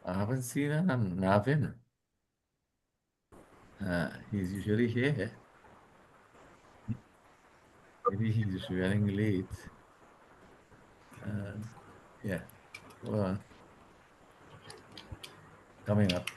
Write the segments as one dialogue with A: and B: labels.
A: I haven't seen Navin. He's usually here. Maybe he's running late. Uh, yeah, hold on. Coming up.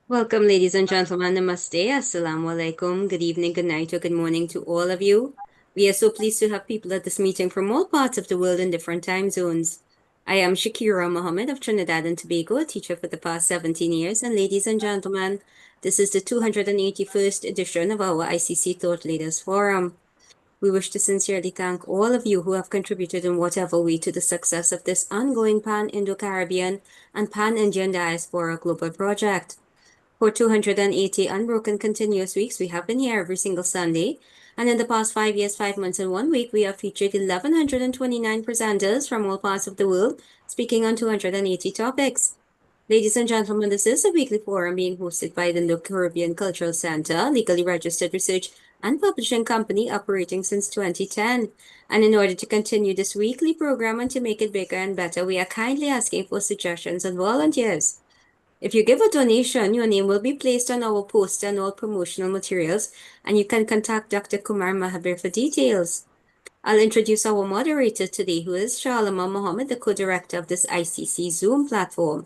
B: Welcome, ladies and gentlemen. Namaste. Assalamu alaikum. Good evening, good night, or good morning to all of you. We are so pleased to have people at this meeting from all parts of the world in different time zones. I am Shakira Mohammed of Trinidad and Tobago, a teacher for the past 17 years. And ladies and gentlemen, this is the 281st edition of our ICC Thought Leaders Forum. We wish to sincerely thank all of you who have contributed in whatever way to the success of this ongoing Pan-Indo-Caribbean and Pan-Indian Diaspora Global Project. For 280 unbroken continuous weeks, we have been here every single Sunday. And in the past 5 years, 5 months, and 1 week, we have featured 1,129 presenters from all parts of the world, speaking on 280 topics. Ladies and gentlemen, this is a weekly forum being hosted by the Indo-Caribbean Cultural Center, legally registered research and publishing company operating since 2010. And in order to continue this weekly program and to make it bigger and better, we are kindly asking for suggestions and volunteers. If you give a donation, your name will be placed on our poster and all promotional materials, and you can contact Dr. Kumar Mahabir for details. I'll introduce our moderator today, who is Shalama Mohammed, the co-director of this ICC Zoom platform,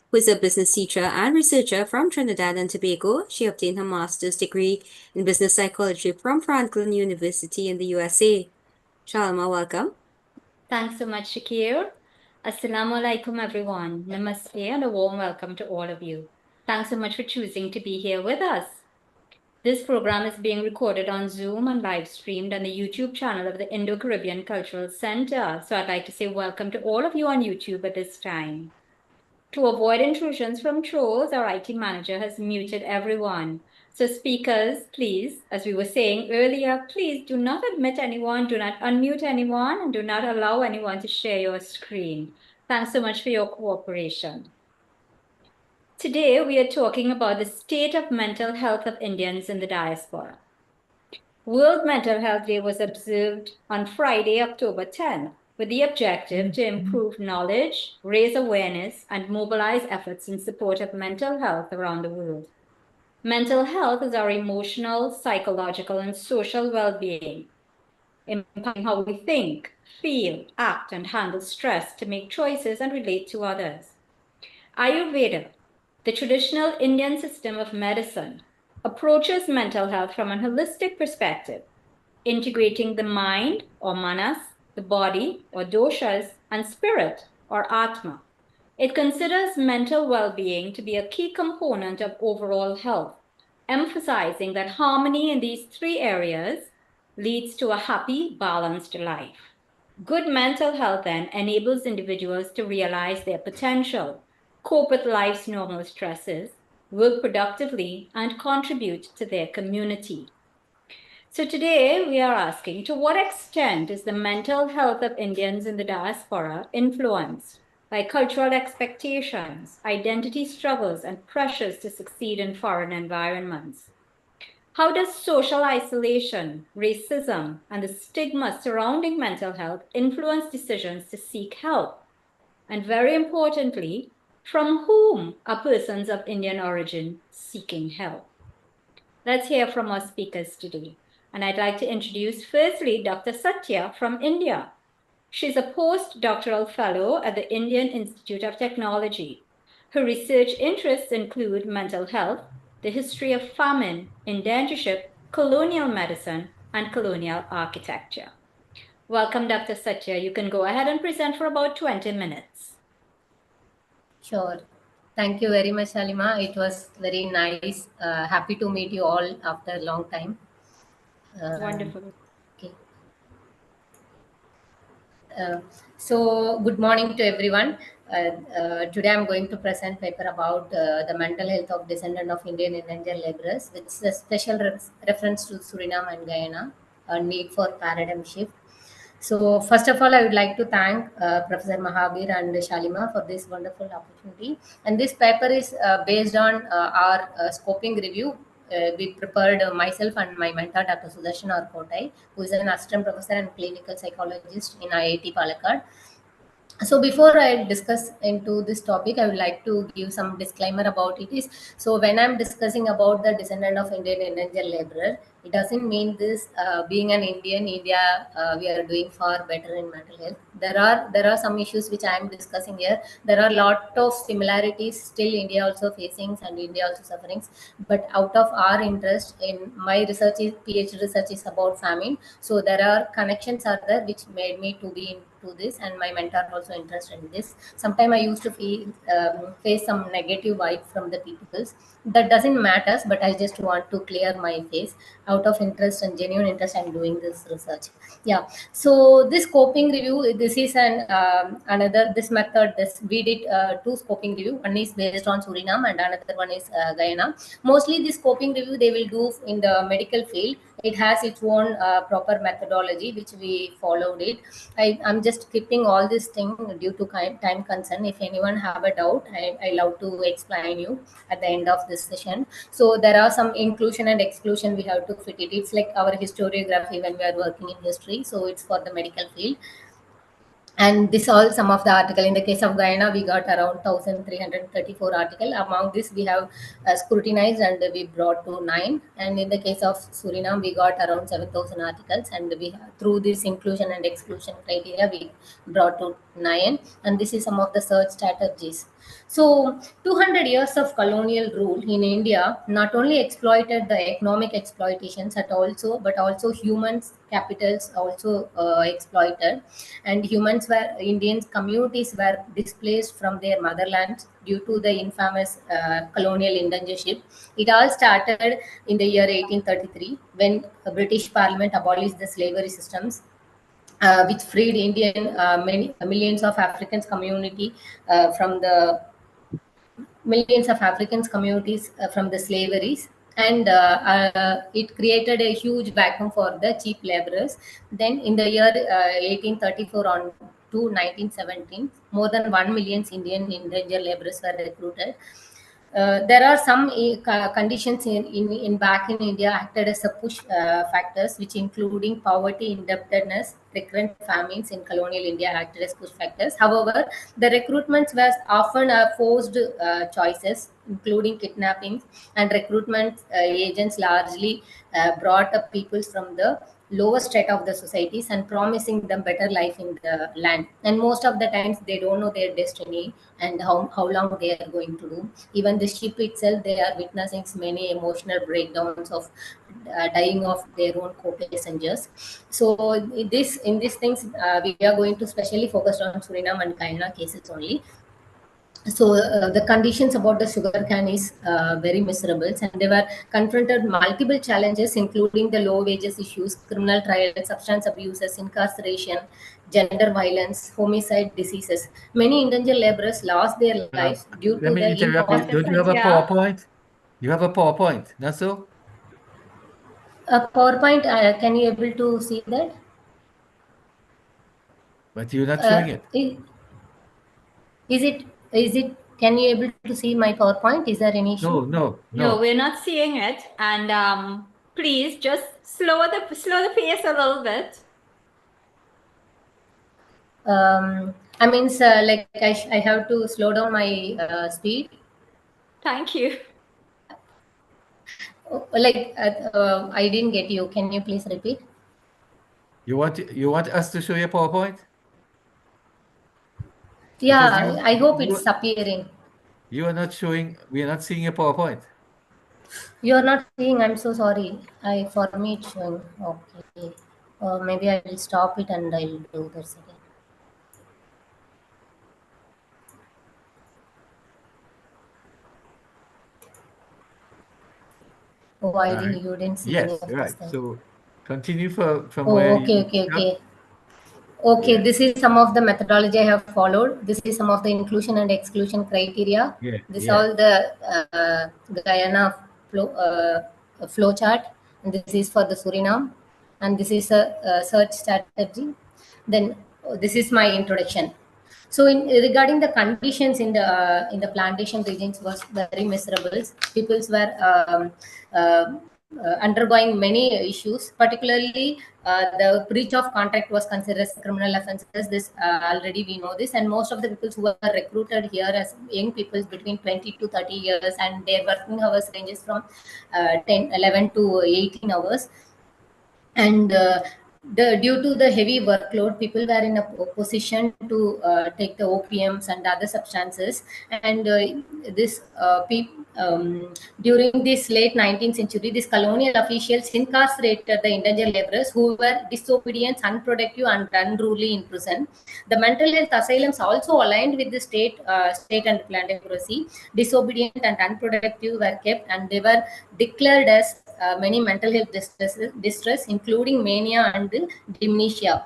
B: who is a business teacher and researcher from Trinidad and Tobago. She obtained her master's degree in business psychology from Franklin University in the USA. Shalama, welcome.
C: Thanks so much, Shakir. Assalamu alaikum, everyone. Namaste and a warm welcome to all of you. Thanks so much for choosing to be here with us. This program is being recorded on Zoom and live streamed on the YouTube channel of the Indo-Caribbean Cultural Center. So I'd like to say welcome to all of you on YouTube at this time. To avoid intrusions from trolls, our IT manager has muted everyone. So speakers, please, as we were saying earlier, please do not admit anyone, do not unmute anyone, and do not allow anyone to share your screen. Thanks so much for your cooperation. Today, we are talking about the state of mental health of Indians in the diaspora. World Mental Health Day was observed on Friday, October 10th, with the objective to improve knowledge, raise awareness, and mobilize efforts in support of mental health around the world. Mental health is our emotional, psychological, and social well-being, impacting how we think, feel, act, and handle stress to make choices and relate to others. Ayurveda, the traditional Indian system of medicine, approaches mental health from a holistic perspective, integrating the mind or manas, the body or doshas, and spirit or atma. It considers mental well-being to be a key component of overall health, emphasizing that harmony in these three areas leads to a happy, balanced life. Good mental health then enables individuals to realize their potential, cope with life's normal stresses, work productively, and contribute to their community. So today we are asking, to what extent is the mental health of Indians in the diaspora influenced by cultural expectations, identity struggles, and pressures to succeed in foreign environments? How does social isolation, racism, and the stigma surrounding mental health influence decisions to seek help? And very importantly, from whom are persons of Indian origin seeking help? Let's hear from our speakers today. And I'd like to introduce firstly Dr. Satya from India. She's a postdoctoral fellow at the Indian Institute of Technology. Her research interests include mental health, the history of famine, indentureship, colonial medicine, and colonial architecture. Welcome, Dr. Satya. You can go ahead and present for about 20 minutes.
D: Sure. Thank you very much, Halima. It was very nice. Happy to meet you all after a long time.
C: Wonderful.
D: Okay. So, good morning to everyone. Today I'm going to present paper about the mental health of descendant of Indian indentured laborers, with a special reference to Suriname and Guyana, a need for paradigm shift. So, first of all, I would like to thank Professor Mahabir and Shalima for this wonderful opportunity. And this paper is based on our scoping review. We prepared myself and my mentor, Dr. Sudarshan Arkotai, who is an assistant professor and clinical psychologist in IIT Palakkad. So before I discuss into this topic, I would like to give some disclaimer about it. Is so when I'm discussing about the descendant of Indian indentured laborer, it doesn't mean this being an Indian India we are doing far better in mental health. There are some issues which I am discussing here. There are a lot of similarities still India also facing and India also suffering. But out of our interest in my research is PhD research is about famine. So there are connections are there which made me to be into this, and my mentor also interested in this. Sometimes I used to face some negative vibe from the people. That doesn't matter, but I just want to clear my face out of interest and genuine interest. I'm doing this research. Yeah. So this scoping review, this is an another this method. This we did two scoping review. One is based on Suriname and another one is Guyana. Mostly this scoping review they will do in the medical field. It has its own proper methodology which we followed it. I'm just skipping all this thing due to time concern. If anyone have a doubt, I love to explain you at the end of this session. So there are some inclusion and exclusion we have to fit it. It's like our historiography when we are working in history. So it's for the medical field. And this all some of the article. In the case of Guyana, we got around 1,334 article. Among this, we have scrutinized and we brought to 9. And in the case of Suriname, we got around 7,000 articles. And we through this inclusion and exclusion criteria, we brought to 9. And this is some of the search strategies. So 200 years of colonial rule in India not only exploited the economic exploitations but also humans capitals also exploited, and humans were Indians communities were displaced from their motherlands due to the infamous colonial indentureship. It all started in the year 1833 when the British Parliament abolished the slavery systems, which freed millions of Africans community from the millions of Africans communities from the slaveries, and it created a huge vacuum for the cheap laborers. Then, in the year 1834 on to 1917, more than 1 million Indian indentured laborers were recruited. There are some conditions in back in India acted as a push factors, which including poverty, indebtedness, recurrent famines in colonial India acted as push factors. However, the recruitments were often forced choices, including kidnappings, and recruitment agents largely brought up peoples from the lower strata of the societies and promising them better life in the land. And most of the times they don't know their destiny and how long they are going to do. Even the ship itself, they are witnessing many emotional breakdowns of dying of their own co-passengers. So in these things, we are going to specially focus on Suriname and Guyana cases only. So the conditions about the sugar cane is very miserable, and they were confronted multiple challenges, including the low wages issues, criminal trials, substance abuses, incarceration, gender violence, homicide, diseases. Many indentured laborers lost their lives due
A: Let
D: to
A: me
D: the
A: interrupt you. Don't you have a PowerPoint? You have a PowerPoint, not so?
D: PowerPoint. Can you able to see that?
A: But you're not showing it.
D: Is it? Can you able to see my PowerPoint? Is there any issue?
C: No, we're not seeing it. And please just slow the pace a little bit.
D: I mean, like I have to slow down my speed.
C: Thank you.
D: I didn't get you. Can you please repeat?
A: You want us to show your PowerPoint? Because
D: Yeah, I hope it's appearing.
A: you are not showing. We are not seeing your PowerPoint.
D: You are not seeing. I'm so sorry. For me it's showing. Okay. Maybe I will stop it and I'll do this again. Oh, you didn't see any
A: Yes,
D: of this
A: right.
D: thing.
A: So continue from where
D: Oh, okay,
A: you
D: okay,
A: stopped.
D: okay. Okay,
A: Yeah,
D: this is some of the methodology I have followed. This is some of the inclusion and exclusion criteria.
A: yeah,
D: This
A: yeah.
D: all the Guyana flow chart, and this is for the Suriname, and this is a search strategy. Then this is my introduction. So, regarding the conditions in the plantation regions was very miserable. Peoples were undergoing many issues, particularly the breach of contract was considered as criminal offences. This already we know this, and most of the people who were recruited here as young people between 20 to 30 years, and their working hours ranges from 11 to 18 hours. And due to the heavy workload, people were in a position to take the opiums and other substances. And this during this late 19th century, these colonial officials incarcerated the indentured laborers who were disobedient, unproductive, and unruly in prison. The mental health asylums also aligned with the state and plantocracy. Disobedient and unproductive were kept, and they were declared as many mental health distress, including mania and dementia.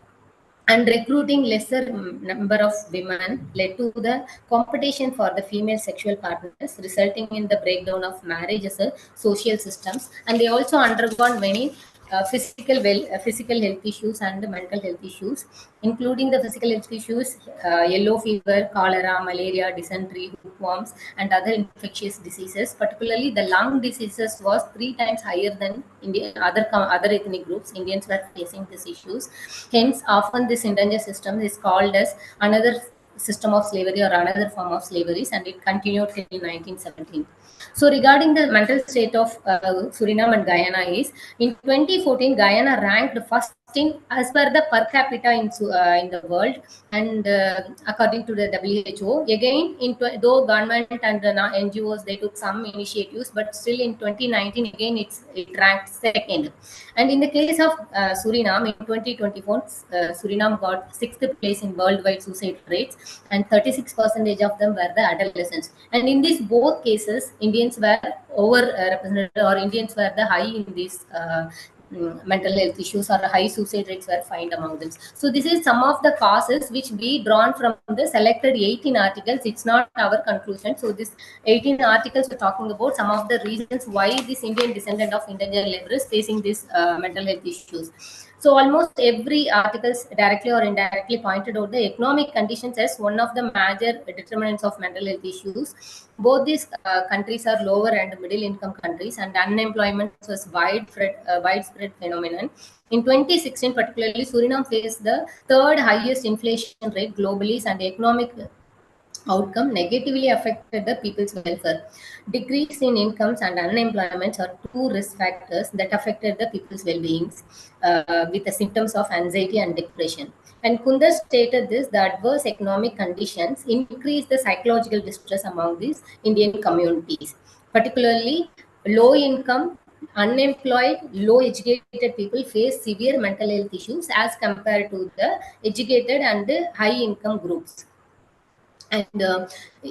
D: And recruiting lesser number of women led to the competition for the female sexual partners, resulting in the breakdown of marriage as a social systems. And they also undergone many physical health issues and mental health issues, including the physical health issues, yellow fever, cholera, malaria, dysentery, hookworms, and other infectious diseases. Particularly, the lung diseases was 3 times higher than other ethnic groups. Indians were facing these issues. Hence, often this endangered system is called as another system of slavery or another form of slavery, and it continued till 1917. So, regarding the mental state of Suriname and Guyana is in 2014, Guyana ranked first in as per the per capita in the world, and according to the WHO. Again, though government and NGOs they took some initiatives, but still in 2019 again it ranked second. And in the case of Suriname in 2024, Suriname got sixth place in worldwide suicide rates, and 36% of them were the adolescents. And in these both cases, Indians were over represented, or Indians were the high in these mental health issues, or high suicide rates were found among them. So this is some of the causes which we drawn from the selected 18 articles. It's not our conclusion. So this 18 articles we're talking about some of the reasons why this Indian descendant of indentured laborers facing these mental health issues. So almost every articles directly or indirectly pointed out the economic conditions as one of the major determinants of mental health issues. Both these countries are lower and middle income countries, and unemployment was widespread phenomenon. In 2016, particularly, Suriname faced the third highest inflation rate globally, and economic outcome negatively affected the people's welfare. Decrease in incomes and unemployment are two risk factors that affected the people's well-being, with the symptoms of anxiety and depression. And Kundar stated this: the adverse economic conditions increase the psychological distress among these Indian communities, particularly low income, unemployed, low educated people face severe mental health issues as compared to the educated and high income groups. And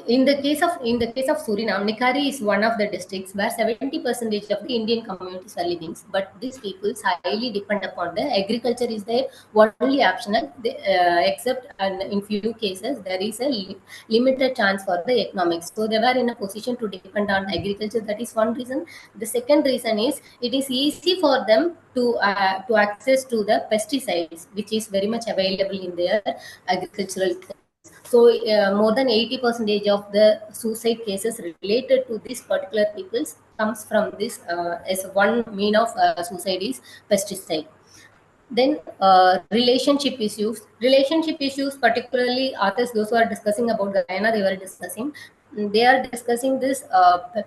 D: in the case of Suriname, Nikari is one of the districts where 70% of the Indian communities are living. But these peoples highly depend upon the agriculture is their only optional, except and in few cases there is a limited chance for the economics. So they were in a position to depend on agriculture. That is one reason. The second reason is it is easy for them to access to the pesticides, which is very much available in their agricultural. So more than 80% of the suicide cases related to these particular peoples comes from this as one mean of suicide is pesticide. Then relationship issues, particularly authors those who are discussing about Guyana, they were discussing they are discussing this.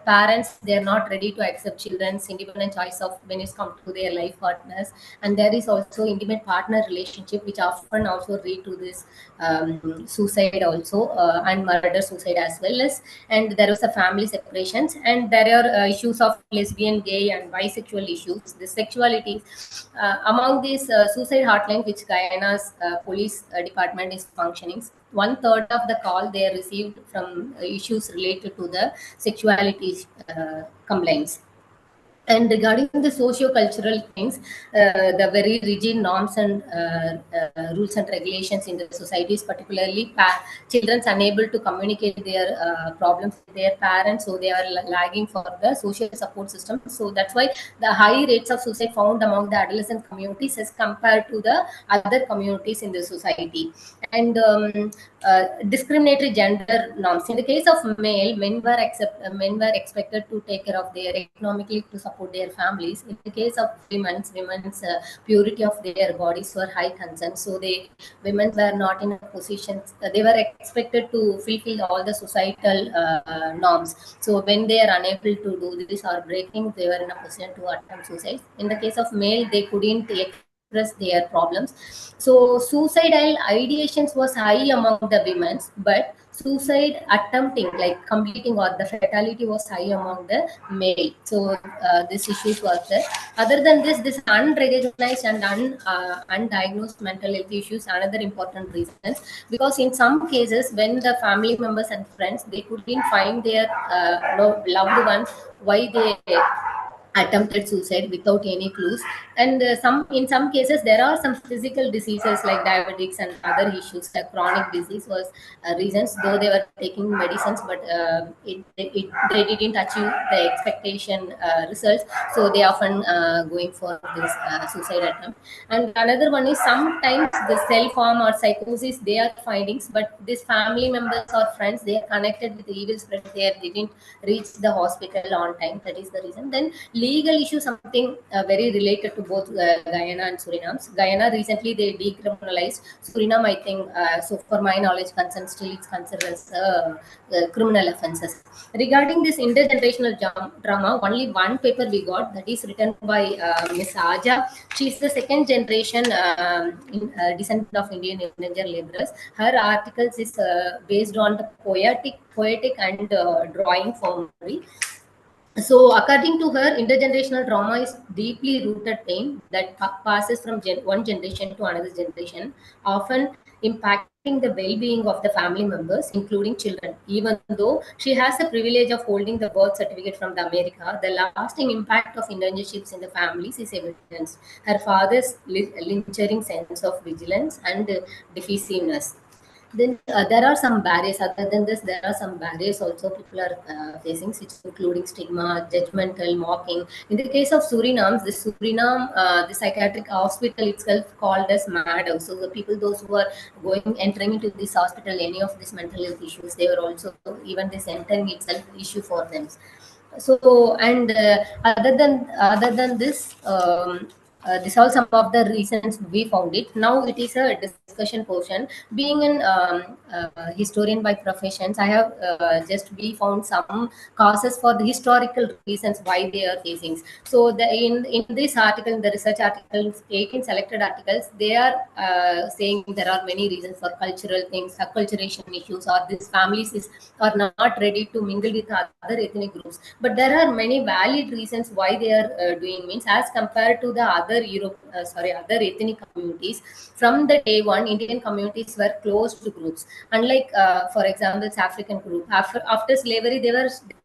D: Parents, they are not ready to accept children's independent choice of when it comes to their life partners, and there is also intimate partner relationship, which often also lead to this suicide also, and murder suicide as well as. And there was a family separations, and there are issues of lesbian, gay, and bisexual issues. The sexuality among these suicide hotline which Guyana's police department is functioning, one third of the call they received from issues related to the sexuality complaints. And regarding the socio-cultural things, the very rigid norms and rules and regulations in the societies, particularly children unable to communicate their problems with their parents, so they are lagging for the social support system. So that's why the high rates of suicide found among the adolescent communities as compared to the other communities in the society. And discriminatory gender norms. In the case of male, men were expected to take care of their economically to support their families. In the case of women's purity of their bodies were high concern. So women were not in a position. They were expected to fulfill all the societal norms. So when they are unable to do this or breaking, they were in a position to attempt suicide. In the case of male, they couldn't express their problems. So suicidal ideations was high among the women, but suicide attempting, like completing or the fatality, was high among the male. So these issues was there. Other than this unrecognized and undiagnosed mental health issues, another important reasons, because in some cases when the family members and friends, they couldn't find their loved ones, why they attempted suicide without any clues. And some in some cases there are some physical diseases like diabetics and other issues, like chronic disease was reasons, though they were taking medicines, but they didn't achieve the expectation results, so they often going for this suicide attempt. And another one is sometimes the self-harm or psychosis they are findings, but these family members or friends, they are connected with the evil spirit, they didn't reach the hospital on time. That is the reason. Then legal issue, something very related to both Guyana and Suriname. Guyana recently they decriminalized. Suriname, I think, so for my knowledge, concern still it's considered as criminal offenses. Regarding this intergenerational drama, only one paper we got, that is written by Miss Aja. She is the second generation descendant of Indian indentured laborers. Her articles is based on the poetic and drawing formally. So, according to her, intergenerational trauma is deeply rooted pain that passes from one generation to another generation, often impacting the well-being of the family members, including children. Even though she has the privilege of holding the birth certificate from the America, the lasting impact of internships in the families is evident. Her father's lingering sense of vigilance and defensiveness. Then there are some barriers. Other than this, there are some barriers also people are facing, which including stigma, judgmental, mocking. In the case of Suriname, the psychiatric hospital itself called as mad. So the people, those who are entering into this hospital, any of these mental health issues, they were also, even this entering itself issue for them. So, and other than this, these are some of the reasons we found it. Now it is a discussion portion. Being an historian by professions, I have just we found some causes for the historical reasons why they are facing. So in this article, in the research articles, 18 selected articles, they are saying there are many reasons for cultural things, acculturation issues, or these families are not ready to mingle with other ethnic groups. But there are many valid reasons why they are doing, means as compared to the other other ethnic communities. From the day one, Indian communities were closed groups. Unlike, for example, African group, after slavery,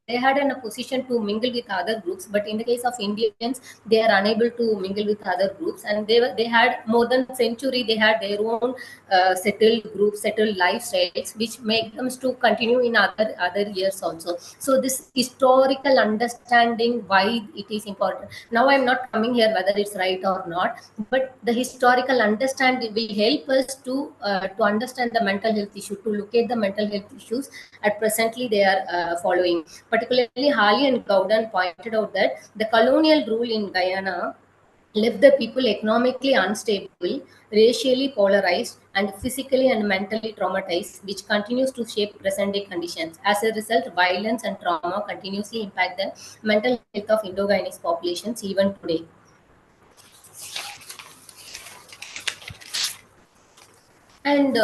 D: they had a position to mingle with other groups, but in the case of Indians, they are unable to mingle with other groups, and they had more than a century. They had their own settled groups, settled lifestyles, which make them to continue in other years also. So this historical understanding why it is important. Now I'm not coming here whether it's right or not, but the historical understanding will help us to understand the mental health issue, to look at the mental health issues at presently they are following. Particularly, Hali and Gowden pointed out that the colonial rule in Guyana left the people economically unstable, racially polarized, and physically and mentally traumatized, which continues to shape present-day conditions. As a result, violence and trauma continuously impact the mental health of Indo-Guyanese populations even today. And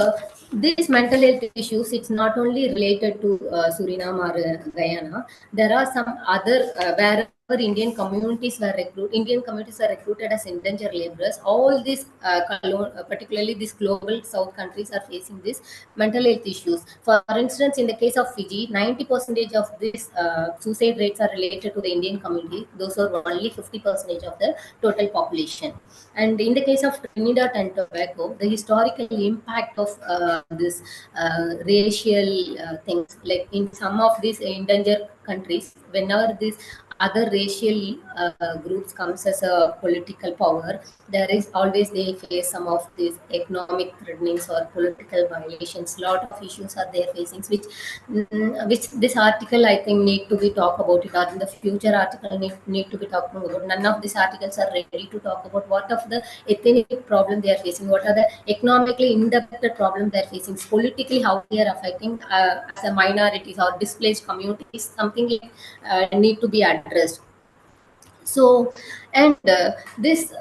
D: these mental health issues, it's not only related to Suriname or Guyana. There are some other wherever Indian communities were recruited as indentured laborers. All these, particularly these global South countries, are facing these mental health issues. For instance, in the case of Fiji, 90% of these suicide rates are related to the Indian community. Those are only 50% of the total population. And in the case of Trinidad and Tobago, the historical impact of this racial things, like in some of these endangered countries, whenever these other racial groups comes as a political power, there is always they face some of these economic threatenings or political violations. Lot of issues are they facing, which this article I think need to be talk about it, or in the future article need to be talking about. None of these articles are ready to talk about what of the ethnic problem they are facing, what are the economically in-depth problem they are facing, politically how they are affecting as a minorities or displaced communities, something like need to be addressed. So, and this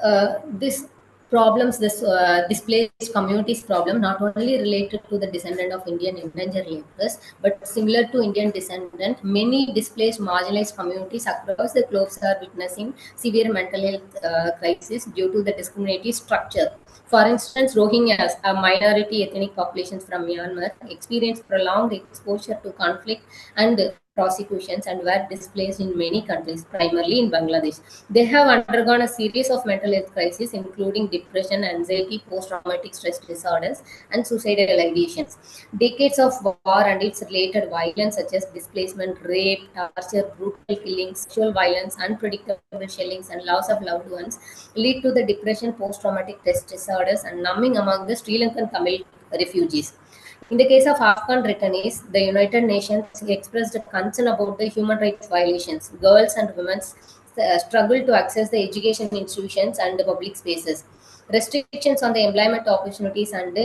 D: problems, this displaced communities problem, not only related to the descendant of Indian endangered laborers, but similar to Indian descendant, many displaced marginalized communities across the globe are witnessing severe mental health crisis due to the discriminatory structure. For instance, Rohingyas, a minority ethnic population from Myanmar, experienced prolonged exposure to conflict and prosecutions and were displaced in many countries, primarily in Bangladesh. They have undergone a series of mental health crises, including depression, anxiety, post-traumatic stress disorders, and suicidal ideations. Decades of war and its related violence, such as displacement, rape, torture, brutal killings, sexual violence, unpredictable shellings, and loss of loved ones, lead to the depression, post-traumatic stress disorders, and numbing among the Sri Lankan Tamil refugees. In the case of Afghan returnees, the United Nations expressed concern about the human rights violations. Girls and women struggle to access the education institutions and the public spaces. Restrictions on the employment opportunities and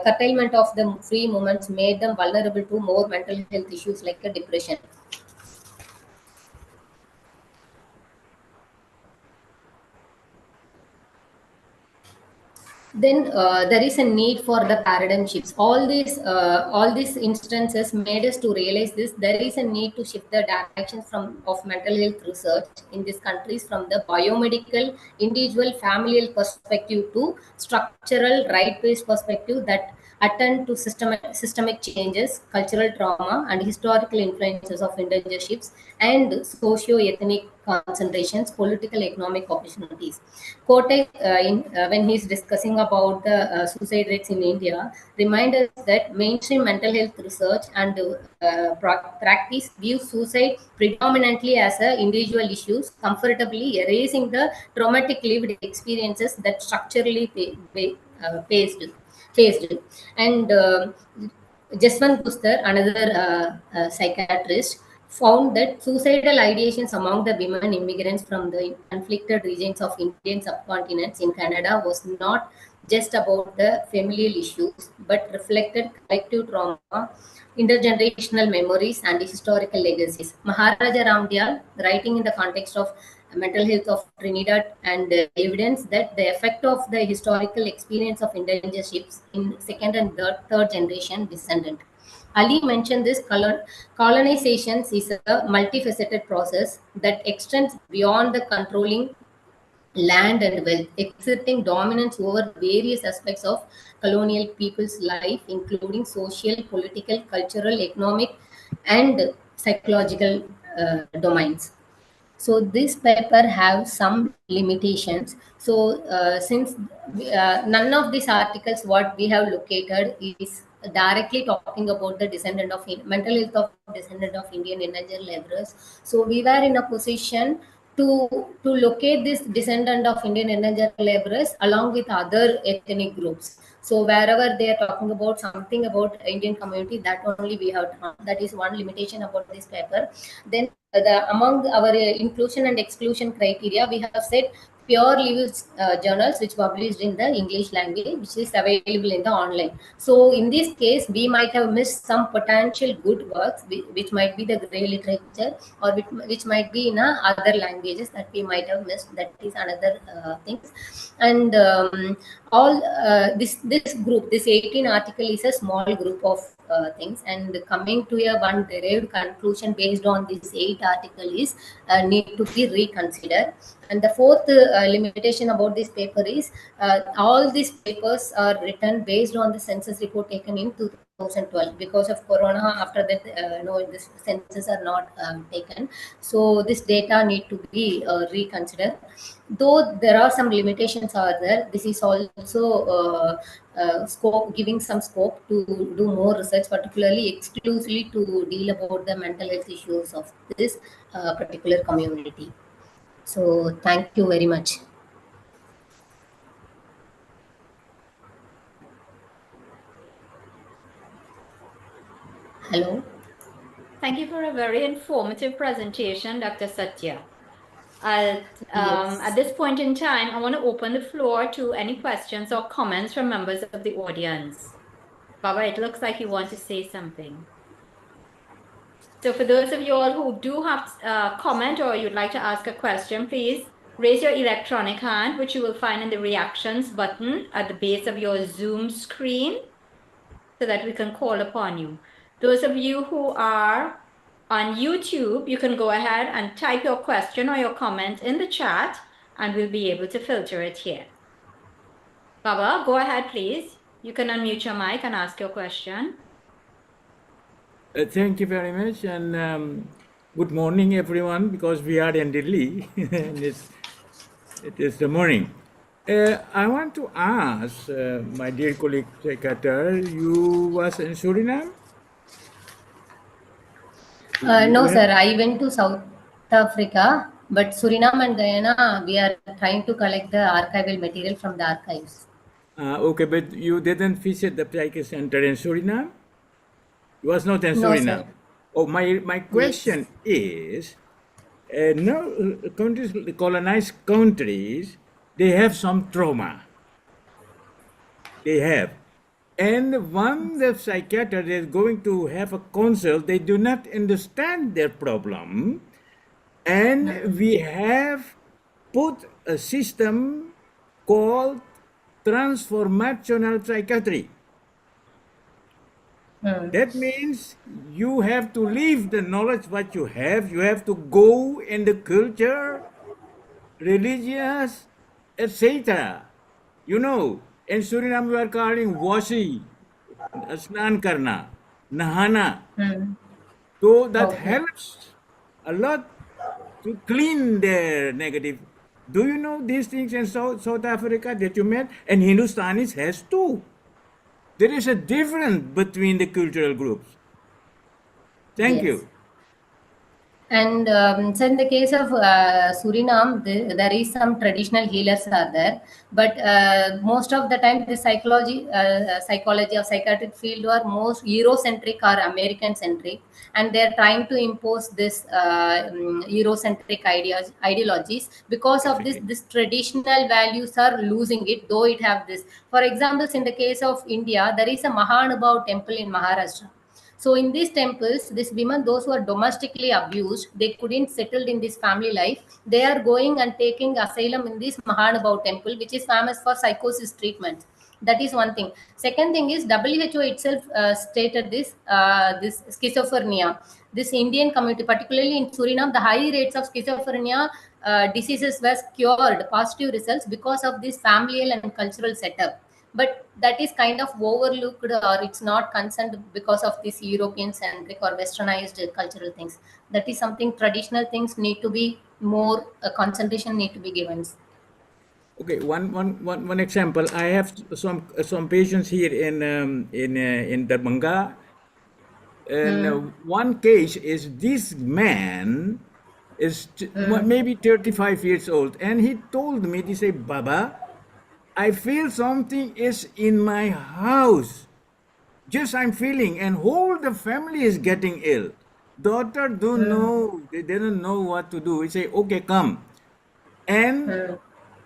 D: curtailment of the free movements made them vulnerable to more mental health issues like depression. Then there is a need for the paradigm shifts. All these instances made us to realize this. There is a need to shift the direction from of mental health research in these countries from the biomedical, individual, familial perspective to structural, right-based perspective that attend to systemic changes, cultural trauma, and historical influences of indigenerships and socio-ethnic concentrations, political economic opportunities. Kotek, when he's discussing about the suicide rates in India, remind us that mainstream mental health research and practice views suicide predominantly as a individual issues, comfortably erasing the traumatic lived experiences that structurally faced. And Jaswant Puster, another psychiatrist, found that suicidal ideations among the women immigrants from the conflicted regions of Indian subcontinents in Canada was not just about the familial issues, but reflected collective trauma, intergenerational memories, and historical legacies. Maharaja Ramdayal, writing in the context of mental health of Trinidad and evidence that the effect of the historical experience of endangered ships in second and third generation descendant. Ali mentioned this colonization is a multifaceted process that extends beyond the controlling land and wealth, exerting dominance over various aspects of colonial people's life, including social, political, cultural, economic, and psychological domains. So this paper have some limitations. So since none of these articles what we have located is directly talking about the descendant of mental health of descendant of Indian endangered laborers, so we were in a position to locate this descendant of Indian endangered laborers along with other ethnic groups. So wherever they are talking about something about Indian community, that only we have done. That is one limitation about this paper. Then among our inclusion and exclusion criteria, we have said pure reviews journals which published in the English language, which is available in the online. So in this case, we might have missed some potential good works, which might be the grey literature, or which might be in other languages that we might have missed. That is another things. And all this group, this 18 article is a small group of things, and coming to a one derived conclusion based on this 8 article is need to be reconsidered. And the fourth limitation about this paper is all these papers are written based on the census report taken in 2012. Because of corona, after that no, this census are not taken, so this data need to be reconsidered. Though there are some limitations are there, this is also scope, giving some scope to do more research, particularly exclusively to deal about the mental health issues of this particular community. So thank you very much. Hello.
C: Thank you for a very informative presentation, Dr. Satya. At this point in time, I want to open the floor to any questions or comments from members of the audience. Baba, it looks like you want to say something. So for those of you all who do have a comment or you'd like to ask a question, please raise your electronic hand, which you will find in the reactions button at the base of your Zoom screen, so that we can call upon you. Those of you who are on YouTube, you can go ahead and type your question or your comment in the chat, and we'll be able to filter it here. Baba, go ahead, please. You can unmute your mic and ask your question.
E: Thank you very much, and good morning, everyone, because we are in Delhi, and it is the morning. I want to ask my dear colleague Secretary, you was in Suriname?
D: No, sir. I went to South Africa, but Suriname and Guyana, we are trying to collect the archival material from the archives.
E: Okay, but you didn't visit the Psychic Center in Suriname? You was not in
D: No,
E: Suriname?
D: sir.
E: Oh, my question is, now countries, the colonized countries, they have some trauma. They have. And when the psychiatrist is going to have a consult, they do not understand their problem. And we have put a system called transformational psychiatry. That means you have to leave the knowledge what you have to go in the culture, religious, etc. You know, in Suriname we are calling washi, snan karna, nahana. So that helps a lot to clean their negative. Do you know these things in South Africa that you met? And Hindustanis has too. There is a difference between the cultural groups. Thank you.
D: And so in the case of Suriname, there is some traditional healers are there, but most of the time the psychology or psychiatric field are most Eurocentric or American centric, and they are trying to impose this Eurocentric ideologies. Because of this traditional values are losing it, though it have this. For example, in the case of India, there is a Mahanubhav temple in Maharashtra. So in these temples, these women, those who are domestically abused, they couldn't settle in this family life. They are going and taking asylum in this Mahanubhav temple, which is famous for psychosis treatment. That is one thing. Second thing is WHO itself stated this schizophrenia. This Indian community, particularly in Suriname, the high rates of schizophrenia diseases was cured, positive results because of this familial and cultural setup. But that is kind of overlooked, or it's not concerned because of this European centric or westernized cultural things. That is something traditional things need to be more concentration need to be given.
E: Okay, one example. I have some patients here in Darbhanga, and one case is this man is maybe 35 years old, and he told me, he said, Baba, I feel something is in my house. Just I'm feeling, and whole the family is getting ill. Daughter don't know, they didn't know what to do. We say, okay, come. And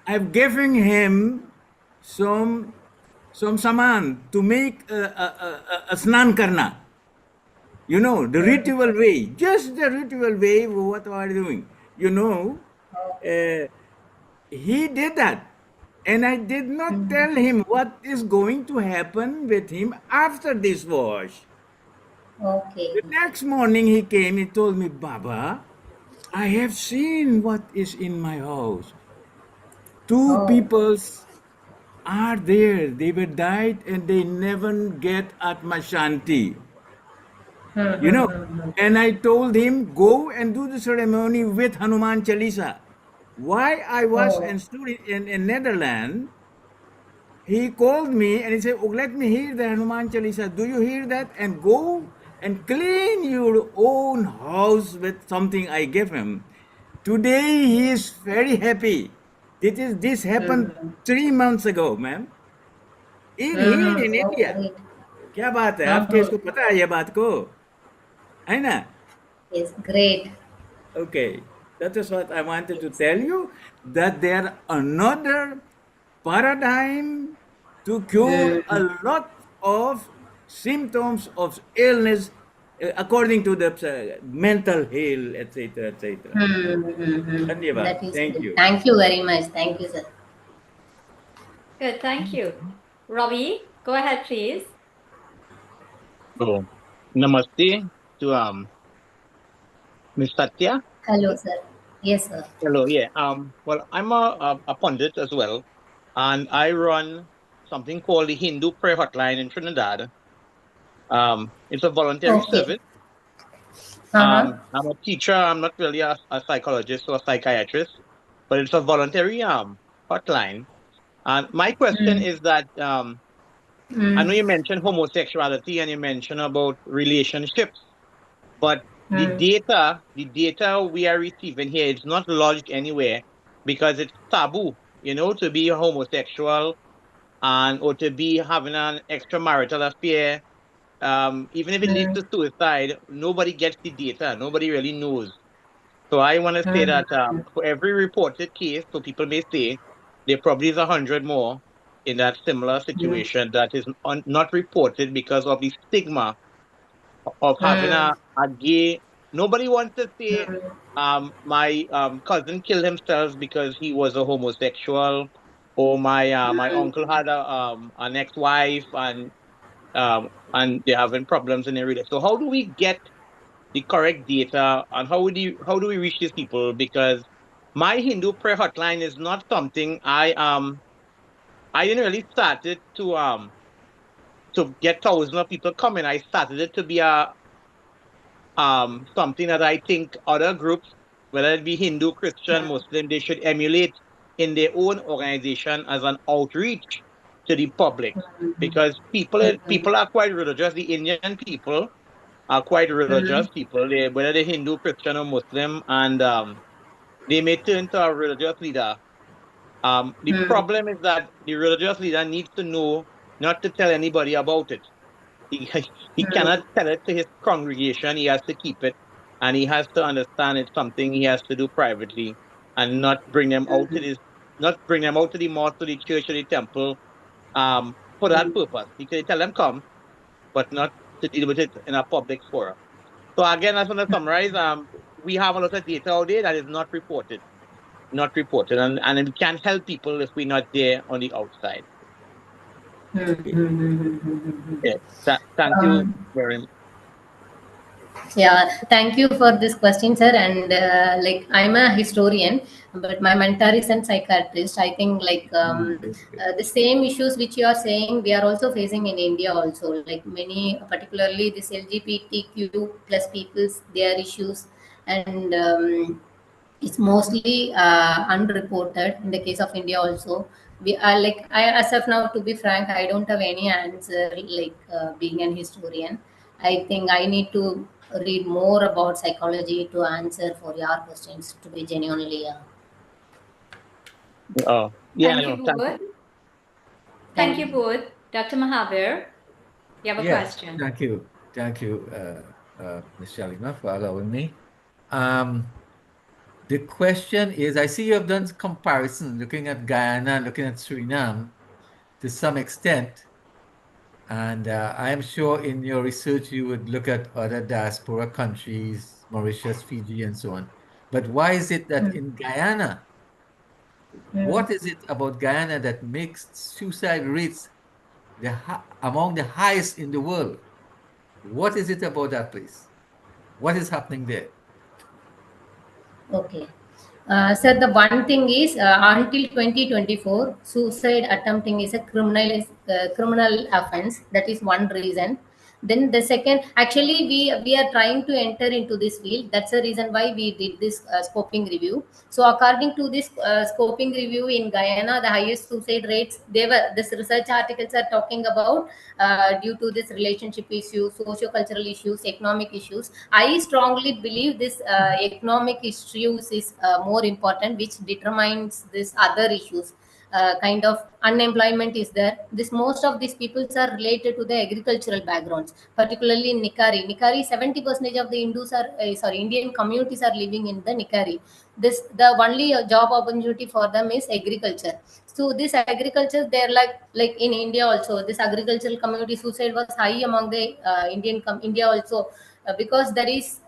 E: I've given him some saman to make a snan karna. You know, the ritual way, just the ritual way. What are you doing? You know, uh, he did that. And I did not tell him what is going to happen with him after this wash.
D: Okay.
E: The next morning he came, he told me, Baba, I have seen what is in my house. Two
D: Oh.
E: peoples are there. They were died and they never get Atma Shanti. You know, and I told him, go and do the ceremony with Hanuman Chalisa. Why I was
D: Oh.
E: in, in Netherlands, he called me and he said, oh, let me hear the Hanuman Chalisa. Do you hear that? And go and clean your own house with something I gave him. Today he is very happy. This happened 3 months ago, ma'am. In here in
D: Oh,
E: India.
D: great.
E: क्या बात है आपके इसको पता है ये बात को है ना
D: Yes, great.
E: Okay, that is what I wanted to tell you, that there another paradigm to cure a lot of symptoms of illness according to the mental health, etc., etc. Dhanyavad.
D: That is
E: Thank
D: great.
E: you.
D: Thank you very much. Thank you, sir.
C: Good, thank you. Robbie, go ahead, please.
F: So, namaste to Ms. Satya.
D: Hello, sir. Yes, sir.
F: Hello, yeah. Well, I'm a pundit as well, and I run something called the Hindu Prayer Hotline in Trinidad. It's a voluntary
D: Okay.
F: service.
D: Uh-huh.
F: I'm a teacher. I'm not really a psychologist or a psychiatrist, but it's a voluntary hotline. And my question is that I know you mentioned homosexuality and you mentioned about relationships. But the data we are receiving here is not lodged anywhere because it's taboo, to be homosexual and or to be having an extramarital affair. Even if it leads to suicide, nobody gets the data. Nobody really knows. So I want to say that for every reported case, so people may say there probably is 100 more in that similar situation that is not reported because of the stigma of having a gay. Nobody wants to say my cousin killed himself because he was a homosexual, or my uncle had an ex-wife and they're having problems in their relationship. So how do we get the correct data, and how do we reach these people? Because my Hindu prayer hotline is not something I didn't really start it to get thousands of people coming. I started it to be a something that I think other groups, whether it be Hindu, Christian, Muslim, they should emulate in their own organization as an outreach to the public. Because people are quite religious. The Indian people are quite religious people, whether they're Hindu, Christian, or Muslim, and they may turn to a religious leader. The problem is that the religious leader needs to know not to tell anybody about it. He he cannot tell it to his congregation. He has to keep it, and he has to understand it's something he has to do privately, and not bring them out to the mosque, to the church, or the temple, for that purpose. He can tell them come, but not to deal with it in a public forum. So again, I just want to summarize. We have a lot of data out there that is not reported, and we can't help people if we're not there on the outside. Okay. Yeah. Thank you very much.
D: Yeah, thank you for this question, sir. And like, I'm a historian, but my mentor is a psychiatrist. I think the same issues which you are saying, we are also facing in India also. Like many, particularly this LGBTQ plus people's their issues, and it's mostly unreported in the case of India also. We are like, I, as of now, to be frank, I don't have any answer. Like being an historian, I think I need to read more about psychology to answer for your questions. To be genuinely,
F: Yeah,
C: Thank you
F: no, thank you.
C: both. Thank you both. Dr. Mahavir, you have a
A: Yes,
C: question.
A: thank you. Thank you, Ms. Shalima, for allowing me. Um, The question is, I see you have done comparison, looking at Guyana, looking at Suriname to some extent. And I am sure in your research you would look at other diaspora countries, Mauritius, Fiji, and so on. But why is it that in Guyana, what is it about Guyana that makes suicide rates among the highest in the world? What is it about that place? What is happening there?
D: Okay. Sir, the one thing is until 2024, suicide attempting is a criminal offense. That is one reason. Then the second, actually, we are trying to enter into this field. That's the reason why we did this scoping review. So according to this scoping review in Guyana, the highest suicide rates, this research articles are talking about due to this relationship issues, socio-cultural issues, economic issues. I strongly believe this economic issues is more important, which determines this other issues. Kind of unemployment is there. This most of these peoples are related to the agricultural backgrounds, particularly in Nikari. Nikari, 70% of the Hindus are Indian communities are living in the Nikari. This the only job opportunity for them is agriculture. So this agriculture, they're like in India also. This agricultural community suicide was high among the India also, because there is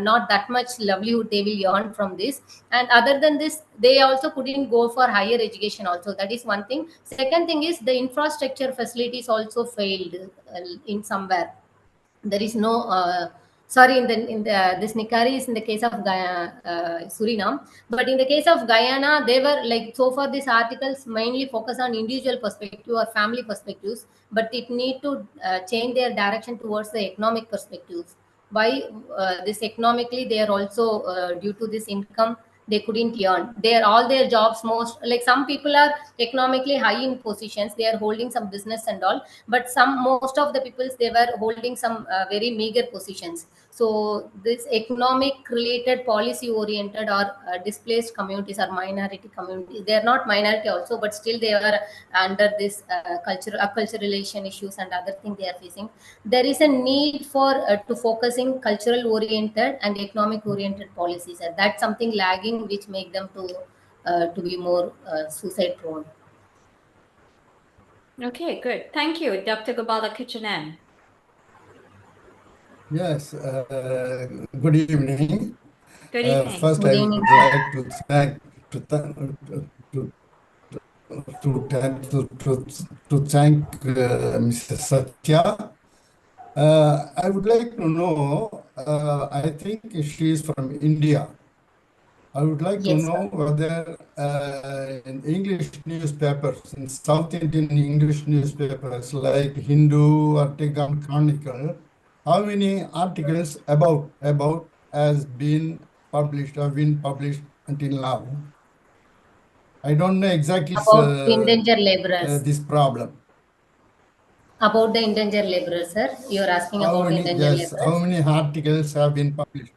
D: not that much livelihood they will earn from this. And other than this, they also couldn't go for higher education also. That is one thing. Second thing is the infrastructure facilities also failed in somewhere. There is no sorry, in the this Nikari is in the case of Suriname, but in the case of Guyana, they were like, so far these articles mainly focus on individual perspective or family perspectives, but it need to change their direction towards the economic perspectives. Why this economically they are also due to this income they couldn't earn. Their all their jobs, most like some people are economically high in positions, they are holding some business and all, but most of the peoples, they were holding some very meager positions. So this economic related policy oriented or displaced communities or minority communities, they are not minority also, but still they are under this cultural relation issues and other things they are facing. There is a need for to focusing cultural oriented and economic oriented policies, and that's something lagging which make them to be more suicide prone.
C: Okay, good. Thank you, Dr. Gopala Kitchanan.
G: Yes, good evening.
C: Good evening.
G: First,
D: Good
G: I
D: evening.
G: would like to thank Mrs. Satya. I would like to know, I think she is from India. I would like to
D: Yes,
G: know
D: sir.
G: whether in English newspapers, in South Indian English newspapers like Hindu or Deccan Chronicle, how many articles about has been published or been published until now? I don't know exactly
D: About endangered laborers.
G: this problem.
D: About the endangered laborers, sir. You're asking about endangered
G: How
D: laborers.
G: many articles have been published?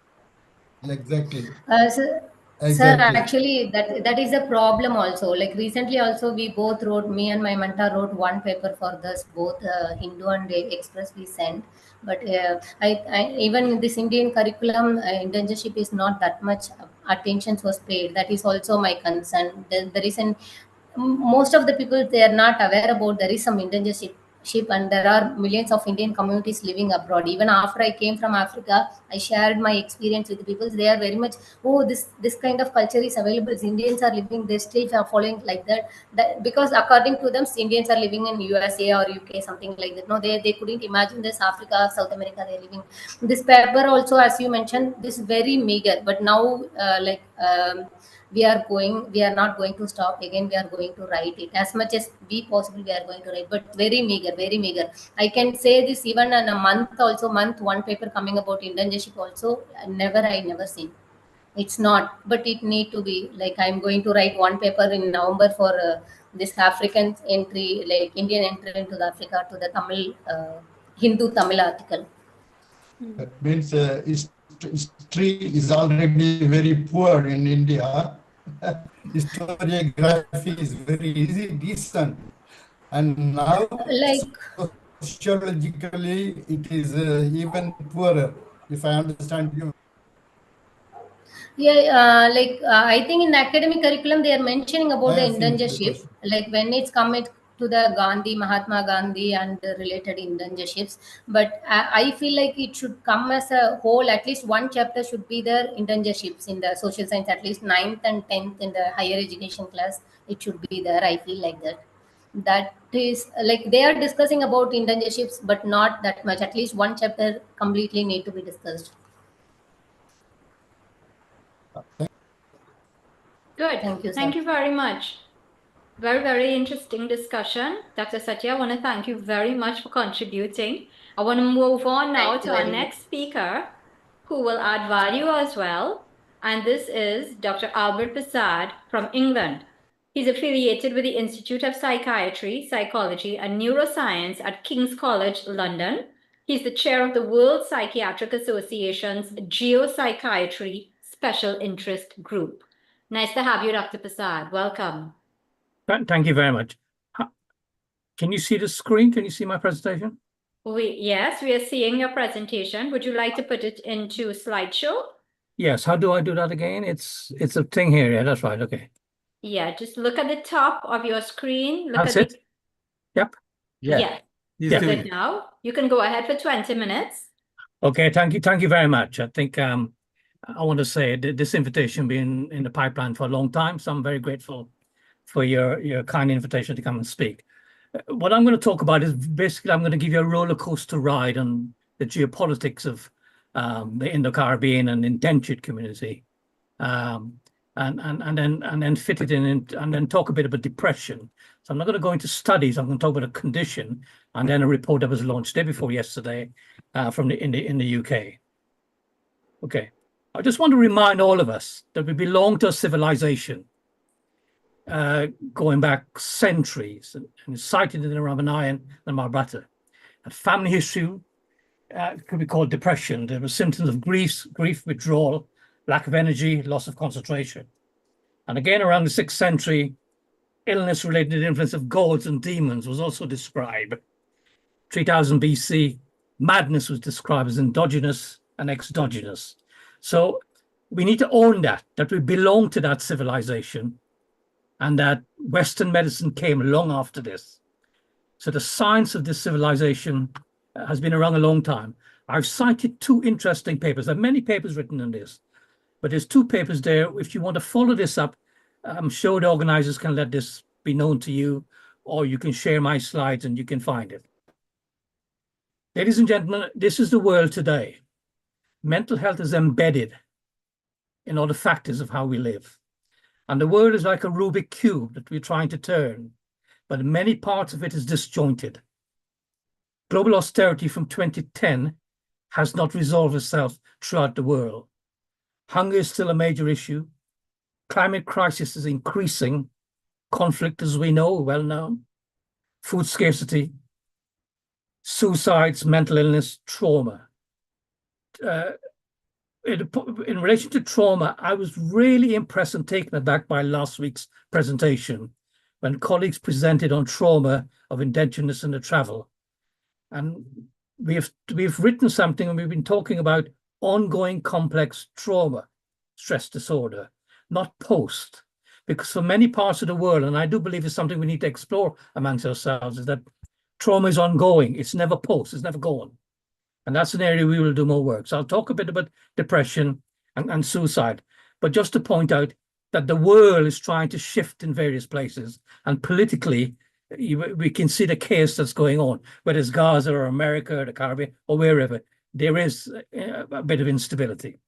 G: Exactly.
D: Sir,
G: Exactly.
D: actually, that is a problem also. Like recently, also we both wrote. Me and my mentor wrote one paper for this both Hindu and Express we sent. But even in this Indian curriculum, internship is not that much attention was paid. That is also my concern. There is an most of the people, they are not aware about there is some internship, and there are millions of Indian communities living abroad. Even after I came from Africa, I shared my experience with the people. They are very much, oh, this kind of culture is available. Indians are living, they still are following like that. Because according to them, Indians are living in USA or UK, something like that. No, they couldn't imagine this Africa, South America, they're living. This paper also, as you mentioned, this is very meager. But now, we are not going to stop again. We are going to write it as much as we possible. We are going to write, but very meager, very meager. I can say this even in a month also, month one paper coming about internship also, I never seen. It's not, but it need to be. Like I'm going to write one paper in November for this African entry, like Indian entry into the Africa, to the Tamil Hindu Tamil article.
G: That means history is already very poor in India. Historiography is very easy, decent. And now,
D: Like,
G: sociologically, it is even poorer, if I understand you.
D: Yeah, I think in the academic curriculum they are mentioning about
G: I
D: the
G: have finished the
D: internship,
G: question.
D: like when it's come to the Gandhi, Mahatma Gandhi, and the related internships. But I feel like it should come as a whole. At least one chapter should be the internships in the social science. At least ninth and 10th in the higher education class, it should be there. I feel like that. That is like they are discussing about internships, but not that much. At least one chapter completely need to be discussed.
C: Good.
D: Thank you,
C: Thank
D: sir.
C: you very much. Very, very interesting discussion. Dr. Satya, I want to thank you very much for contributing. I want to move on now
D: Thank you
C: to our
D: very much.
C: next speaker who will add value as well. And this is Dr. Albert Prasad from England. He's affiliated with the Institute of Psychiatry, Psychology, and Neuroscience at King's College, London. He's the chair of the World Psychiatric Association's Geopsychiatry Special Interest Group. Nice to have you, Dr. Prasad. Welcome.
H: Thank you very much. Can you see the screen? Can you see my presentation?
C: Yes, we are seeing your presentation. Would you like to put it into slideshow?
H: Yes. How do I do that again? It's a thing here. Yeah, that's right. Okay.
C: Yeah, just look at the top of your screen. Look
H: That's
C: at
H: it. Yep.
C: Yeah.
A: He's
H: Yeah.
A: doing
C: Good
A: it.
C: now. You can go ahead for 20 minutes.
H: Okay. Thank you. Thank you very much. I think I want to say this invitation been in the pipeline for a long time, so I'm very grateful for your kind invitation to come and speak. What I'm going to talk about is basically I'm going to give you a roller coaster ride on the geopolitics of the Indo-Caribbean and indentured community, and then fit it in and then talk a bit about depression. So I'm not going to go into studies. I'm going to talk about a condition and then a report that was launched day before yesterday from in the UK. Okay, I just want to remind all of us that we belong to a civilization going back centuries and cited in the Ramayana and Mahabharata. A family history could be called depression. There were symptoms of grief, withdrawal, lack of energy, loss of concentration. And again, around the 6th century, illness-related to the influence of gods and demons was also described. 3000 BC, madness was described as endogenous and exogenous. So we need to own that we belong to that civilization and that Western medicine came long after this. So the science of this civilization has been around a long time. I've cited two interesting papers. There are many papers written on this, but there's two papers there. If you want to follow this up, I'm sure the organizers can let this be known to you, or you can share my slides and you can find it. Ladies and gentlemen, this is the world today. Mental health is embedded in all the factors of how we live. And the world is like a Rubik cube that we're trying to turn, but many parts of it is disjointed. Global austerity from 2010 has not resolved itself throughout the world. Hunger is still a major issue. Climate crisis is increasing. Conflict, as we know, well known. Food scarcity, suicides, mental illness, trauma. In relation to trauma, I was really impressed and taken aback by last week's presentation when colleagues presented on trauma of indentedness and the travel. And we've written something and we've been talking about ongoing complex trauma, stress disorder, not post. Because for many parts of the world, and I do believe it's something we need to explore amongst ourselves, is that trauma is ongoing. It's never post, it's never gone. And that's an area we will do more work. So I'll talk a bit about depression and suicide, but just to point out that the world is trying to shift in various places. And politically, we can see the chaos that's going on, whether it's Gaza or America or the Caribbean or wherever, there is a bit of instability.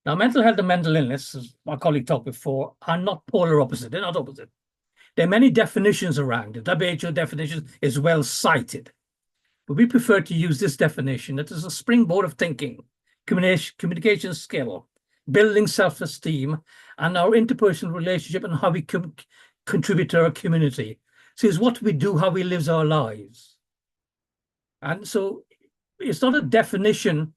H: Now, mental health and mental illness, as my colleague talked before, are not polar opposite. They're not opposite. There are many definitions around it. WHO definition is well cited. But we prefer to use this definition that is a springboard of thinking, communication skill, building self-esteem, and our interpersonal relationship and how we contribute to our community. So it's what we do, how we live our lives. And so it's not a definition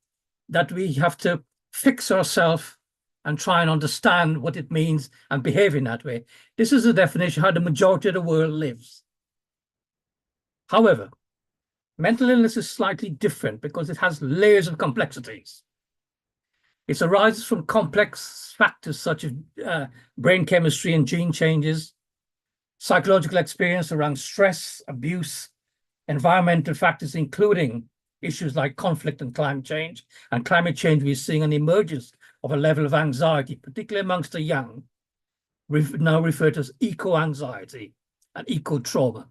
H: that we have to fix ourselves and try and understand what it means and behave in that way. This is a definition how the majority of the world lives. However, mental illness is slightly different because it has layers of complexities. It arises from complex factors such as brain chemistry and gene changes, psychological experience around stress, abuse, environmental factors, including issues like conflict and climate change. And climate change, we're seeing an emergence of a level of anxiety, particularly amongst the young, now referred to as eco-anxiety and eco-trauma.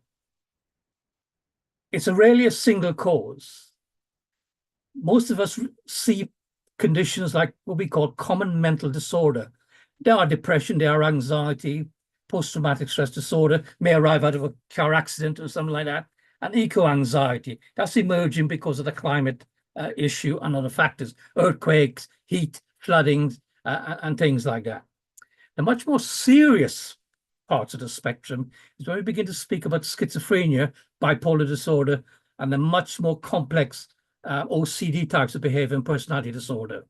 H: It's rarely a single cause. Most of us see conditions like what we call common mental disorder. There are depression, there are anxiety, post-traumatic stress disorder, may arrive out of a car accident or something like that, and eco-anxiety. That's emerging because of the climate issue and other factors, earthquakes, heat, flooding, and things like that. The much more serious parts of the spectrum is when we begin to speak about schizophrenia, bipolar disorder, and the much more complex OCD types of behavior and personality disorder.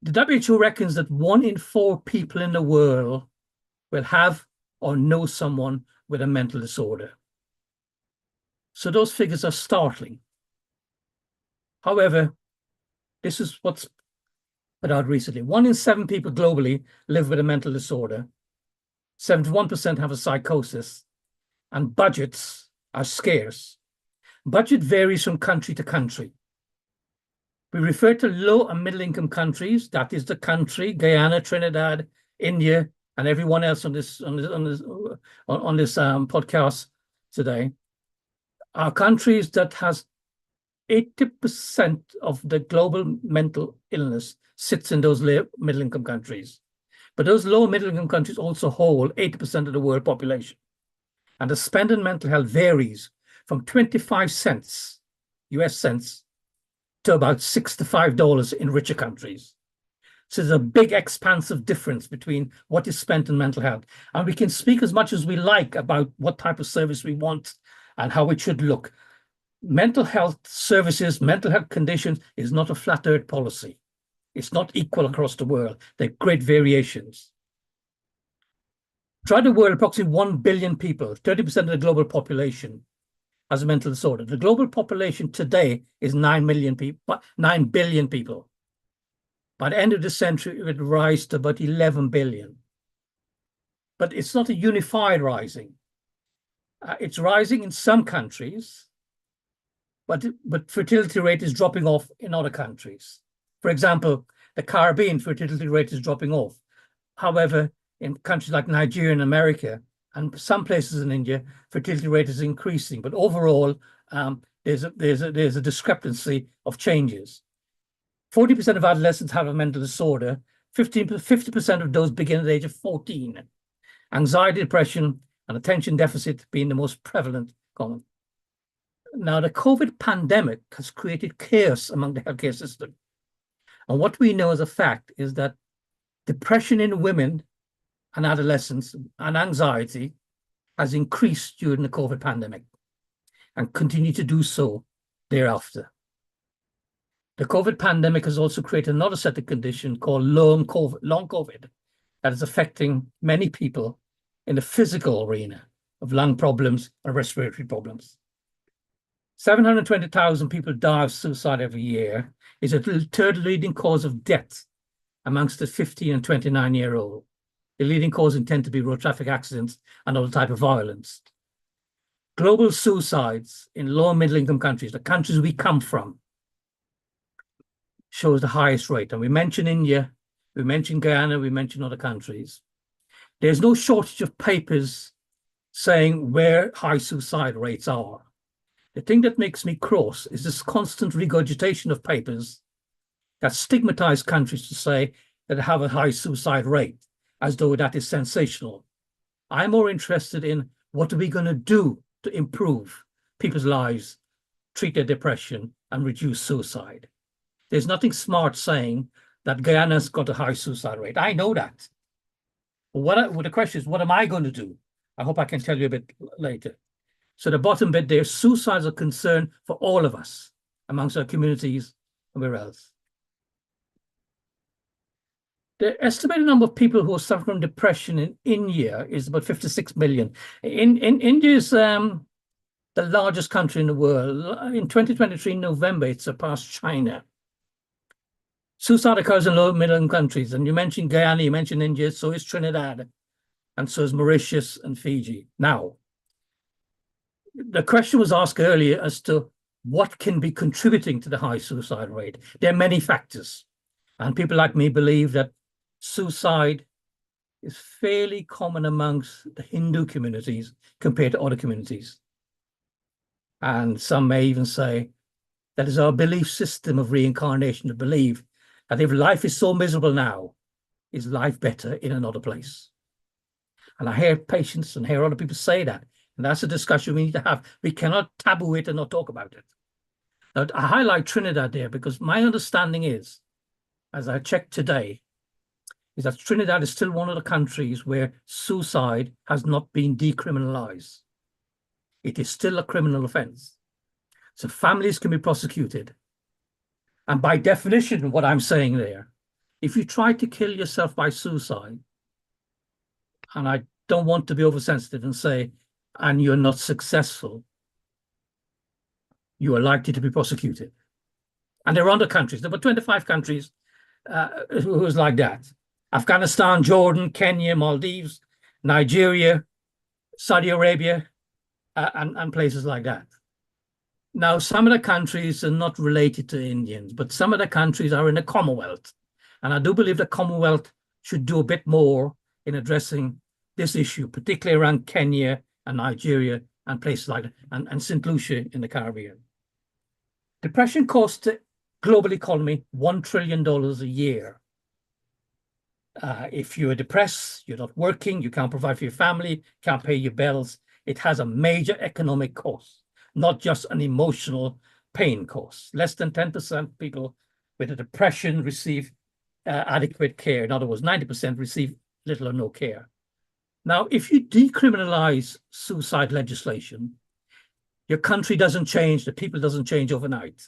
H: The WHO reckons that 1 in 4 people in the world will have or know someone with a mental disorder. So those figures are startling. However, this is what's put out recently. 1 in 7 people globally live with a mental disorder. 71% have a psychosis, and budgets are scarce. Budget varies from country to country. We refer to low and middle income countries. That is the country, Guyana, Trinidad, India, and everyone else on this podcast today, are countries that has 80% of the global mental illness sits in those middle income countries. But those low middle income countries also hold 80% of the world population. And the spend on mental health varies from 25 cents, US cents, to about $65 in richer countries. So there's a big expansive difference between what is spent on mental health. And we can speak as much as we like about what type of service we want and how it should look. Mental health services, mental health conditions is not a flat earth policy. It's not equal across the world. There are great variations. Throughout the world, approximately 1 billion people, 30% of the global population, has a mental disorder. The global population today is 9 billion people. By the end of the century, it would rise to about 11 billion. But it's not a unified rising. It's rising in some countries, but fertility rate is dropping off in other countries. For example, the Caribbean fertility rate is dropping off. However, in countries like Nigeria and America, and some places in India, fertility rate is increasing. But overall, there's a discrepancy of changes. 40% of adolescents have a mental disorder. 50% of those begin at the age of 14. Anxiety, depression, and attention deficit being the most prevalent common. Now, the COVID pandemic has created chaos among the healthcare system. And what we know as a fact is that depression in women and adolescents and anxiety has increased during the COVID pandemic and continue to do so thereafter. The COVID pandemic has also created another set of conditions called long COVID that is affecting many people in the physical arena of lung problems and respiratory problems. 720,000 people die of suicide every year. Is a third leading cause of death amongst the 15 and 29-year-old. The leading causes tend to be road traffic accidents and other type of violence. Global suicides in low and middle income countries, the countries we come from, shows the highest rate. And we mentioned India, we mentioned Guyana, we mentioned other countries. There's no shortage of papers saying where high suicide rates are. The thing that makes me cross is this constant regurgitation of papers that stigmatize countries to say that they have a high suicide rate, as though that is sensational. I'm more interested in what are we going to do to improve people's lives, treat their depression, and reduce suicide. There's nothing smart saying that Guyana's got a high suicide rate. I know that. But the question is, what am I going to do? I hope I can tell you a bit later. So the bottom bit there, suicides are a concern for all of us, amongst our communities and where else. The estimated number of people who suffer from depression in India is about 56 million. India is the largest country in the world. In 2023, November, it surpassed China. Suicide occurs in low middle income countries, and you mentioned Guyana, you mentioned India, so is Trinidad, and so is Mauritius and Fiji. Now, the question was asked earlier as to what can be contributing to the high suicide rate. There are many factors, and people like me believe that suicide is fairly common amongst the Hindu communities compared to other communities. And some may even say that is our belief system of reincarnation to believe that if life is so miserable now, is life better in another place? And I hear patients and hear other people say that. And that's a discussion we need to have. We cannot taboo it and not talk about it. Now, I highlight Trinidad there because my understanding is, as I checked today, is that Trinidad is still one of the countries where suicide has not been decriminalized. It is still a criminal offense. So families can be prosecuted. And by definition, what I'm saying there, if you try to kill yourself by suicide, and I don't want to be oversensitive and say, and you're not successful, you are likely to be prosecuted. And there are other countries, there were 25 countries who was like that. Afghanistan, Jordan, Kenya, Maldives, Nigeria, Saudi Arabia, and places like that. Now, some of the countries are not related to Indians, but some of the countries are in the Commonwealth. And I do believe the Commonwealth should do a bit more in addressing this issue, particularly around Kenya and Nigeria and places like that, and St. Lucia in the Caribbean. Depression costs the global economy $1 trillion a year. If you're depressed, you're not working, you can't provide for your family, can't pay your bills, it has a major economic cost, not just an emotional pain cost. Less than 10% people with a depression receive adequate care. In other words, 90% receive little or no care. Now, if you decriminalize suicide legislation, your country doesn't change, the people doesn't change overnight.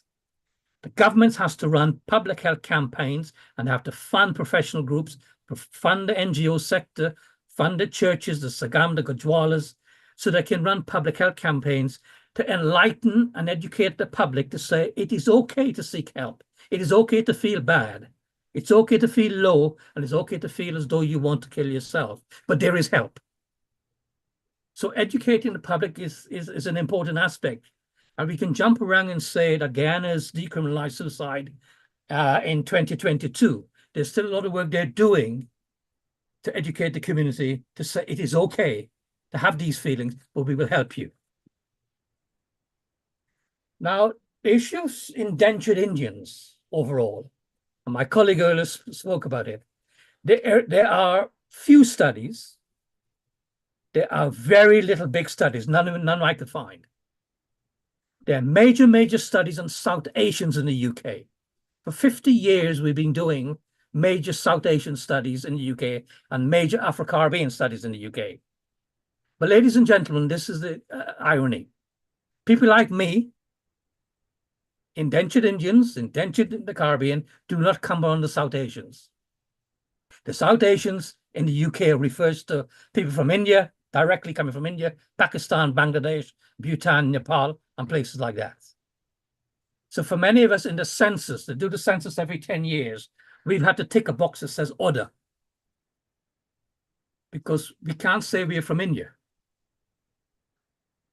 H: The government has to run public health campaigns and have to fund professional groups, fund the NGO sector, fund the churches, the Sagam, the Gurdwaras, so they can run public health campaigns to enlighten and educate the public to say it is okay to seek help. It is okay to feel bad. It's okay to feel low, and it's okay to feel as though you want to kill yourself, but there is help. So educating the public is an important aspect. And we can jump around and say that Guyana has decriminalized suicide in 2022. There's still a lot of work they're doing to educate the community to say it is okay to have these feelings, but we will help you. Now, the issue of indentured Indians overall, and my colleague earlier spoke about it, there are few studies. There are very little big studies, none I could find. There are major studies on South Asians in the UK. For 50 years, we've been doing major South Asian studies in the UK and major Afro-Caribbean studies in the UK. But ladies and gentlemen, this is the irony. People like me, indentured Indians, indentured in the Caribbean, do not come on the South Asians. The South Asians in the UK refers to people from India, directly coming from India, Pakistan, Bangladesh, Bhutan, Nepal, and places like that. So for many of us in the census, they do the census every 10 years, we've had to tick a box that says other, because we can't say we're from India.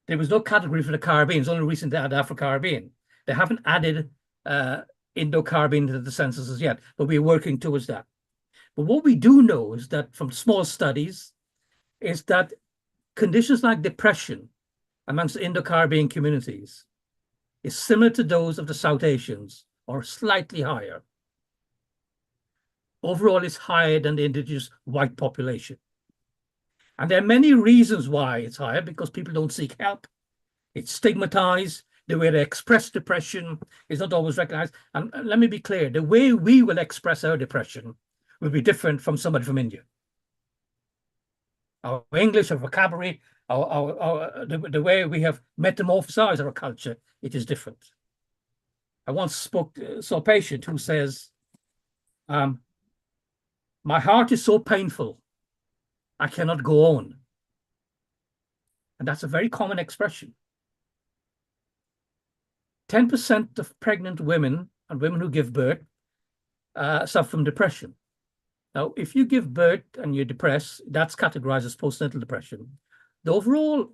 H: There was no category for the Caribbean. It's only recently they added Afro-Caribbean. They haven't added Indo-Caribbean to the census as yet, but we're working towards that. But what we do know is that from small studies is that conditions like depression amongst Indo-Caribbean communities is similar to those of the South Asians or slightly higher. Overall, it's higher than the indigenous white population. And there are many reasons why it's higher, because people don't seek help. It's stigmatized. The way they express depression is not always recognized. And let me be clear, the way we will express our depression will be different from somebody from India. Our English, our vocabulary, the way we have metamorphosized our culture, it is different. I once saw a patient who says, my heart is so painful, I cannot go on. And that's a very common expression. 10% of pregnant women and women who give birth suffer from depression. Now, if you give birth and you're depressed, that's categorized as postnatal depression. The overall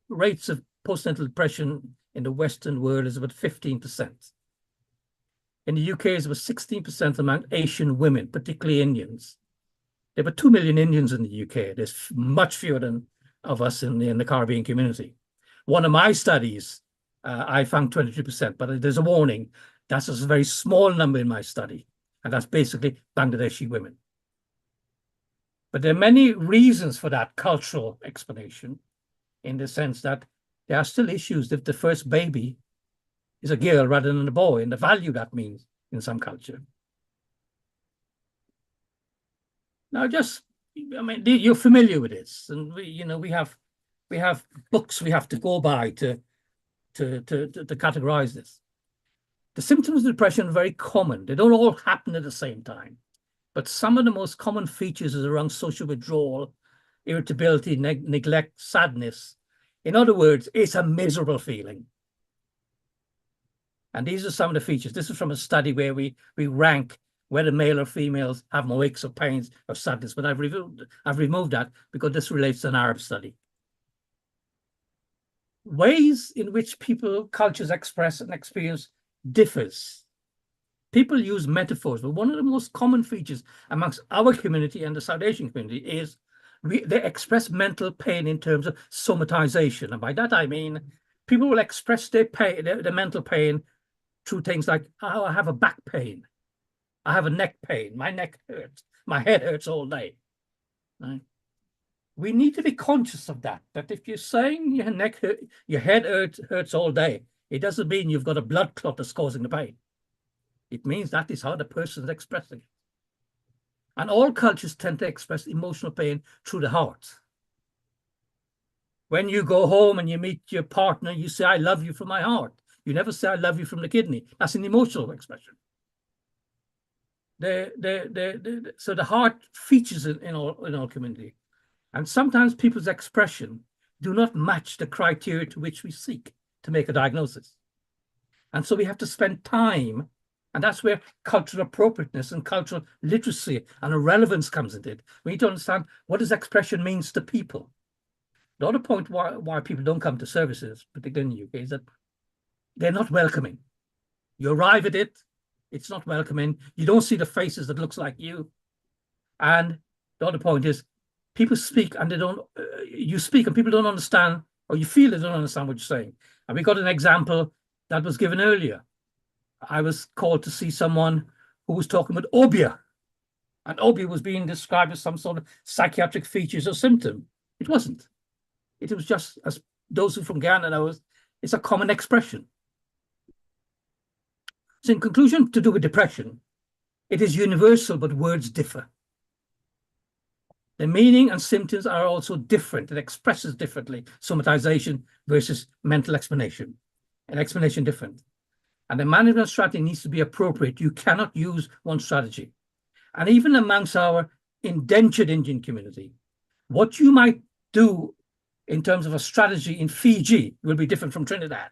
H: rates of postnatal depression in the Western world is about 15%. In the UK, it's about 16% among Asian women, particularly Indians. There are about 2 million Indians in the UK. There's much fewer than of us in the Caribbean community. One of my studies, I found 22%, but there's a warning. That's a very small number in my study, and that's basically Bangladeshi women. But there are many reasons for that cultural explanation, in the sense that there are still issues if the first baby is a girl rather than a boy, and the value that means in some culture. Now, you're familiar with this, and we have books we have to go by to categorize this. The symptoms of depression are very common. They don't all happen at the same time, but some of the most common features is around social withdrawal, irritability, neglect, sadness. In other words, it's a miserable feeling. And these are some of the features. This is from a study where we rank whether male or females have more aches or pains or sadness, but I've removed that because this relates to an Arab study. Ways in which cultures express and experience differs. People use metaphors, but one of the most common features amongst our community and the South Asian community is they express mental pain in terms of somatization. And by that, I mean, people will express their pain, their mental pain through things like, oh, I have a back pain. I have a neck pain. My neck hurts. My head hurts all day. Right? We need to be conscious of that if you're saying your head hurts all day, it doesn't mean you've got a blood clot that's causing the pain. It means that is how the person is expressing it. And all cultures tend to express emotional pain through the heart. When you go home and you meet your partner, you say, I love you from my heart. You never say, I love you from the kidney. That's an emotional expression. So the heart features in all community. And sometimes people's expression do not match the criteria to which we seek to make a diagnosis. And so we have to spend time, and that's where cultural appropriateness and cultural literacy and a relevance comes into it. We need to understand what does expression means to people. The other point why people don't come to services, particularly in the UK, is that they're not welcoming. You arrive at it, it's not welcoming. You don't see the faces that looks like you. And the other point is, people speak and you speak and people don't understand, or you feel they don't understand what you're saying. And we got an example that was given earlier. I was called to see someone who was talking about obia. And obia was being described as some sort of psychiatric features or symptom. It wasn't. It was just, as those who are from Ghana know, it's a common expression. So in conclusion, to do with depression, it is universal, but words differ. The meaning and symptoms are also different. It expresses differently. Somatization versus mental explanation. An explanation different. And the management strategy needs to be appropriate. You cannot use one strategy. And even amongst our indentured Indian community, what you might do in terms of a strategy in Fiji will be different from Trinidad.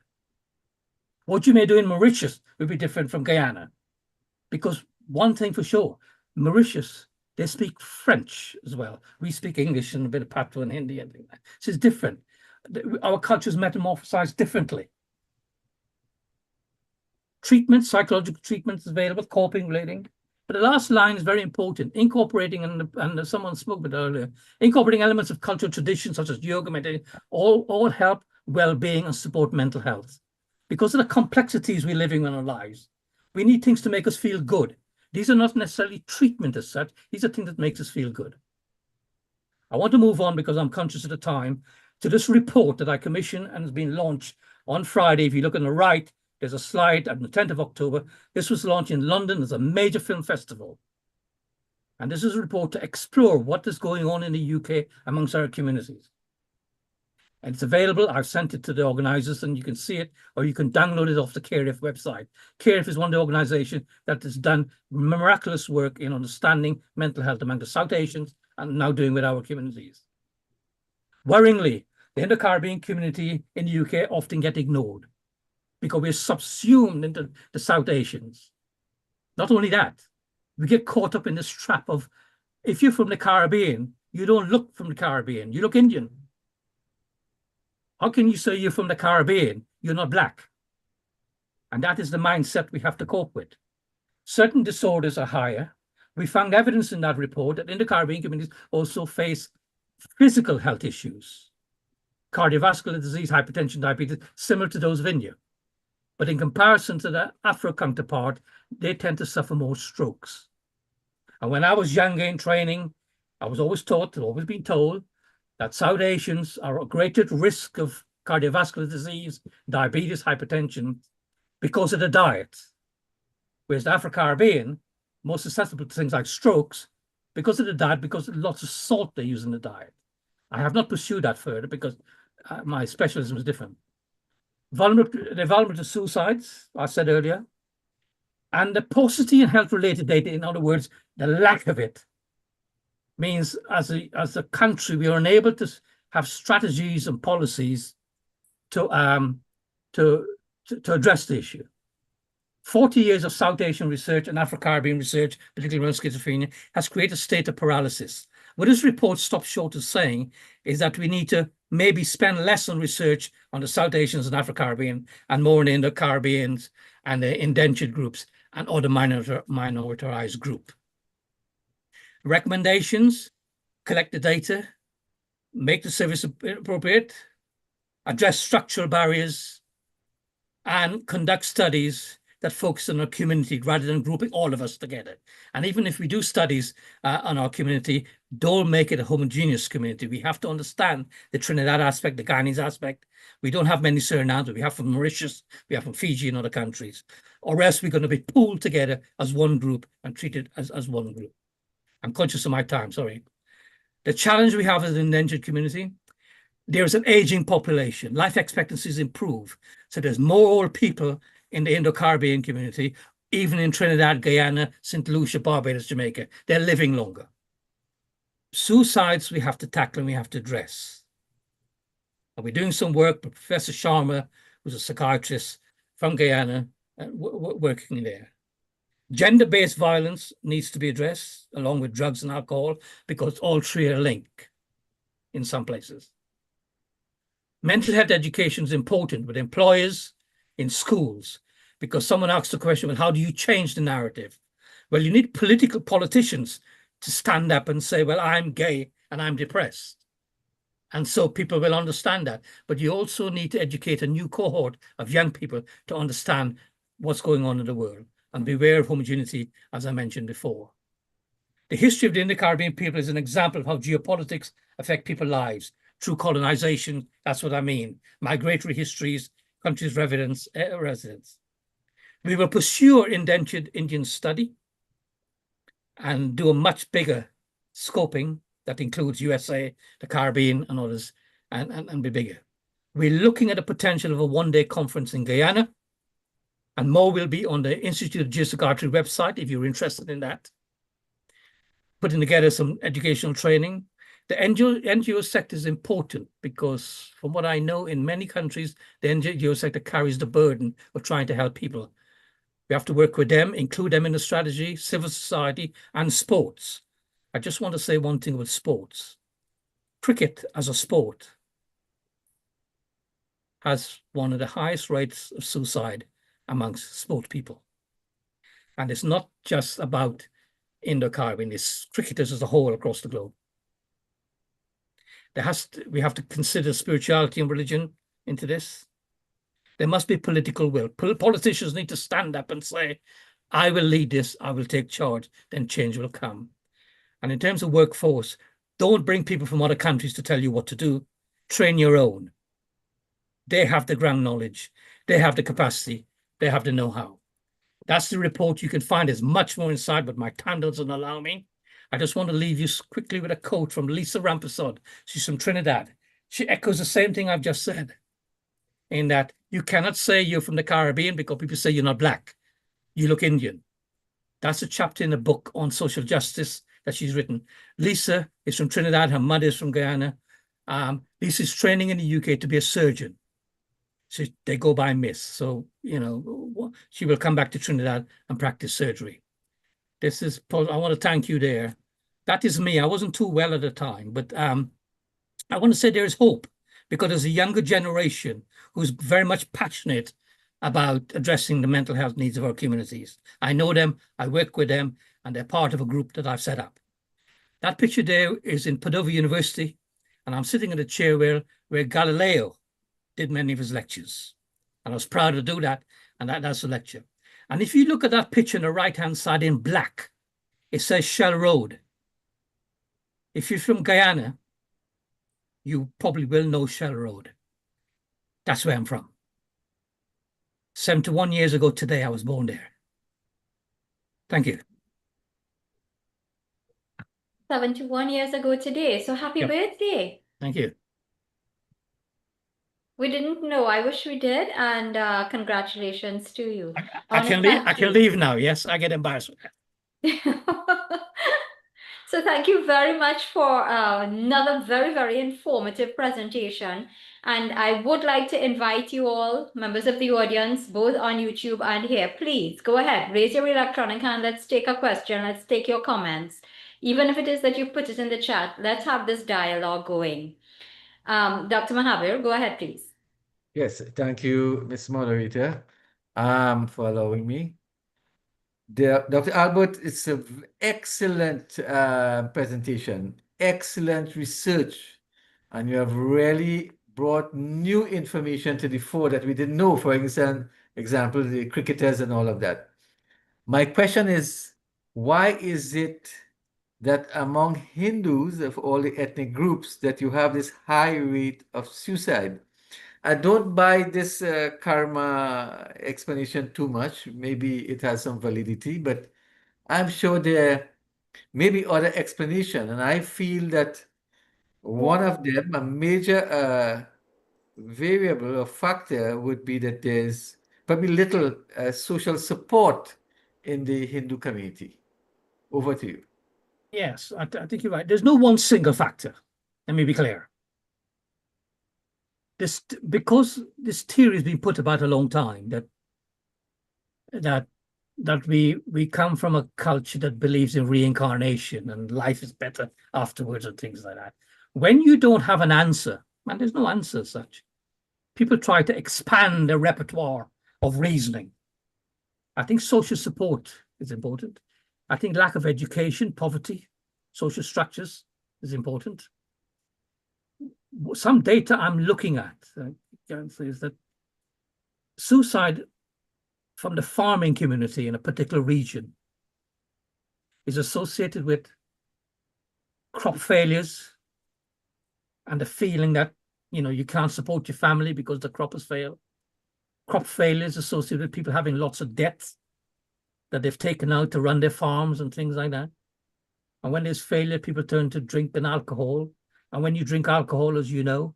H: What you may do in Mauritius will be different from Guyana. Because one thing for sure, Mauritius, they speak French as well. We speak English and a bit of Patois and Hindi and things like that. So it's different. Our cultures metamorphosize differently. Treatment, psychological treatment is available, coping, relating. But the last line is very important. Incorporating, and someone spoke about it earlier, incorporating elements of cultural traditions such as yoga, meditation, all help well-being and support mental health. Because of the complexities we're living in our lives, we need things to make us feel good. These are not necessarily treatment as such. These are things that makes us feel good. I want to move on because I'm conscious of the time to this report that I commissioned and has been launched on Friday. If you look on the right, there's a slide on the 10th of October. This was launched in London as a major film festival. And this is a report to explore what is going on in the UK amongst our communities. And it's available. I've sent it to the organizers and you can see it, or you can download it off the CAREF website. CAREF is one of the organizations that has done miraculous work in understanding mental health among the South Asians and now doing with our communities. Worryingly, the Indo-Caribbean community in the UK often get ignored because we're subsumed into the South Asians. Not only that, we get caught up in this trap of, if you're from the Caribbean, you don't look from the Caribbean, you look Indian. How can you say you're from the Caribbean? You're not black. And that is the mindset we have to cope with. Certain disorders are higher. We found evidence in that report that Indo-Caribbean communities also face physical health issues, cardiovascular disease, hypertension, diabetes, similar to those of India. But in comparison to the Afro counterpart, they tend to suffer more strokes. And when I was younger in training, I was always taught, always been told, that South Asians are at greater risk of cardiovascular disease, diabetes, hypertension, because of the diet. Whereas the Afro-Caribbean, more susceptible to things like strokes, because of the diet, because of lots of salt they use in the diet. I have not pursued that further because my specialism is different. They're vulnerable to suicides, I said earlier, and the paucity in health-related data, in other words, the lack of it, means as a country, we are unable to have strategies and policies to address the issue. 40 years of South Asian research and Afro-Caribbean research, particularly around schizophrenia, has created a state of paralysis. What this report stops short of saying is that we need to maybe spend less on research on the South Asians and Afro-Caribbean and more on the Indo-Caribbeans and the indentured groups and other minoritized group. Recommendations: collect the data, make the service appropriate, address structural barriers, and conduct studies that focus on our community rather than grouping all of us together. And even if we do studies on our community, don't make it a homogeneous community. We have to understand the Trinidad aspect, the Guyanese aspect. We don't have many Surinamers, but we have from Mauritius, we have from Fiji and other countries. Or else we're going to be pooled together as one group and treated as one group. I'm conscious of my time, sorry. The challenge we have as an endangered community, there is an aging population. Life expectancies improve. So there's more old people in the Indo-Caribbean community, even in Trinidad, Guyana, St. Lucia, Barbados, Jamaica. They're living longer. Suicides we have to tackle and we have to address. And we're doing some work with Professor Sharma, who's a psychiatrist from Guyana, working there. Gender-based violence needs to be addressed along with drugs and alcohol because all three are linked in some places. Mental health education is important with employers, in schools, because someone asked the question, well, how do you change the narrative? Well, you need politicians to stand up and say, well, I'm gay and I'm depressed. And so people will understand that. But you also need to educate a new cohort of young people to understand what's going on in the world and beware of homogeneity, as I mentioned before. The history of the Indo-Caribbean people is an example of how geopolitics affect people's lives through colonization. That's what I mean. Migratory histories, countries' residents. We will pursue our indentured Indian study and do a much bigger scoping that includes USA, the Caribbean and others, and be bigger. We're looking at the potential of a one-day conference in Guyana, and more will be on the Institute of Geopsychiatry website if you're interested in that. Putting together some educational training. The NGO sector is important because from what I know, in many countries, the NGO sector carries the burden of trying to help people. We have to work with them, include them in the strategy, civil society, and sports. I just want to say one thing with sports. Cricket as a sport has one of the highest rates of suicide amongst sport people. And it's not just about Indo-Caribbean, it's cricketers as a whole across the globe. We have to consider spirituality and religion into this. There must be political will. Politicians need to stand up and say, I will lead this, I will take charge, then change will come. And in terms of workforce, don't bring people from other countries to tell you what to do. Train your own. They have the ground knowledge. They have the capacity. They have the know-how. That's the report. You can find there's much more inside, but my time doesn't allow me. I just want to leave you quickly with a quote from Lisa Rampasod. She's from Trinidad. She echoes the same thing I've just said, in that you cannot say you're from the Caribbean because people say you're not black. You look Indian. That's a chapter in a book on social justice that she's written. Lisa is from Trinidad. Her mother is from Guyana. Lisa's training in the UK to be a surgeon. So they go by Miss. So, you know, she will come back to Trinidad and practice surgery. This is Paul. I want to thank you there. That is me. I wasn't too well at the time, but I want to say there is hope because there's a younger generation who's very much passionate about addressing the mental health needs of our communities. I know them, I work with them, and they're part of a group that I've set up. That picture there is in Padova University, and I'm sitting in a chair where Galileo did many of his lectures. And I was proud to do that, and that's the lecture. And if you look at that picture on the right-hand side in black, it says Shell Road. If you're from Guyana, you probably will know Shell Road. That's where I'm from. 71 years ago today, I was born there. Thank you.
C: 71 years ago today. So happy
H: Yep.
C: birthday.
H: Thank you.
C: We didn't know. I wish we did. And congratulations to you.
H: I
C: wanna
H: can leave.
C: thank
H: I can
C: you.
H: leave now. Yes, I get embarrassed with that.
C: So thank you very much for another very, very informative presentation. And I would like to invite you all, members of the audience, both on YouTube and here, please go ahead, raise your electronic hand. Let's take a question. Let's take your comments. Even if it is that you put it in the chat, let's have this dialogue going. Dr. Mahavir, go ahead, please.
A: Yes, thank you, Ms. Moderator, for allowing me. Dr. Albert, it's an excellent presentation, excellent research, and you have really brought new information to the fore that we didn't know, for example, the cricketers and all of that. My question is, why is it that among Hindus of all the ethnic groups that you have this high rate of suicide? I don't buy this karma explanation too much. Maybe it has some validity, but I'm sure there may be other explanation. And I feel that one of them, a major variable or factor, would be that there's probably little social support in the Hindu community. Over to you.
H: Yes, I think you're right. There's no one single factor. Let me be clear. Because this theory has been put about a long time that we come from a culture that believes in reincarnation and life is better afterwards and things like that. When you don't have an answer, and there's no answer as such, people try to expand their repertoire of reasoning. I think social support is important. I think lack of education, poverty, social structures is important. Some data I'm looking at is that suicide from the farming community in a particular region is associated with crop failures and the feeling that you can't support your family because the crop has failed. Crop failures associated with people having lots of debts that they've taken out to run their farms and things like that. And when there's failure, people turn to drink and alcohol. And when you drink alcohol, as you know,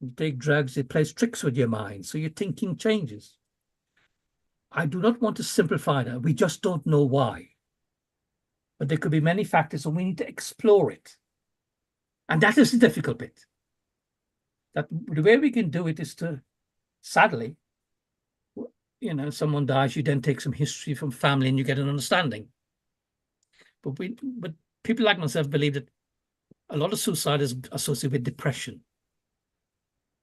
H: you take drugs, it plays tricks with your mind. So your thinking changes. I do not want to simplify that. We just don't know why. But there could be many factors, and we need to explore it. And that is the difficult bit. That the way we can do it is to, sadly, someone dies, you then take some history from family and you get an understanding. But people like myself believe that a lot of suicide is associated with depression.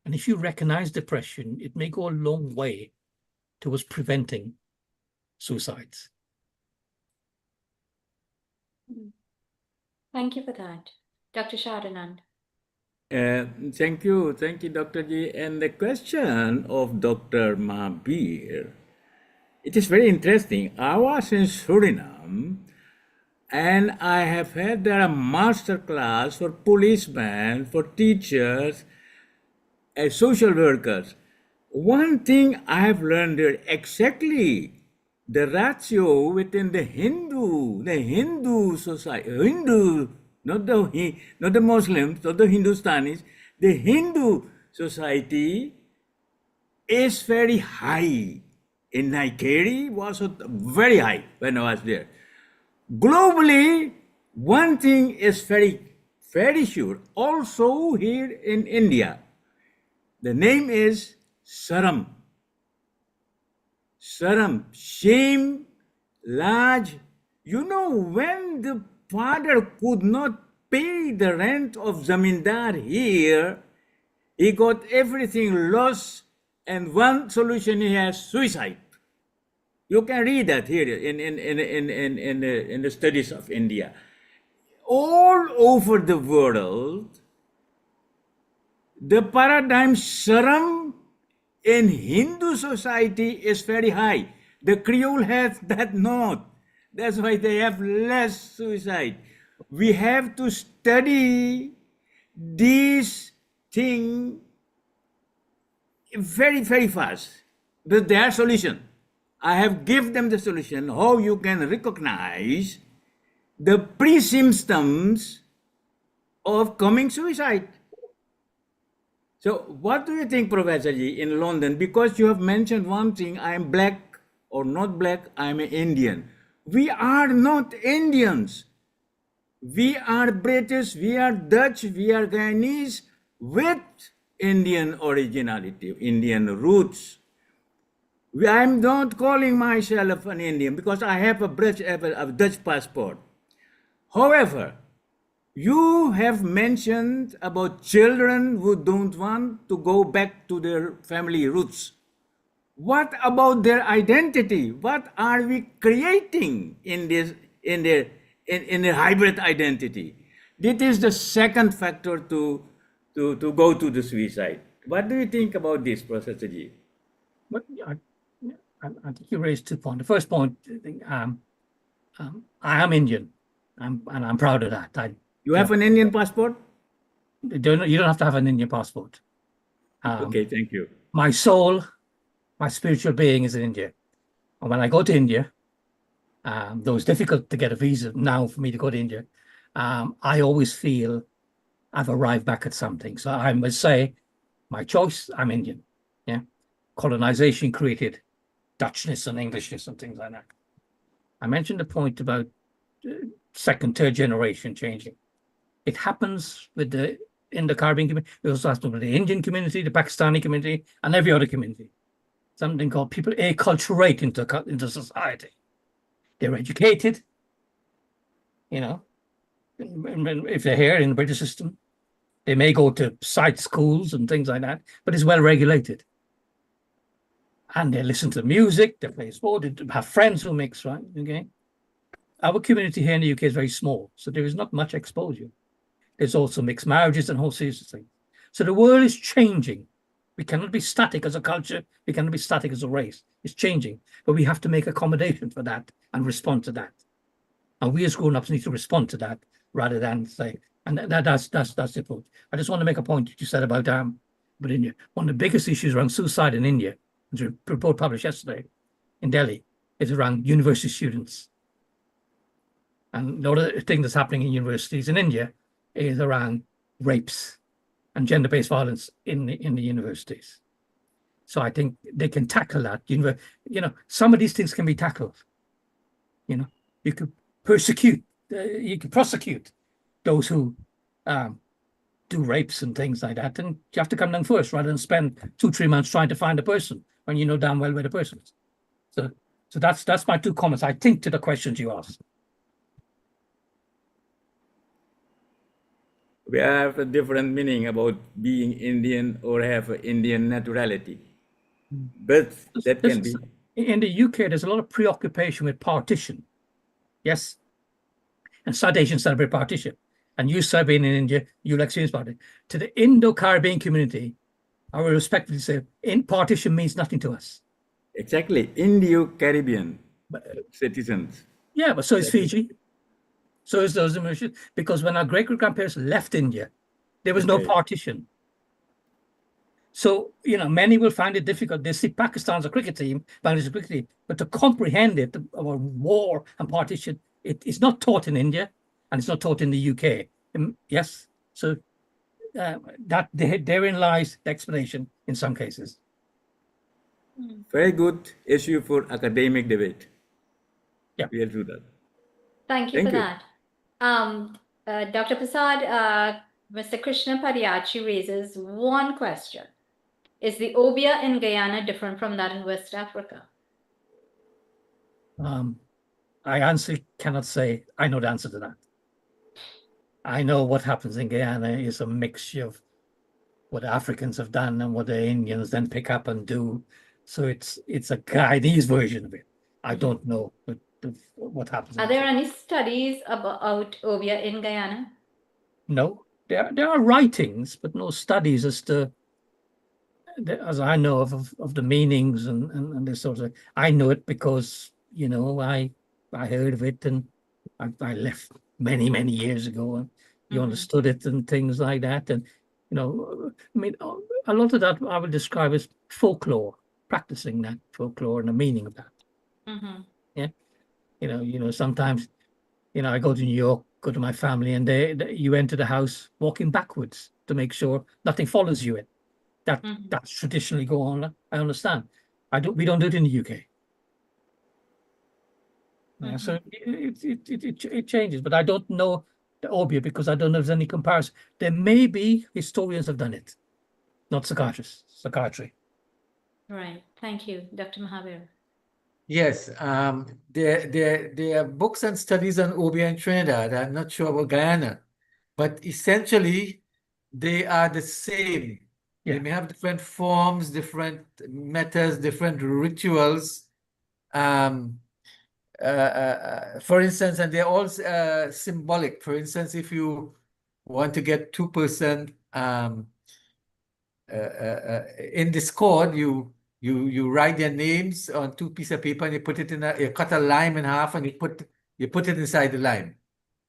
H: And if you recognize depression, it may go a long way towards preventing suicides.
C: Thank you for that. Dr. Sharanand.
E: Thank you, Dr. G. And the question of Dr. Mahabir, it is very interesting. I was in Suriname, and I have had there a master class for policemen, for teachers, as social workers. One thing I have learned there, exactly the ratio within the Hindu society, not the Muslims, not the Hindustanis, the Hindu society is very high. In Nigeria was very high when I was there. Globally, one thing is very, very sure. Also here in India, the name is Saram. Saram, shame, large You know, when the father could not pay the rent of Zamindar here, he got everything lost, and one solution he has suicide. You can read that here in the studies of India. All over the world, the paradigm sharam in Hindu society is very high. The Creole has that not. That's why they have less suicide. We have to study this thing very, very fast. But their solution. I have given them the solution how you can recognize the pre-symptoms of coming suicide. So what do you think, Professor Ji, in London? Because you have mentioned one thing, I am black or not black, I am an Indian. We are not Indians. We are British, we are Dutch, we are Guyanese with Indian originality, Indian roots. I am not calling myself an Indian because I have a Dutch passport. However, you have mentioned about children who don't want to go back to their family roots. What about their identity? What are we creating in their hybrid identity? This is the second factor to go to the suicide. What do you think about this, Professor Ji?
H: But I think you raised 2 points. The first point, I am Indian, and I'm proud of that.
E: You have an Indian passport?
H: You don't have to have an Indian passport.
E: Okay, thank you.
H: My soul, my spiritual being is in India. And when I go to India, though it's difficult to get a visa now for me to go to India, I always feel I've arrived back at something. So I must say, my choice, I'm Indian. Yeah. Colonization created Dutchness and Englishness and things like that. I mentioned the point about second, third generation changing. It happens with the Indo-Caribbean community. It also happens with the Indian community, the Pakistani community, and every other community. Something called people acculturate into society. They're educated, you know, if they're here in the British system, they may go to side schools and things like that, but it's well regulated. And they listen to music, they play sport, they have friends who mix, right? Okay. Our community here in the UK is very small, so there is not much exposure. There's also mixed marriages and whole series of things. So the world is changing. We cannot be static as a culture. We cannot be static as a race. It's changing, but we have to make accommodation for that and respond to that. And we as grown-ups need to respond to that rather than say, and that's the approach. I just want to make a point that you said about India. One of the biggest issues around suicide in India, as a report published yesterday in Delhi, is around university students. And another thing that's happening in universities in India is around rapes and gender-based violence in the universities. So I think they can tackle that. You know, some of these things can be tackled. You know, you could you could prosecute those who do rapes and things like that, and you have to come down first rather than spend 2-3 months trying to find a person when you know damn well where the person is. So that's my 2 comments, I think, to the questions you asked.
E: We have a different meaning about being Indian or have an Indian naturality. But that can be.
H: In the UK, there's a lot of preoccupation with partition. Yes. And South Asians celebrate partition. And you, sir, being in India, you'll experience partition. To the Indo-Caribbean community, I will respectfully say, partition means nothing to us.
E: Exactly. Indo-Caribbean citizens.
H: Yeah, but so is Fiji. So is those Mauritius, because when our great-grandparents left India, there was no partition. So, you know, many will find it difficult. They see Pakistan as a cricket team, Bangladesh as a cricket team, but to comprehend it, about war and partition, it's not taught in India, and it's not taught in the UK. Yes, so therein lies the explanation in some cases.
E: Very good issue for academic debate.
H: Yeah,
E: we'll do that.
C: Thank you for that. Dr. Prasad, Mr. Krishna Padiachi raises one question. Is the obia in Guyana different from that in West Africa?
H: I honestly cannot say I know the answer to that. I know what happens in Guyana is a mixture of what the Africans have done and what the Indians then pick up and do. So it's a Guyanese version of it. I don't know what happens.
C: Are there any studies about obeah in Guyana?
H: No, there are writings, but no studies as to, as I know of the meanings and this sort of. I know it because I heard of it and I left many years ago and you understood it and things like that. And I mean, a lot of that I would describe as folklore, practicing that folklore and the meaning of that. Yeah, sometimes I go to New York, go to my family, and you enter the house walking backwards to make sure nothing follows you in. That's traditionally go on. I understand. We don't do it in the UK. Yeah, so it changes, but I don't know the obeah because I don't know if there's any comparison. There may be historians have done it, not psychiatry.
C: Right. Thank you, Dr. Mahabir.
A: Yes, there are books and studies on obeah in Trinidad. I'm not sure about Guyana, but essentially they are the same. They may have different forms, different methods, different rituals. For instance, and they're all symbolic. For instance, if you want to get 2% in Discord, you write their names on 2 pieces of paper and you put it in you cut a lime in half and you put it inside the lime.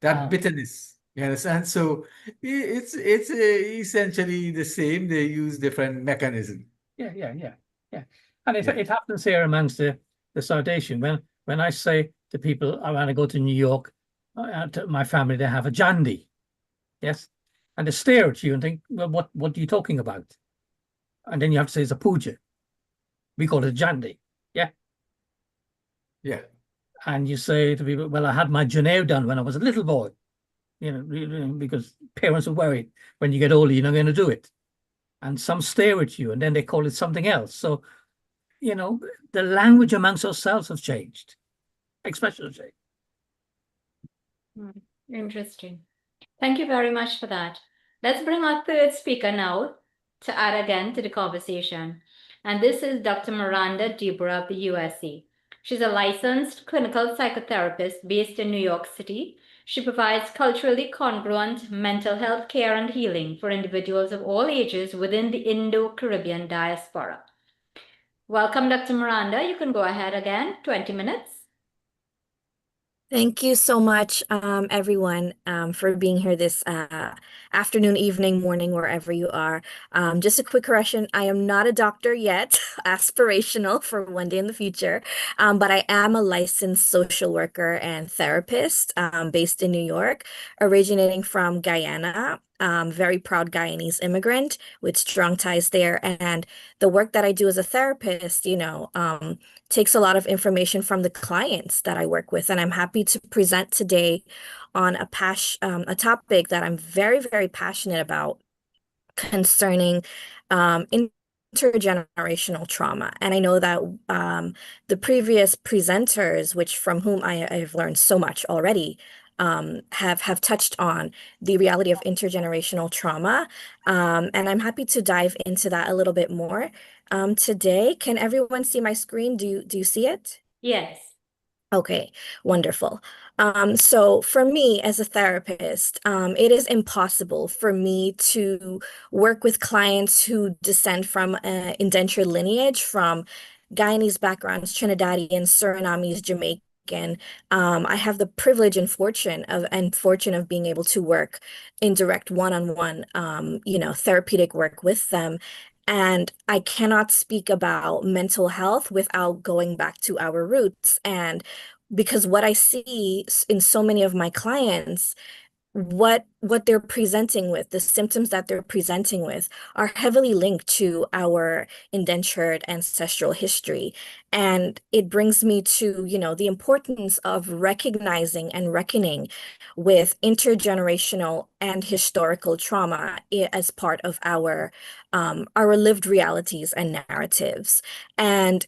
A: That bitterness, you understand? So it's essentially the same. They use different mechanisms.
H: Yeah. And it happens here amongst the South Asian. When I say to people, I want to go to New York, to my family, they have a jandi. Yes. And they stare at you and think, well, what are you talking about? And then you have to say it's a puja. We call it jandi. Yeah.
A: Yeah.
H: And you say to people, well, I had my janeo done when I was a little boy, because parents are worried when you get older, you're not going to do it. And some stare at you and then they call it something else. So, the language amongst ourselves have changed, expressions.
C: Interesting. Thank you very much for that. Let's bring our third speaker now to add again to the conversation. And this is Dr. Miranda Debra of the USA. She's a licensed clinical psychotherapist based in New York City. She provides culturally congruent mental health care and healing for individuals of all ages within the Indo-Caribbean diaspora. Welcome, Dr. Miranda. You can go ahead again, 20 minutes.
I: Thank you so much, everyone, for being here this afternoon, evening, morning, wherever you are. Just a quick correction, I am not a doctor yet, aspirational for one day in the future, but I am a licensed social worker and therapist based in New York, originating from Guyana. Very proud Guyanese immigrant with strong ties there. And the work that I do as a therapist, takes a lot of information from the clients that I work with. And I'm happy to present today on a topic that I'm very, very passionate about concerning intergenerational trauma. And I know that the previous presenters, from whom I've learned so much already, have touched on the reality of intergenerational trauma. And I'm happy to dive into that a little bit more today. Can everyone see my screen? Do you see it?
C: Yes.
I: Okay, wonderful. So for me as a therapist, it is impossible for me to work with clients who descend from indentured lineage, from Guyanese backgrounds, Trinidadian, Surinamese, Jamaican. I have the privilege and fortune of being able to work in direct one-on-one, therapeutic work with them. And I cannot speak about mental health without going back to our roots. And because what I see in so many of my clients, what what they're presenting with, the symptoms that they're presenting with, are heavily linked to our indentured ancestral history. And it brings me to, the importance of recognizing and reckoning with intergenerational and historical trauma as part of our lived realities and narratives. And,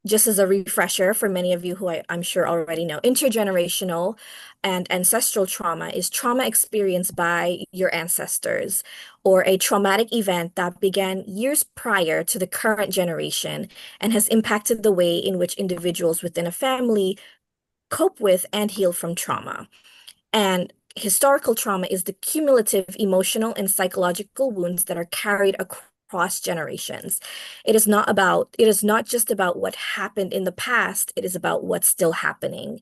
I: just as a refresher for many of you who I'm sure already know, intergenerational and ancestral trauma is trauma experienced by your ancestors or a traumatic event that began years prior to the current generation and has impacted the way in which individuals within a family cope with and heal from trauma. And historical trauma is the cumulative emotional and psychological wounds that are carried across generations. It is not just about what happened in the past, it is about what's still happening.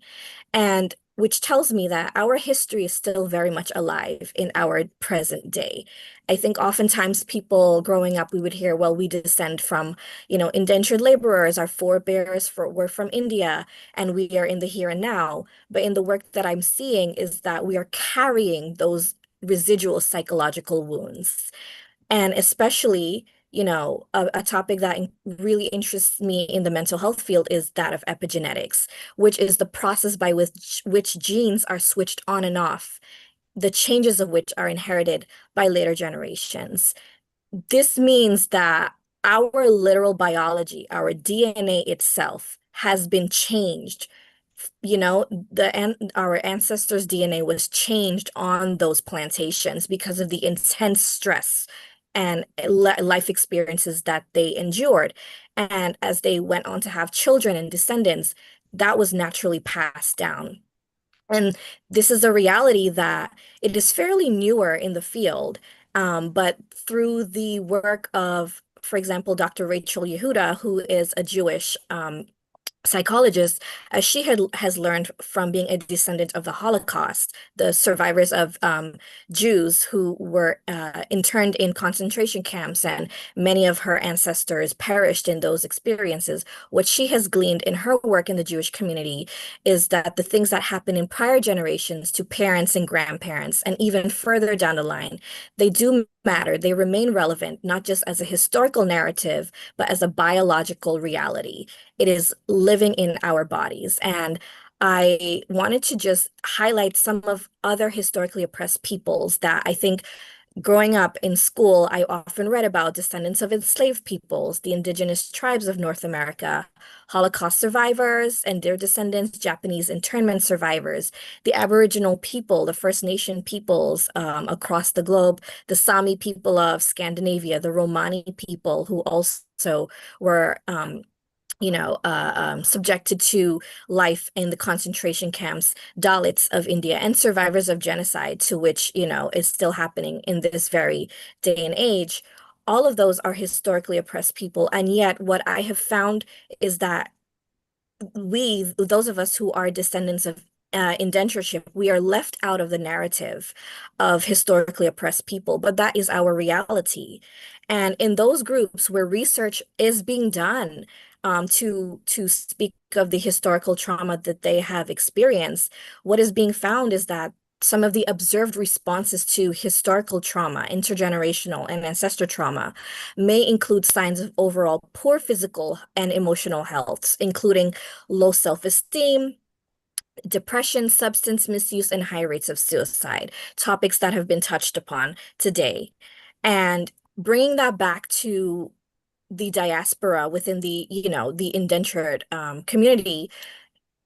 I: And which tells me that our history is still very much alive in our present day. I think oftentimes people growing up, we would hear, well, we descend from, indentured laborers, our forebears were from India, and we are in the here and now. But in the work that I'm seeing is that we are carrying those residual psychological wounds. And especially, a topic that really interests me in the mental health field is that of epigenetics, which is the process by which genes are switched on and off, the changes of which are inherited by later generations. This means that our literal biology, our DNA itself, has been changed. Our ancestors' DNA was changed on those plantations because of the intense stress and life experiences that they endured. And as they went on to have children and descendants, that was naturally passed down. And this is a reality that it is fairly newer in the field, but through the work of, for example, Dr. Rachel Yehuda, who is a Jewish psychologist, as she has learned from being a descendant of the Holocaust, the survivors of Jews who were interned in concentration camps, and many of her ancestors perished in those experiences. What she has gleaned in her work in the Jewish community is that the things that happen in prior generations to parents and grandparents, and even further down the line, they do matter. They remain relevant, not just as a historical narrative, but as a biological reality. It is living in our bodies. And I wanted to just highlight some of other historically oppressed peoples that I think growing up in school, I often read about descendants of enslaved peoples, the indigenous tribes of North America, Holocaust survivors and their descendants, Japanese internment survivors, the Aboriginal people, the First Nation peoples across the globe, the Sami people of Scandinavia, the Romani people who also were subjected to life in the concentration camps, Dalits of India, and survivors of genocide, to which, is still happening in this very day and age. All of those are historically oppressed people. And yet what I have found is that those of us who are descendants of indentureship, we are left out of the narrative of historically oppressed people, but that is our reality. And in those groups where research is being done to speak of the historical trauma that they have experienced, what is being found is that some of the observed responses to historical trauma, intergenerational and ancestor trauma, may include signs of overall poor physical and emotional health, including low self-esteem, depression, substance misuse, and high rates of suicide, topics that have been touched upon today. And bringing that back to the diaspora within the, the indentured community,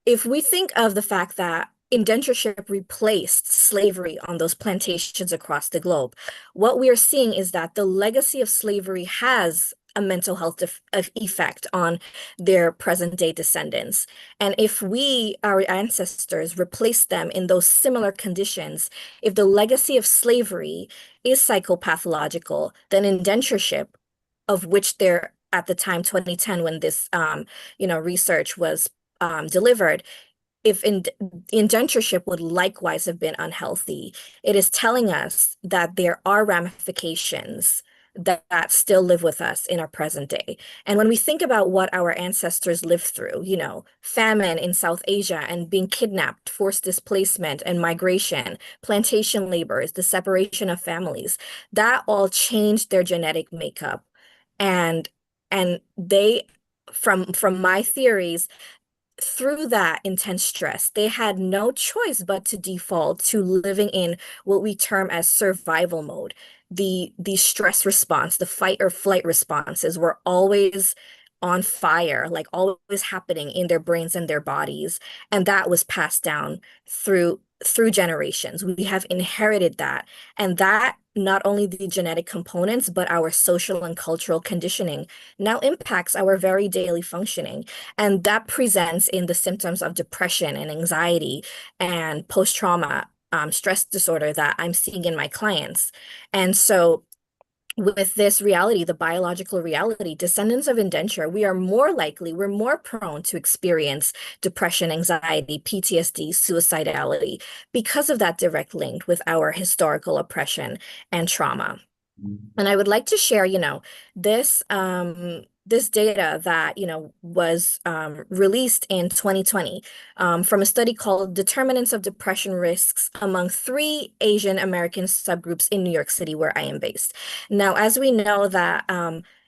I: if we think of the fact that indentureship replaced slavery on those plantations across the globe, what we are seeing is that the legacy of slavery has a mental health effect on their present day descendants. And if our ancestors, replaced them in those similar conditions, if the legacy of slavery is psychopathological, then indentureship, of which there at the time 2010 when this research was delivered, if indentureship would likewise have been unhealthy. It is telling us that there are ramifications that still live with us in our present day. And when we think about what our ancestors lived through, you know, famine in South Asia and being kidnapped, forced displacement and migration, plantation labors, the separation of families, that all changed their genetic makeup. And they, from my theories, through that intense stress, they had no choice but to default to living in what we term as survival mode. The stress response, the fight or flight responses were always on fire, like always happening in their brains and their bodies. And that was passed down through generations. We have inherited that. And that, not only the genetic components, but our social and cultural conditioning now impacts our very daily functioning. And that presents in the symptoms of depression and anxiety and post-trauma stress disorder that I'm seeing in my clients. And so with this reality, the biological reality, descendants of indenture, we're more prone to experience depression, anxiety, PTSD, suicidality because of that direct link with our historical oppression and trauma. And I would like to share, you know, this data that, you know, was released in 2020 from a study called Determinants of Depression Risks Among 3 Asian American Subgroups in New York City, where I am based. Now, as we know that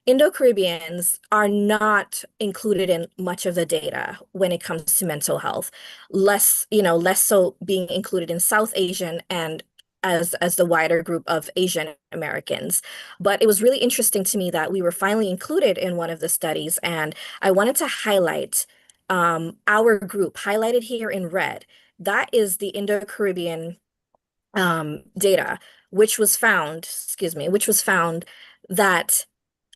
I: Indo-Caribbeans are not included in much of the data when it comes to mental health, less so being included in South Asian and as the wider group of Asian Americans. But it was really interesting to me that we were finally included in one of the studies, and I wanted to highlight our group, highlighted here in red. That is the Indo-Caribbean data, which was found that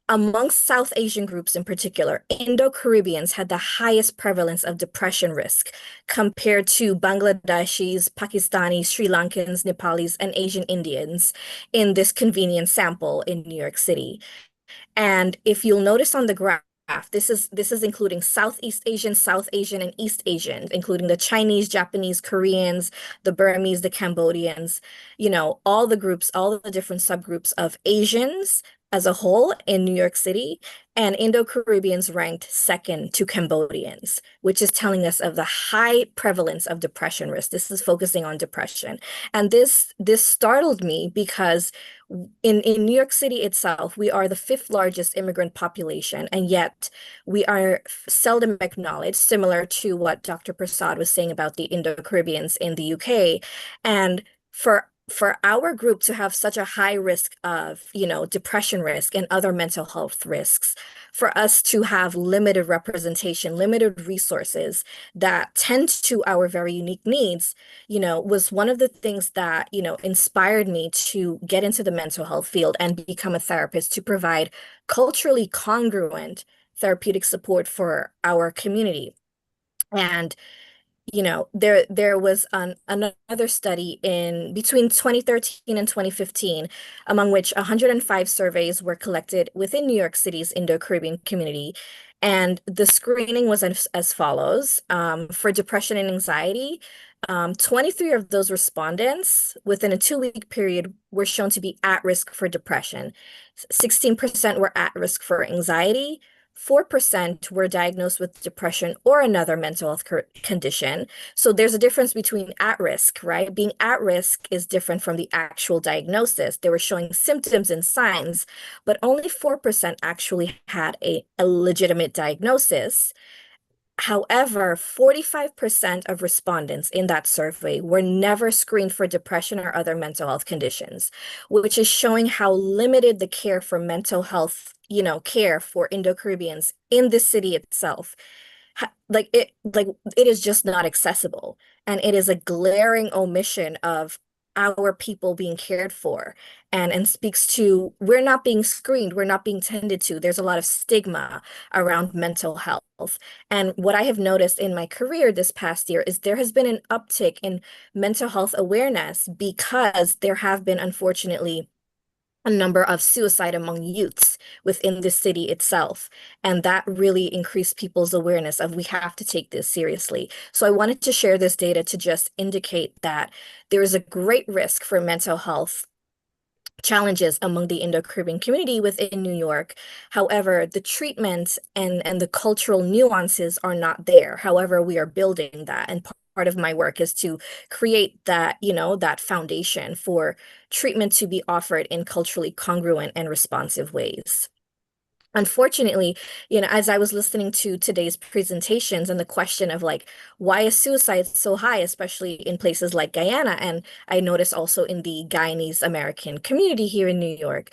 I: amongst South Asian groups in particular, Indo-Caribbeans had the highest prevalence of depression risk compared to Bangladeshis, Pakistanis, Sri Lankans, Nepalis, and Asian Indians in this convenient sample in New York City. And if you'll notice on the graph, this is including Southeast Asian, South Asian, and East Asian, including the Chinese, Japanese, Koreans, the Burmese, the Cambodians, you know, all the groups, all the different subgroups of Asians as a whole in New York City, and Indo-Caribbeans ranked second to Cambodians, which is telling us of the high prevalence of depression risk. This is focusing on depression. And this startled me because in New York City itself, we are the 5th largest immigrant population, and yet we are seldom acknowledged, similar to what Dr. Prasad was saying about the Indo-Caribbeans in the UK. And for our group to have such a high risk of, you know, depression risk and other mental health risks, for us to have limited representation, limited resources that tend to our very unique needs, you know, was one of the things that, you know, inspired me to get into the mental health field and become a therapist to provide culturally congruent therapeutic support for our community. And you know, there was another study in between 2013 and 2015, among which 105 surveys were collected within New York City's Indo-Caribbean community. And the screening was as follows. For depression and anxiety, 23 of those respondents within a 2-week period were shown to be at risk for depression. 16% were at risk for anxiety. 4% were diagnosed with depression or another mental health condition. So there's a difference between at risk, right? Being at risk is different from the actual diagnosis. They were showing symptoms and signs, but only 4% actually had a legitimate diagnosis. However, 45% of respondents in that survey were never screened for depression or other mental health conditions, which is showing how limited the care for mental health, you know, care for Indo-Caribbeans in the city itself. It is just not accessible. And it is a glaring omission of our people being cared for, and speaks to, we're not being screened, we're not being tended to. There's a lot of stigma around mental health. And what I have noticed in my career this past year is there has been an uptick in mental health awareness because there have been, unfortunately, a number of suicide among youths within the city itself. And that really increased people's awareness of, we have to take this seriously. So I wanted to share this data to just indicate that there is a great risk for mental health challenges among the Indo-Caribbean community within New York. However, the treatment and the cultural nuances are not there. However, we are building that. And part of my work is to create that, that foundation for treatment to be offered in culturally congruent and responsive ways. Unfortunately, as I was listening to today's presentations and the question of like, why is suicide so high, especially in places like Guyana, and I notice also in the Guyanese American community here in New York,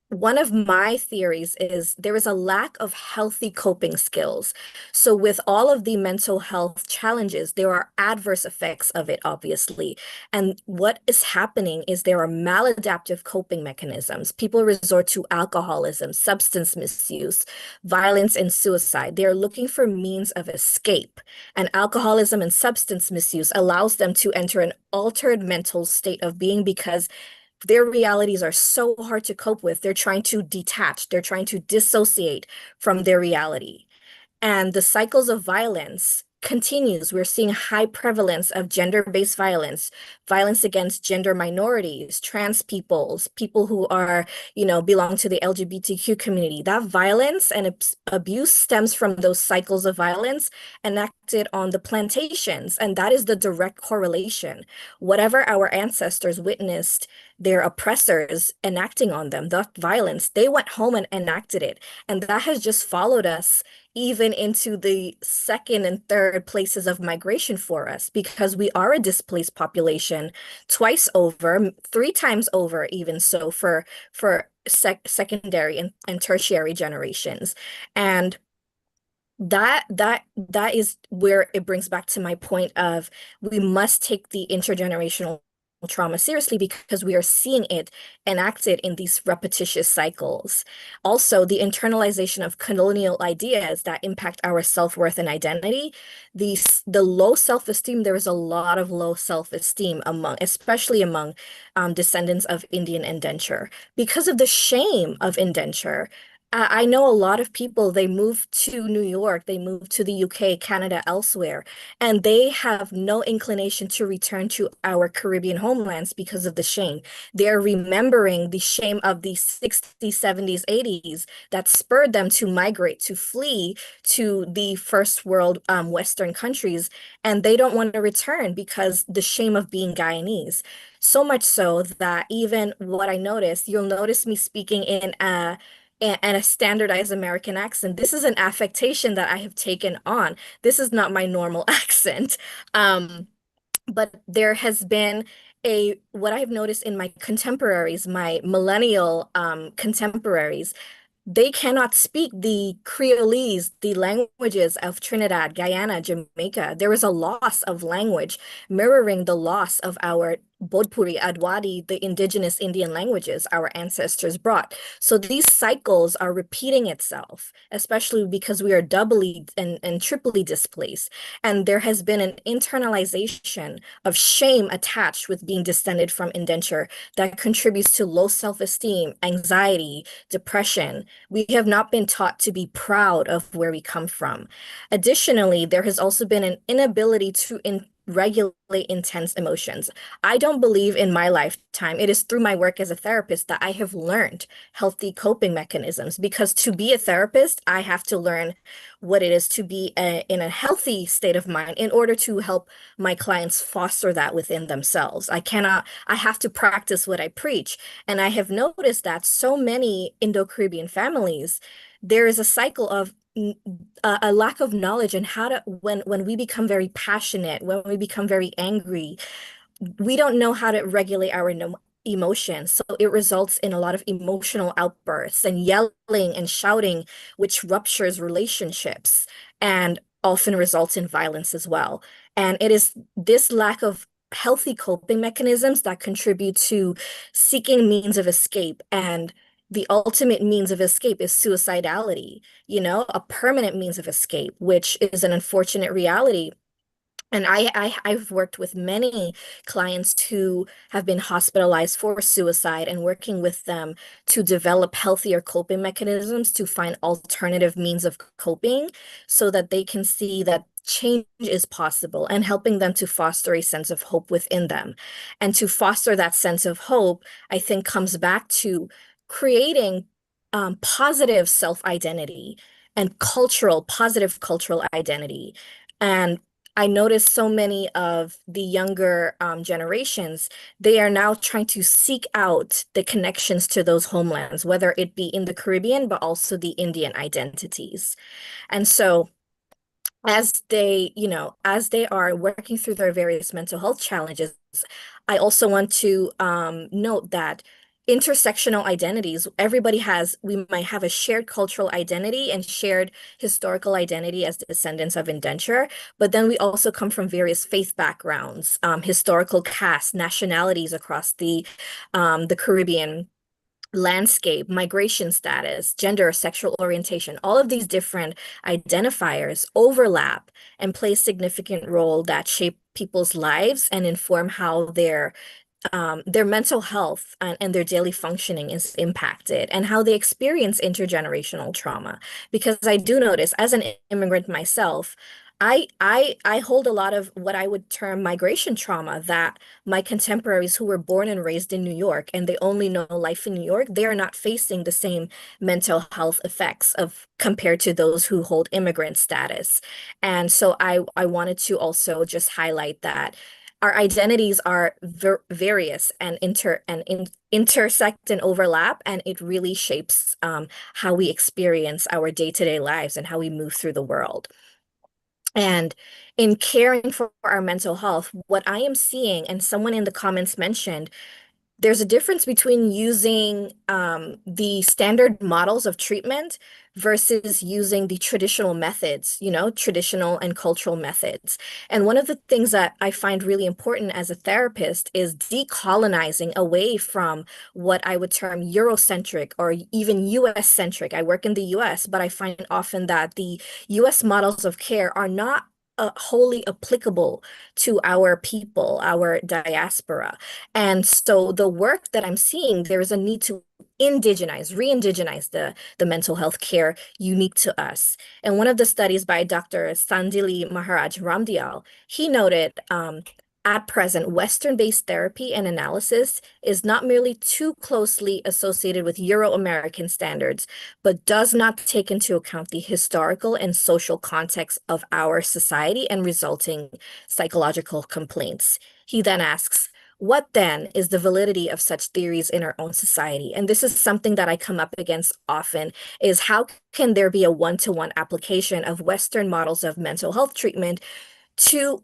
I: one of my theories is there is a lack of healthy coping skills. So with all of the mental health challenges, there are adverse effects of it, obviously. And what is happening is there are maladaptive coping mechanisms. People resort to alcoholism, substance misuse, violence, and suicide. They're looking for means of escape. And alcoholism and substance misuse allows them to enter an altered mental state of being because their realities are so hard to cope with. They're trying to detach, they're trying to dissociate from their reality. And the cycles of violence continues. We're seeing high prevalence of gender-based violence, violence against gender minorities, trans peoples, people who are, belong to the LGBTQ community. That violence and abuse stems from those cycles of violence enacted on the plantations. And that is the direct correlation. Whatever our ancestors witnessed their oppressors enacting on them, the violence, they went home and enacted it. And that has just followed us even into the second and third places of migration for us, because we are a displaced population twice over, three times over, even so for secondary and tertiary generations. And that is where it brings back to my point of we must take the intergenerational trauma seriously because we are seeing it enacted in these repetitious cycles. Also, the internalization of colonial ideas that impact our self-worth and identity, the low self-esteem, there is a lot of low self-esteem especially among descendants of Indian indenture because of the shame of indenture. I know a lot of people, they move to New York, they move to the UK, Canada, elsewhere, and they have no inclination to return to our Caribbean homelands because of the shame. They're remembering the shame of the 60s, 70s, 80s that spurred them to migrate, to flee to the first world Western countries, and they don't want to return because the shame of being Guyanese. So much so that even what I noticed, you'll notice me speaking in and a standardized American accent. This is an affectation that I have taken on. This is not my normal accent. But there has been what I've noticed in my contemporaries, my millennial contemporaries, they cannot speak the Creolese, the languages of Trinidad, Guyana, Jamaica. There is a loss of language mirroring the loss of our Bodpuri, Adwadi, the indigenous Indian languages our ancestors brought. So these cycles are repeating itself, especially because we are doubly and triply displaced. And there has been an internalization of shame attached with being descended from indenture that contributes to low self-esteem, anxiety, depression. We have not been taught to be proud of where we come from. Additionally, there has also been an inability to regulate intense emotions. I don't believe in my lifetime. It is through my work as a therapist that I have learned healthy coping mechanisms, because to be a therapist, I have to learn what it is to be in a healthy state of mind in order to help my clients foster that within themselves. I have to practice what I preach. And I have noticed that so many Indo-Caribbean families, there is a cycle of a lack of knowledge and how to when we become very passionate, when we become very angry, we don't know how to regulate our emotions. So it results in a lot of emotional outbursts and yelling and shouting, which ruptures relationships and often results in violence as well. And it is this lack of healthy coping mechanisms that contribute to seeking means of escape, and the ultimate means of escape is suicidality, a permanent means of escape, which is an unfortunate reality And I've worked with many clients who have been hospitalized for suicide and working with them to develop healthier coping mechanisms, to find alternative means of coping so that they can see that change is possible, and helping them to foster a sense of hope within them. And to foster that sense of hope, I think comes back to creating positive self-identity and positive cultural identity. And I noticed so many of the younger generations, they are now trying to seek out the connections to those homelands, whether it be in the Caribbean, but also the Indian identities. And so as they are working through their various mental health challenges, I also want to note that intersectional identities, we might have a shared cultural identity and shared historical identity as descendants of indenture, but then we also come from various faith backgrounds, historical caste, nationalities across the Caribbean landscape, migration status, gender, sexual orientation, all of these different identifiers overlap and play a significant role that shape people's lives and inform how their mental health and their daily functioning is impacted, and how they experience intergenerational trauma. Because I do notice, as an immigrant myself, I hold a lot of what I would term migration trauma that my contemporaries who were born and raised in New York and they only know life in New York, they are not facing the same mental health effects of compared to those who hold immigrant status. And so I wanted to also just highlight that our identities are various and intersect and overlap, and it really shapes how we experience our day-to-day lives and how we move through the world. And in caring for our mental health, what I am seeing, and someone in the comments mentioned, there's a difference between using the standard models of treatment versus using the traditional methods, traditional and cultural methods. And one of the things that I find really important as a therapist is decolonizing away from what I would term Eurocentric or even US-centric. I work in the US, but I find often that the US models of care are not wholly applicable to our people, our diaspora. And so the work that I'm seeing, there is a need to re-indigenize the mental health care unique to us. And one of the studies by Dr. Sandili Maharaj Ramdial, he noted at present, Western-based therapy and analysis is not merely too closely associated with Euro-American standards, but does not take into account the historical and social context of our society and resulting psychological complaints. He then asks, what then is the validity of such theories in our own society? And this is something that I come up against often, is how can there be a one-to-one application of Western models of mental health treatment to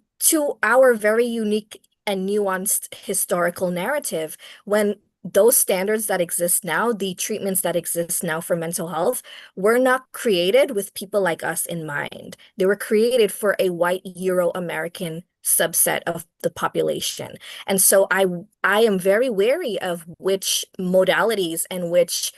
I: our very unique and nuanced historical narrative, when those standards that exist now, the treatments that exist now for mental health, were not created with people like us in mind. They were created for a white Euro-American subset of the population. And so I am very wary of which modalities and which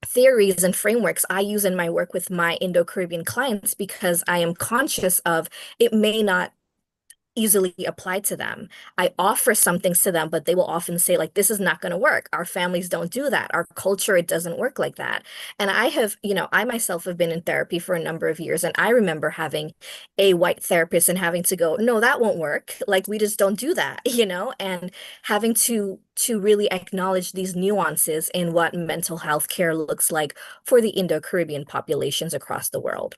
I: theories and frameworks I use in my work with my Indo-Caribbean clients, because I am conscious of it may not easily apply to them. I offer some things to them, but they will often say, like, this is not going to work. Our families don't do that. Our culture, it doesn't work like that. And I myself have been in therapy for a number of years, and I remember having a white therapist and having to go, no, that won't work. Like, we just don't do that, and having to really acknowledge these nuances in what mental health care looks like for the Indo-Caribbean populations across the world.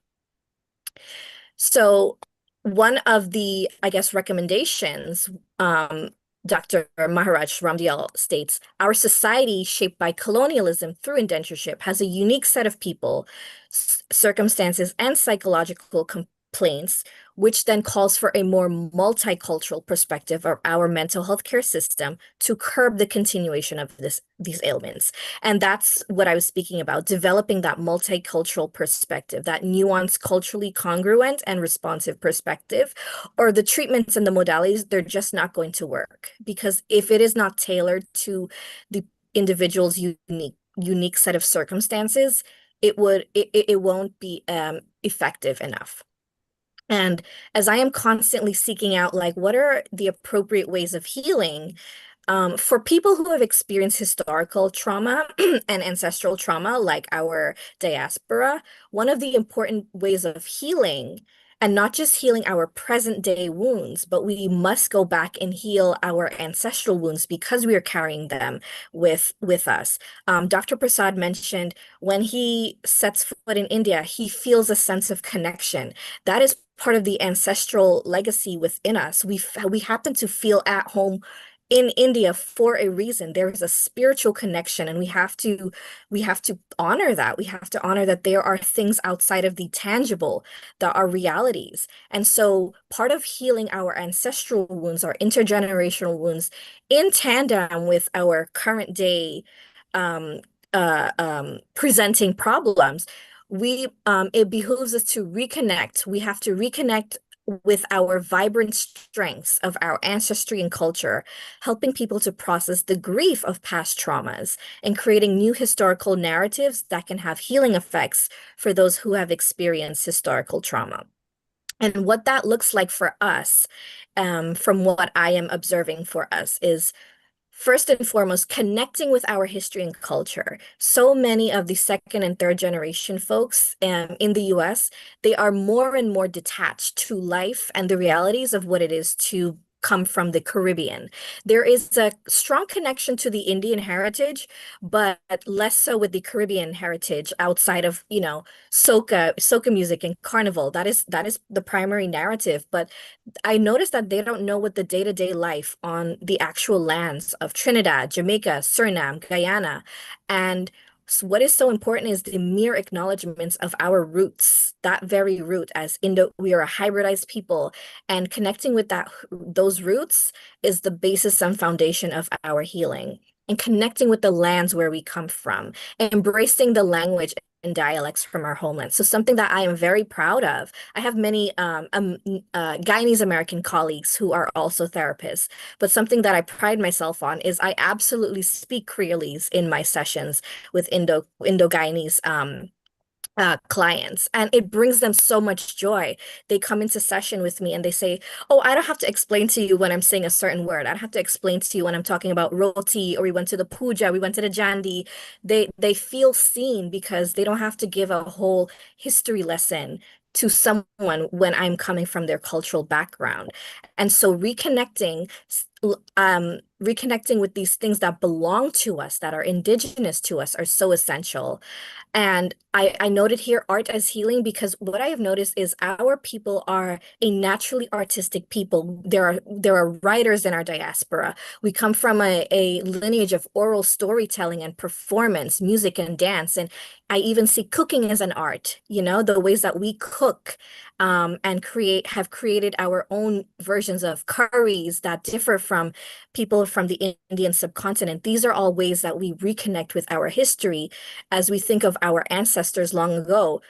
I: So one of the, I guess, recommendations, Dr. Maharaj Ramdial states, our society shaped by colonialism through indentureship has a unique set of people, circumstances, and psychological complaints, which then calls for a more multicultural perspective of our mental health care system to curb the continuation of these ailments. And that's what I was speaking about, developing that multicultural perspective, that nuanced, culturally congruent and responsive perspective, or the treatments and the modalities, they're just not going to work. Because if it is not tailored to the individual's unique set of circumstances, it won't be effective enough. And as I am constantly seeking out, like, what are the appropriate ways of healing? For people who have experienced historical trauma and ancestral trauma, like our diaspora, one of the important ways of healing, and not just healing our present day wounds, but we must go back and heal our ancestral wounds because we are carrying them with us. Dr. Prasad mentioned when he sets foot in India, he feels a sense of connection. That is part of the ancestral legacy within us. We happen to feel at home in India for a reason. There is a spiritual connection, and we have to honor that. We have to honor that there are things outside of the tangible that are realities. And so part of healing our ancestral wounds, our intergenerational wounds, in tandem with our current day um, presenting problems, it behooves us to reconnect. We have to reconnect with our vibrant strengths of our ancestry and culture, helping people to process the grief of past traumas and creating new historical narratives that can have healing effects for those who have experienced historical trauma. And what that looks like for us, from what I am observing for us, is first and foremost, connecting with our history and culture. So many of the second and third generation folks in the US, they are more and more detached to life and the realities of what it is to come from the Caribbean. There is a strong connection to the Indian heritage, but less so with the Caribbean heritage outside of, soca music and carnival. That is the primary narrative. But I noticed that they don't know what the day-to-day life on the actual lands of Trinidad, Jamaica, Suriname, Guyana. And what is so important is the mere acknowledgments of our roots, that very root as we are a hybridized people, and connecting with those roots is the basis and foundation of our healing. And connecting with the lands where we come from, embracing the language and dialects from our homeland. So something that I am very proud of. I have many Guyanese American colleagues who are also therapists, but something that I pride myself on is I absolutely speak Creolese in my sessions with Indo-Guyanese clients, and it brings them so much joy. They come into session with me and they say, "Oh, I don't have to explain to you when I'm saying a certain word. I don't have to explain to you when I'm talking about roti, or we went to the puja, we went to the jandi." They feel seen because they don't have to give a whole history lesson to someone when I'm coming from their cultural background. And so reconnecting with these things that belong to us, that are indigenous to us, are so essential. And I noted here art as healing because what I have noticed is our people are a naturally artistic people. There are writers in our diaspora. We come from a lineage of oral storytelling and performance, music and dance. And I even see cooking as an art, the ways that we cook and have created our own versions of curries that differ from people from the Indian subcontinent. These are all ways that we reconnect with our history as we think of our ancestors long ago,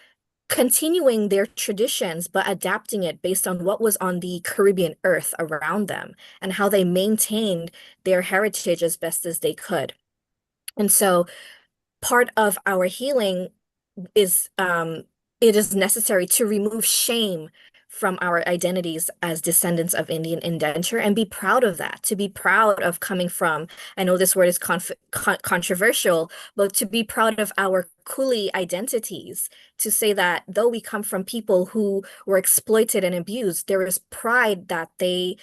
I: continuing their traditions, but adapting it based on what was on the Caribbean earth around them and how they maintained their heritage as best as they could. And so part of our healing is it is necessary to remove shame from our identities as descendants of Indian indenture and be proud of that, to be proud of coming from, I know this word is controversial, but to be proud of our Kuli identities, to say that though we come from people who were exploited and abused, there is pride that they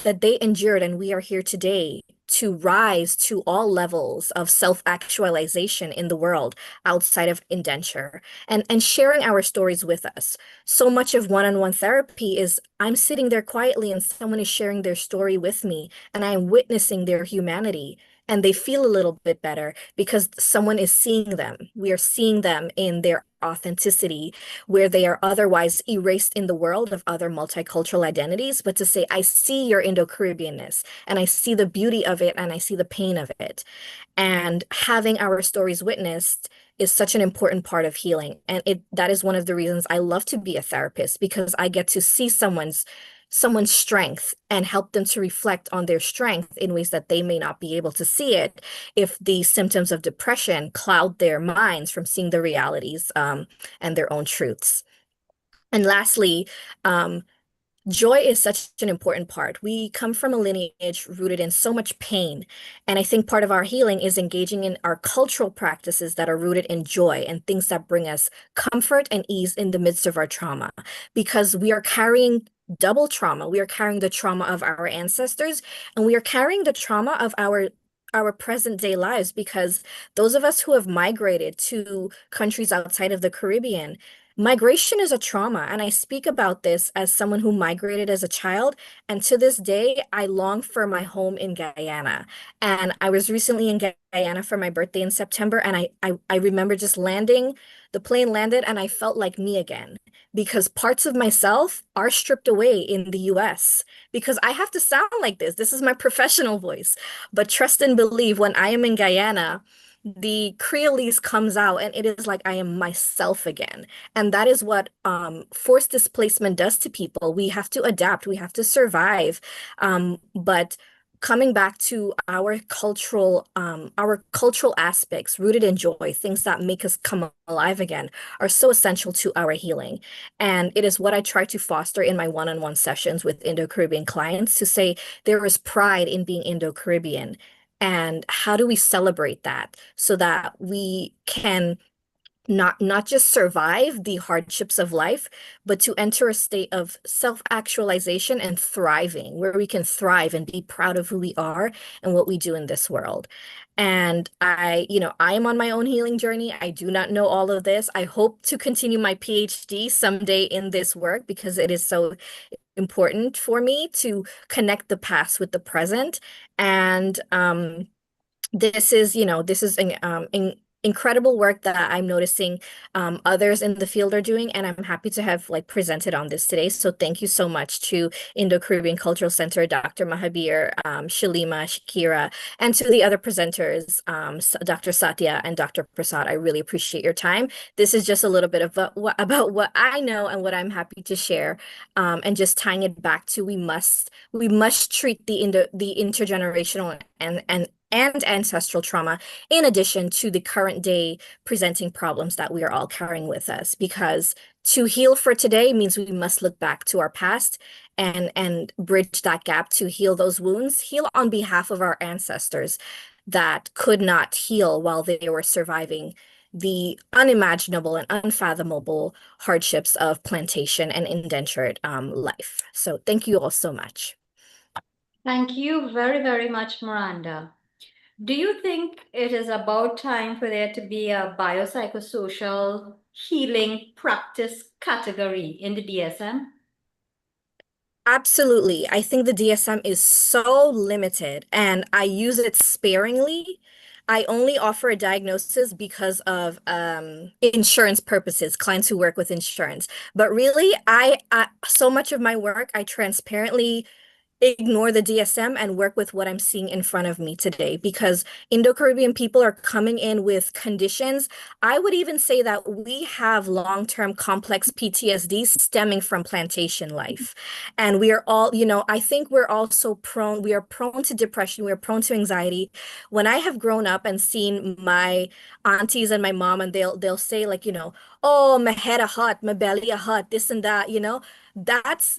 I: endured, and we are here today to rise to all levels of self-actualization in the world outside of indenture and sharing our stories with us. So much of one-on-one therapy is I'm sitting there quietly and someone is sharing their story with me and I'm witnessing their humanity. And they feel a little bit better because someone is seeing them. We are seeing them in their authenticity, where they are otherwise erased in the world of other multicultural identities. But to say, I see your Indo-Caribbeanness and I see the beauty of it and I see the pain of it. And having our stories witnessed is such an important part of healing. And that is one of the reasons I love to be a therapist, because I get to see someone's strength and help them to reflect on their strength in ways that they may not be able to see it if the symptoms of depression cloud their minds from seeing the realities and their own truths. And lastly, joy is such an important part. We come from a lineage rooted in so much pain. And I think part of our healing is engaging in our cultural practices that are rooted in joy and things that bring us comfort and ease in the midst of our trauma, because we are carrying double trauma. We are carrying the trauma of our ancestors, and we are carrying the trauma of our present day lives, because those of us who have migrated to countries outside of the Caribbean, migration is a trauma, and I speak about this as someone who migrated as a child. And to this day, I long for my home in Guyana. And I was recently in Guyana for my birthday in September, and I remember just landing, the plane landed, and I felt like me again, because parts of myself are stripped away in the US because I have to sound like this. This is my professional voice. But trust and believe, when I am in Guyana, the Creolese comes out and it is like I am myself again. And that is what forced displacement does to people. We have to adapt, we have to survive. But coming back to our cultural aspects rooted in joy, things that make us come alive again, are so essential to our healing. And it is what I try to foster in my one-on-one sessions with Indo-Caribbean clients, to say there is pride in being Indo-Caribbean. And how do we celebrate that so that we can not just survive the hardships of life, but to enter a state of self-actualization and thriving, where we can thrive and be proud of who we are and what we do in this world. And I am on my own healing journey. I do not know all of this. I hope to continue my PhD someday in this work, because it is so important for me to connect the past with the present. And this is, an incredible work that I'm noticing others in the field are doing, and I'm happy to have presented on this today. So thank you so much to Indo-Caribbean Cultural Center, Dr. Mahabir, Shalima, Shakira, and to the other presenters, Dr. Satya and Dr. Prasad. I really appreciate your time. This is just a little bit of about what I know and what I'm happy to share, and just tying it back to we must treat the intergenerational and ancestral trauma, in addition to the current day presenting problems that we are all carrying with us. Because to heal for today means we must look back to our past and bridge that gap to heal those wounds, heal on behalf of our ancestors that could not heal while they were surviving the unimaginable and unfathomable hardships of plantation and indentured life. So thank you all so much.
C: Thank you very, very much, Miranda. Do you think it is about time for there to be a biopsychosocial healing practice category in the DSM?
I: Absolutely. I think the DSM is so limited, and I use it sparingly. I only offer a diagnosis because of insurance purposes, clients who work with insurance. But really, I so much of my work, I transparently ignore the DSM and work with what I'm seeing in front of me today, because Indo-Caribbean people are coming in with conditions. I would even say that we have long-term complex PTSD stemming from plantation life. And we are all, I think we are prone to depression, we are prone to anxiety. When I have grown up and seen my aunties and my mom, and they'll say oh, my head a hot, my belly a hot, this and that,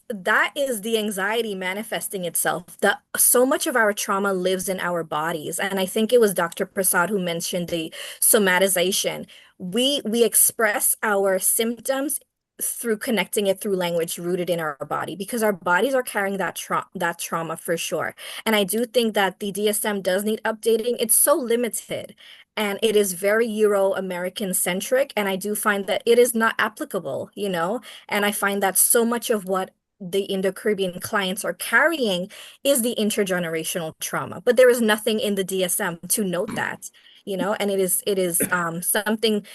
I: that is the anxiety manifesting itself. That so much of our trauma lives in our bodies. And I think it was Dr. Prasad who mentioned the somatization. We express our symptoms through connecting it through language rooted in our body, because our bodies are carrying that trauma for sure. And I do think that the DSM does need updating. It's so limited, and it is very Euro-American centric, and I do find that it is not applicable, and I find that so much of what the Indo-Caribbean clients are carrying is the intergenerational trauma, but there is nothing in the DSM to note that, and it is something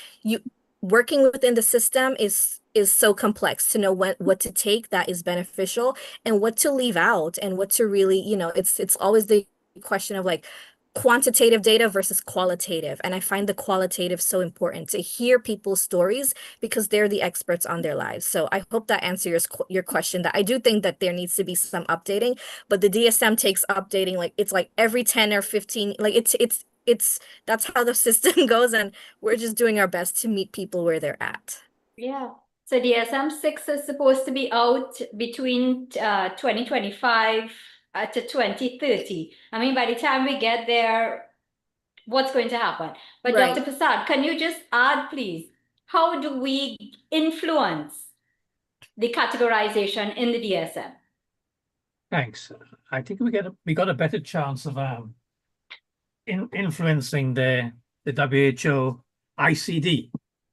I: working within the system is so complex to know what to take that is beneficial and what to leave out, and what to really, it's always the question of quantitative data versus qualitative. And I find the qualitative so important, to hear people's stories, because they're the experts on their lives. So I hope that answers your question, that I do think that there needs to be some updating, but the DSM takes updating it's every 10 or 15, it's that's how the system goes, and we're just doing our best to meet people where they're at.
C: Yeah, So DSM-6 is supposed to be out between 2025 to 2030. I mean, by the time we get there, what's going to happen? But
I: Right.
C: Dr. Prasad, can you just add, please, how do we influence the categorization in the DSM?
H: Thanks. I think we got a better chance of influencing the WHO ICD,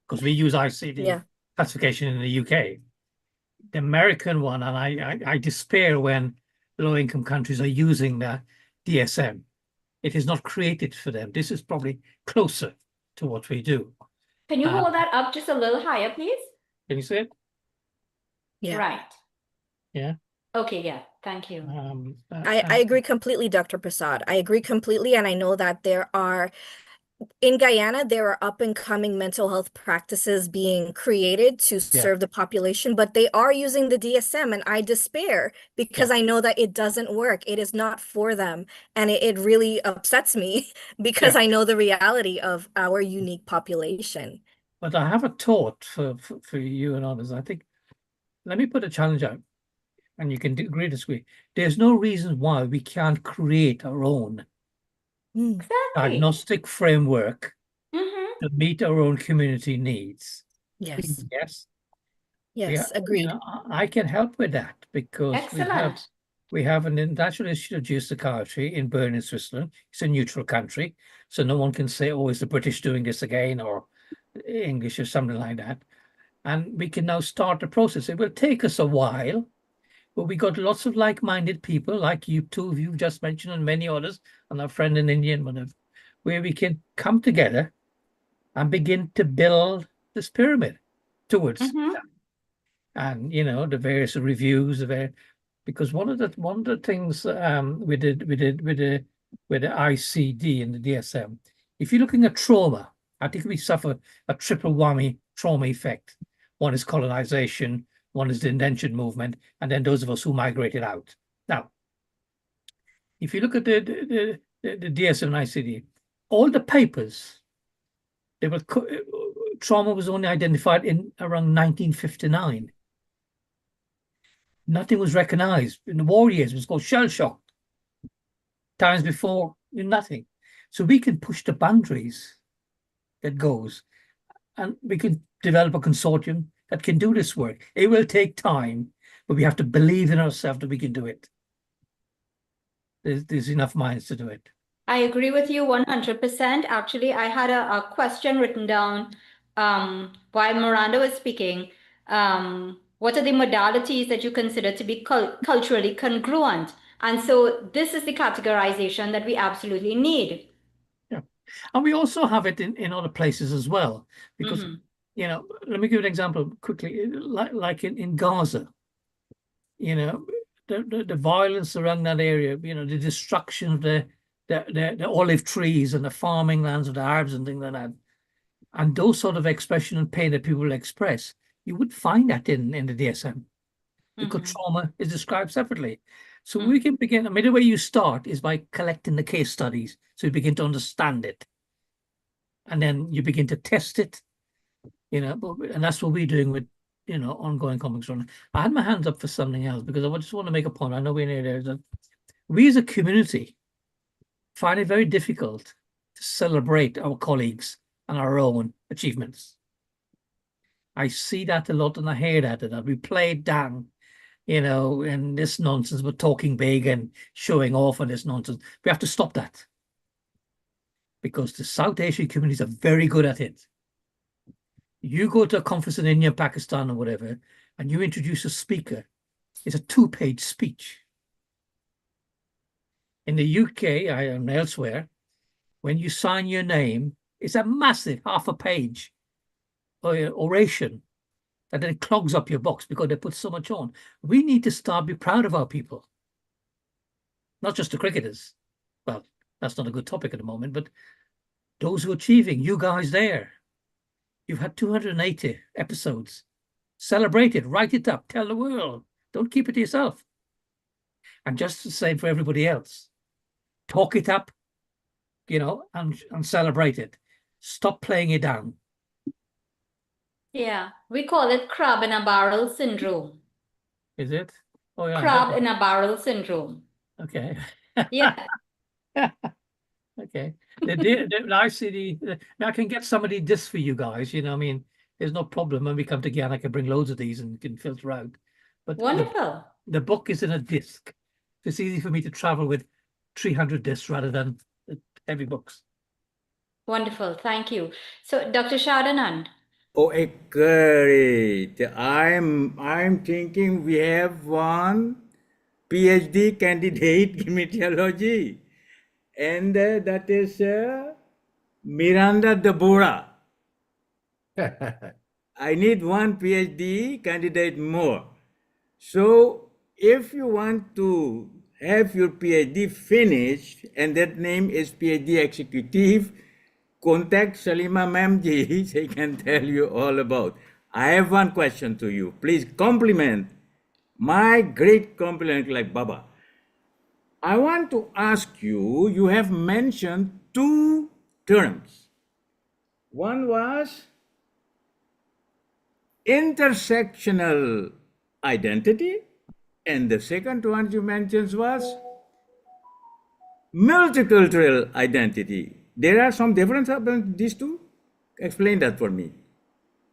H: because we use ICD classification in the UK. The American one, and I despair when low-income countries are using the DSM. It is not created for them. This is probably closer to what we do.
C: Can you hold that up just a little higher, please?
H: Can you see it?
I: Yeah.
C: Right.
H: Yeah.
C: Okay, yeah, thank you.
I: I agree completely, Dr. Prasad. I agree completely. And I know that in Guyana, there are up and coming mental health practices being created to serve the population, but they are using the DSM, and I despair because I know that it doesn't work. It is not for them. And it really upsets me because I know the reality of our unique population.
H: But I have a thought for you and others. I think, let me put a challenge out, and you can agree or disagree. There's no reason why we can't create our own diagnostic framework to meet our own community needs.
I: Yes.
H: Yes.
I: Yes, agreed.
H: I can help with that because we have an International Institute of Geopsychiatry in Bern in Switzerland. It's a neutral country, so no one can say, oh, is the British doing this again, or English or something like that. And we can now start the process. It will take us a while, but we got lots of like-minded people, like you two of you just mentioned, and many others, and our friend in India and whatever, where we can come together and begin to build this pyramid towards that. And the various reviews because one of the things we did with the ICD and the DSM, if you're looking at trauma, I think we suffer a triple whammy trauma effect. One is colonization, one is the indentured movement, and then those of us who migrated out. Now, if you look at the DSM and ICD, all the papers, trauma was only identified in around 1959. Nothing was recognized. In the war years, it was called shell shock. Times before, nothing. So we can push the boundaries that goes, and we can develop a consortium that can do this work. It will take time, but we have to believe in ourselves that we can do it. There's enough minds to do it.
C: I agree with you 100%. Actually, I had a question written down while Miranda was speaking. What are the modalities that you consider to be culturally congruent? And so this is the categorization that we absolutely need.
H: Yeah. And we also have it in other places as well, because, let me give an example quickly, like in Gaza, the violence around that area, the destruction of the olive trees and the farming lands of the Arabs and things like that. And those sort of expression and pain that people express, you would find that in the DSM, because trauma is described separately. So we can begin, the way you start is by collecting the case studies. So you begin to understand it. And then you begin to test it, and that's what we're doing with, ongoing comics run. I had my hands up for something else because I just want to make a point. I know we're near there. That we as a community find it very difficult to celebrate our colleagues and our own achievements. I see that a lot and I hear that we play it down, and this nonsense, we're talking big and showing off and this nonsense. We have to stop that, because the South Asian communities are very good at it. You go to a conference in India, Pakistan or whatever, and you introduce a speaker, it's a 2-page speech. In the UK and elsewhere, when you sign your name, it's a massive half a page oration that then clogs up your box because they put so much on. We need to start be proud of our people, not just the cricketers. Well, that's not a good topic at the moment, but those who are achieving, you guys there. You've had 280 episodes. Celebrate it, write it up, tell the world. Don't keep it to yourself. And just the same for everybody else. Talk it up, and celebrate it. Stop playing it down.
C: Yeah, we call it crab in a barrel syndrome.
H: Is it? Oh yeah.
C: Crab in a barrel syndrome.
H: Okay.
C: Yeah.
H: Okay. I see I can get somebody this for you guys. I mean, there's no problem. When we come to Guyana, I can bring loads of these and can filter out. But
C: Wonderful.
H: the book is in a disc. It's easy for me to travel with 300 discs rather than heavy books.
C: Wonderful. Thank you. So, Dr. Shadanand.
E: Oh, great. I'm thinking we have one PhD candidate in meteorology, and that is Miranda Deborah. I need one PhD candidate more. So if you want to have your PhD finished, and that name is PhD executive, contact Salima Mamji. She can tell you all about. I have one question to you. Please compliment my great compliment like Baba. I want to ask you, you have mentioned two terms. One was intersectional identity, and the second one you mentioned was multicultural identity. There are some differences between these two? Explain that for me.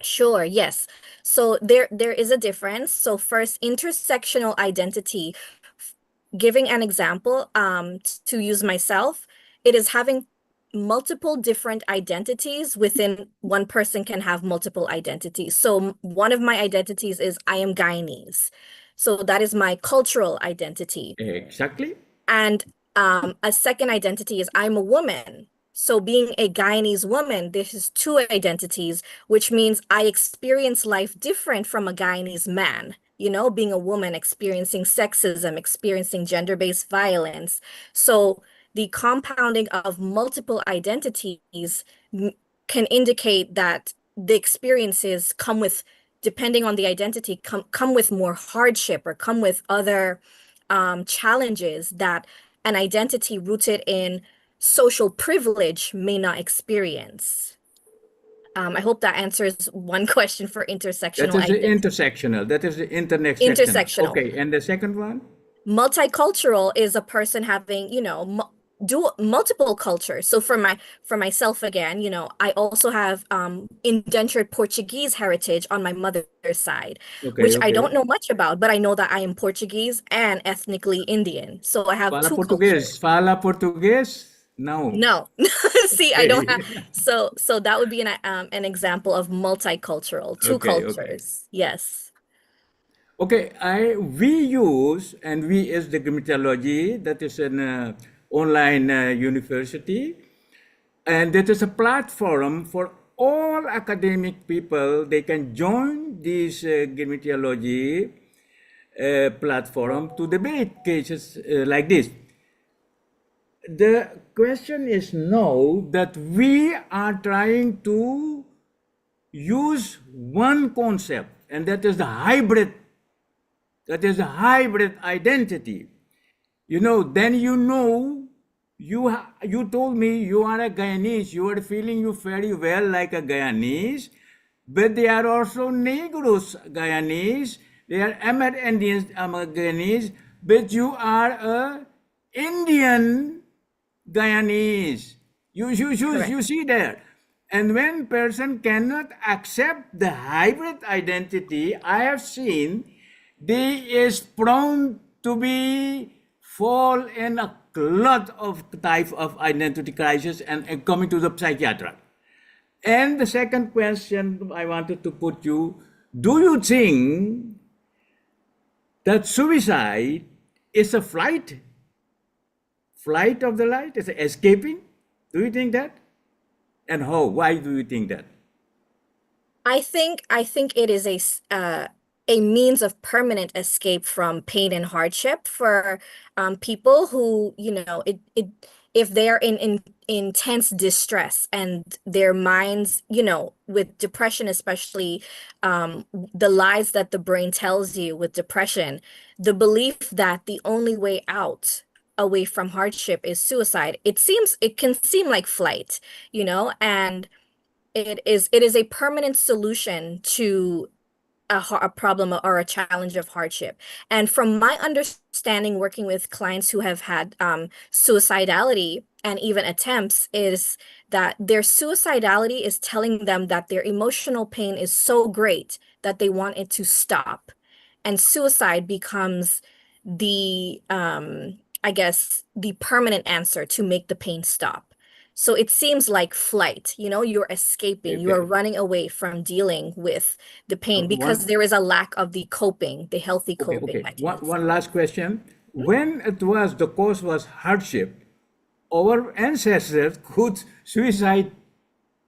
I: Sure, yes. So there is a difference. So first, intersectional identity, giving an example, to use myself, it is having multiple different identities within one person can have multiple identities. So one of my identities is I am Guyanese. So that is my cultural identity.
E: Exactly.
I: And a second identity is I'm a woman. So being a Guyanese woman, this is two identities, which means I experience life different from a Guyanese man. Being a woman, experiencing sexism, experiencing gender-based violence. So the compounding of multiple identities can indicate that the experiences come with, depending on the identity, come with more hardship or come with other challenges that an identity rooted in social privilege may not experience. I hope that answers one question for intersectional
E: That is the
I: identity.
E: intersectional. That is the
I: Intersectional.
E: Okay, and the second one?
I: Multicultural is a person having, multiple cultures. So for myself again, I also have indentured Portuguese heritage on my mother's side,
E: Okay,
I: which I
E: okay.
I: don't know much about, but I know that I am Portuguese and ethnically Indian. So I have
E: Fala
I: two
E: português.
I: cultures.
E: Fala português? Não.
I: No. See, I don't have
E: Okay.
I: so that would be an example of multicultural, two
E: Okay, okay.
I: cultures. Yes.
E: Okay, we use, and we as the Meteorology, that is an online university, and that is a platform for all academic people. They can join this Meteorology platform to debate cases like this. The question is now that we are trying to use one concept, and that is the hybrid. That is a hybrid identity. Then you told me you are a Guyanese. You are feeling you very well like a Guyanese, but they are also Negroes Guyanese. They are Amerindians Guyanese, but you are a Indian Guyanese. You see there. And when person cannot accept the hybrid identity, I have seen they is prone to be fall in a lot of type of identity crisis and coming to the psychiatrist. And the second question I wanted to put you, do you think that suicide is a flight of the light, is escaping? Do you think that? And how? Why do you think that?
I: I think it is a means of permanent escape from pain and hardship for people who, if they're in intense distress and their minds, with depression, especially the lies that the brain tells you with depression, the belief that the only way out away from hardship is suicide. It can seem like flight, and it is a permanent solution to a problem or a challenge of hardship. And from my understanding, working with clients who have had suicidality and even attempts, is that their suicidality is telling them that their emotional pain is so great that they want it to stop. And suicide becomes the, I guess, the permanent answer to make the pain stop. So it seems like flight, you're escaping, you are running away from dealing with the pain because there is a lack of the healthy coping mechanism.
E: One last question. When the cause was hardship, our ancestors could suicide.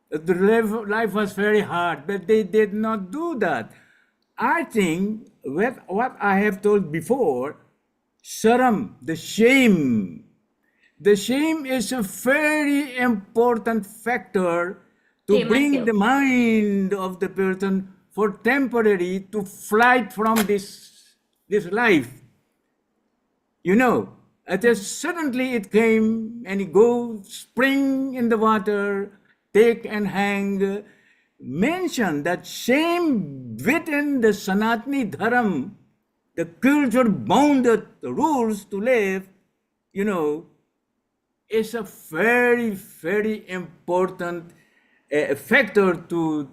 E: The life was very hard, but they did not do that. I think what I have told before, sharam, the shame. The shame is a very important factor to bring the mind of the person for temporary to flight from this life. Suddenly it came and it goes, spring in the water, take and hang. Mention that shame within the Sanatani Dharam, the culture bounded rules to live, is a very, very important factor to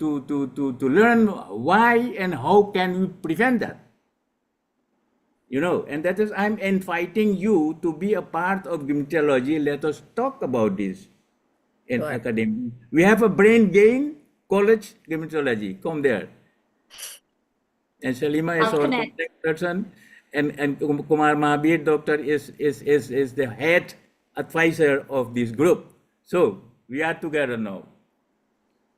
E: learn why and how can we prevent that. And that is, I'm inviting you to be a part of Gynecologist. Let us talk about this in academy. We have a brain gain college Gynecologist. Come there. And Salima is our contact person, and Kumar Mahabir doctor is the head advisor of this group. So we are together now.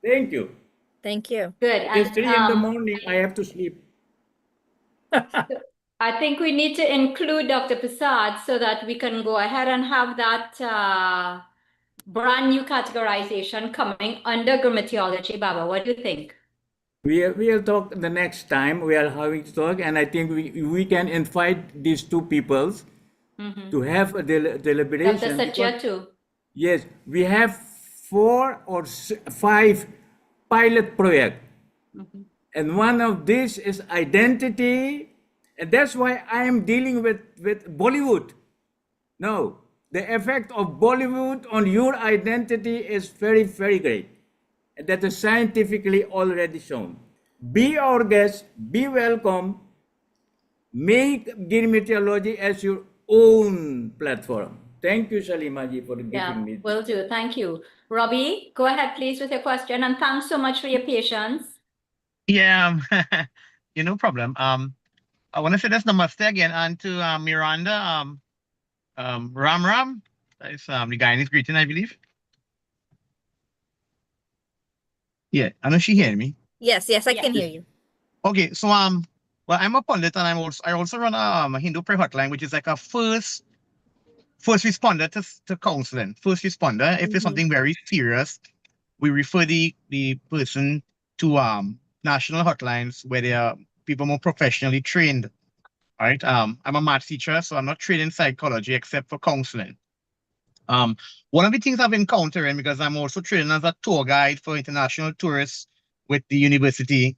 E: Thank you.
I: Thank you.
C: Good.
E: It's 3 in the morning. I have to sleep.
C: I think we need to include Dr. Prasad so that we can go ahead and have that brand new categorization coming under grammatology. Baba, what do you think?
E: We'll talk the next time. We are having to talk, and I think we can invite these two peoples to have a deliberation.
C: Dr. Satya too.
E: Yes, we have 4 or 5 pilot projects, and one of these is identity, and that's why I am dealing with Bollywood. No, the effect of Bollywood on your identity is very, very great. That is scientifically already shown. Be our guest, be welcome, make gynecologist as your own platform. Thank you, Salimaji, for giving me.
C: Will do. Thank you. Robbie, go ahead, please, with your question, and thanks so much for your patience.
F: Yeah, no problem. I want to say this namaste again, and to Miranda, Ram, that is the Guyanese greeting, I believe. Yeah, I know she hear me.
I: Yes, I can hear you.
F: Okay, so well, I'm a pundit, and I also run a Hindu prayer hotline, which is like a first responder to counseling. First responder, if it's something very serious, we refer the person to national hotlines where there are people more professionally trained. All right. I'm a math teacher, so I'm not trained in psychology except for counseling. One of the things I've been encountering, because I'm also trained as a tour guide for international tourists with the university,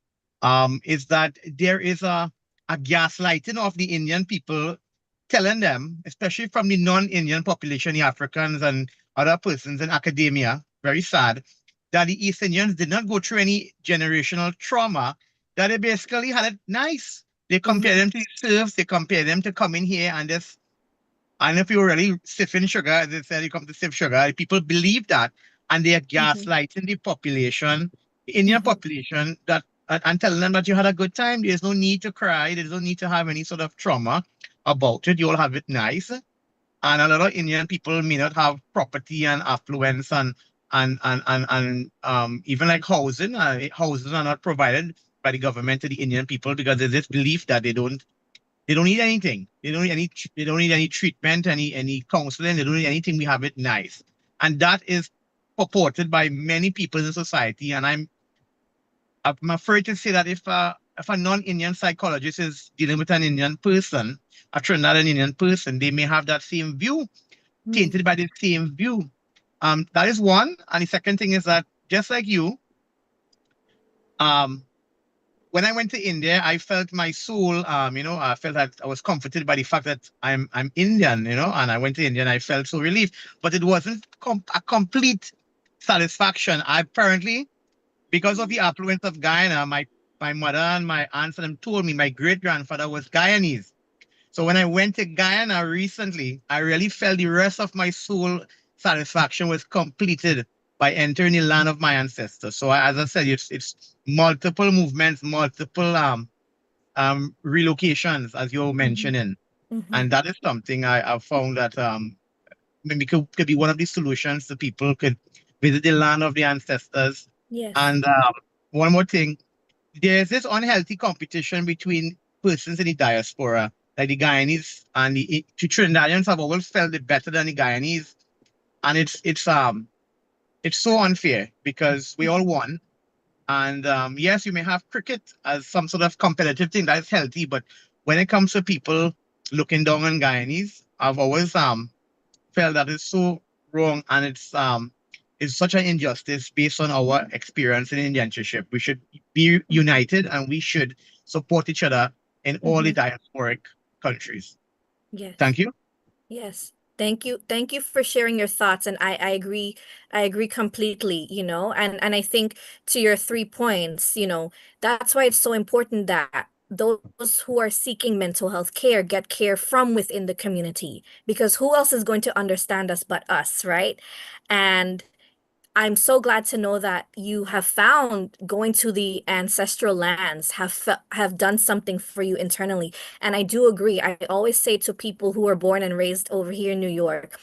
F: is that there is a gaslighting of the Indian people, telling them, especially from the non-Indian population, the Africans and other persons in academia, very sad, that the East Indians did not go through any generational trauma, that they basically had it nice. They compare them to the serfs, they compare them to coming here and just, and if you're really sipping sugar, as they said, you come to sip sugar, people believe that, and they are gaslighting the population, the Indian population, that and telling them that you had a good time. There's no need to cry. There's no need to have any sort of trauma about it. You all have it nice. And a lot of Indian people may not have property and affluence and even like housing. Houses are not provided by the government to the Indian people because there's this belief that they don't need anything. They don't need any treatment, any counseling. They don't need anything. We have it nice. And that is purported by many people in society. And I'm afraid to say that if a non-Indian psychologist is dealing with an Indian person, a Trinidad Indian person, they may have that same view, tainted by the same view. That is one. And the second thing is that just like you, When I went to India, I felt my soul, I felt that I was comforted by the fact that I'm Indian, and I went to India and I felt so relieved, but it wasn't a complete satisfaction. I apparently, because of the affluence of Guyana, my mother and my aunts and them told me my great grandfather was Guyanese. So when I went to Guyana recently, I really felt the rest of my soul satisfaction was completed by entering the land of my ancestors. So as I said, it's multiple movements, multiple relocations, as you're mentioning, and that is something I've found that maybe could be one of the solutions. The people could visit the land of the ancestors.
I: Yes.
F: And one more thing, there's this unhealthy competition between persons in the diaspora, like the Guyanese and the Trinidadians have always felt it better than the Guyanese, and it's so unfair because we all won. And yes, you may have cricket as some sort of competitive thing that is healthy, but when it comes to people looking down on Guyanese, I've always felt that it's so wrong, and it's such an injustice based on our experience in Indianship. We should be united and we should support each other in all the diasporic countries.
I: Yes.
F: Thank you.
I: Yes. Thank you. Thank you for sharing your thoughts. And I agree. I agree completely, and I think to your 3 points, that's why it's so important that those who are seeking mental health care get care from within the community, because who else is going to understand us but us, right? And I'm so glad to know that you have found going to the ancestral lands have done something for you internally. And I do agree. I always say to people who are born and raised over here in New York,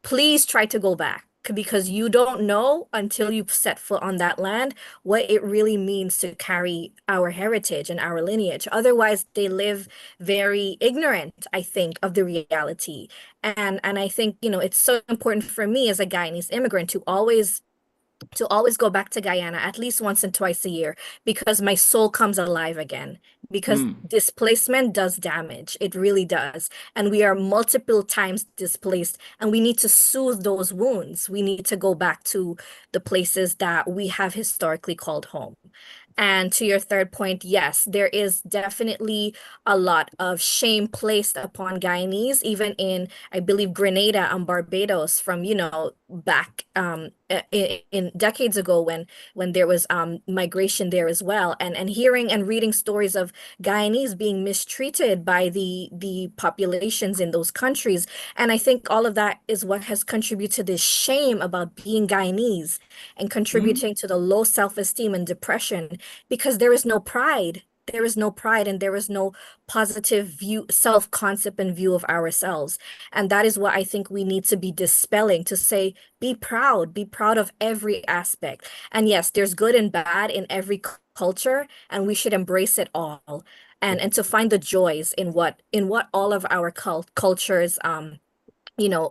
I: please try to go back, because you don't know until you set foot on that land what it really means to carry our heritage and our lineage. Otherwise, they live very ignorant, I think, of the reality. And I think, it's so important for me as a Guyanese immigrant to always go back to Guyana at least once and twice a year, because my soul comes alive again. Because displacement does damage. It really does. And we are multiple times displaced, and we need to soothe those wounds. We need to go back to the places that we have historically called home. And to your third point, yes, there is definitely a lot of shame placed upon Guyanese, even in, I believe, Grenada and Barbados from, back in decades ago when there was migration there as well. And hearing and reading stories of Guyanese being mistreated by the populations in those countries. And I think all of that is what has contributed to this shame about being Guyanese and contributing to the low self-esteem and depression, because there is no pride. There is no pride, and there is no positive view, self-concept and view of ourselves. And that is what I think we need to be dispelling, to say, be proud of every aspect. And yes, there's good and bad in every culture, and we should embrace it all. And to find the joys in what all of our cultures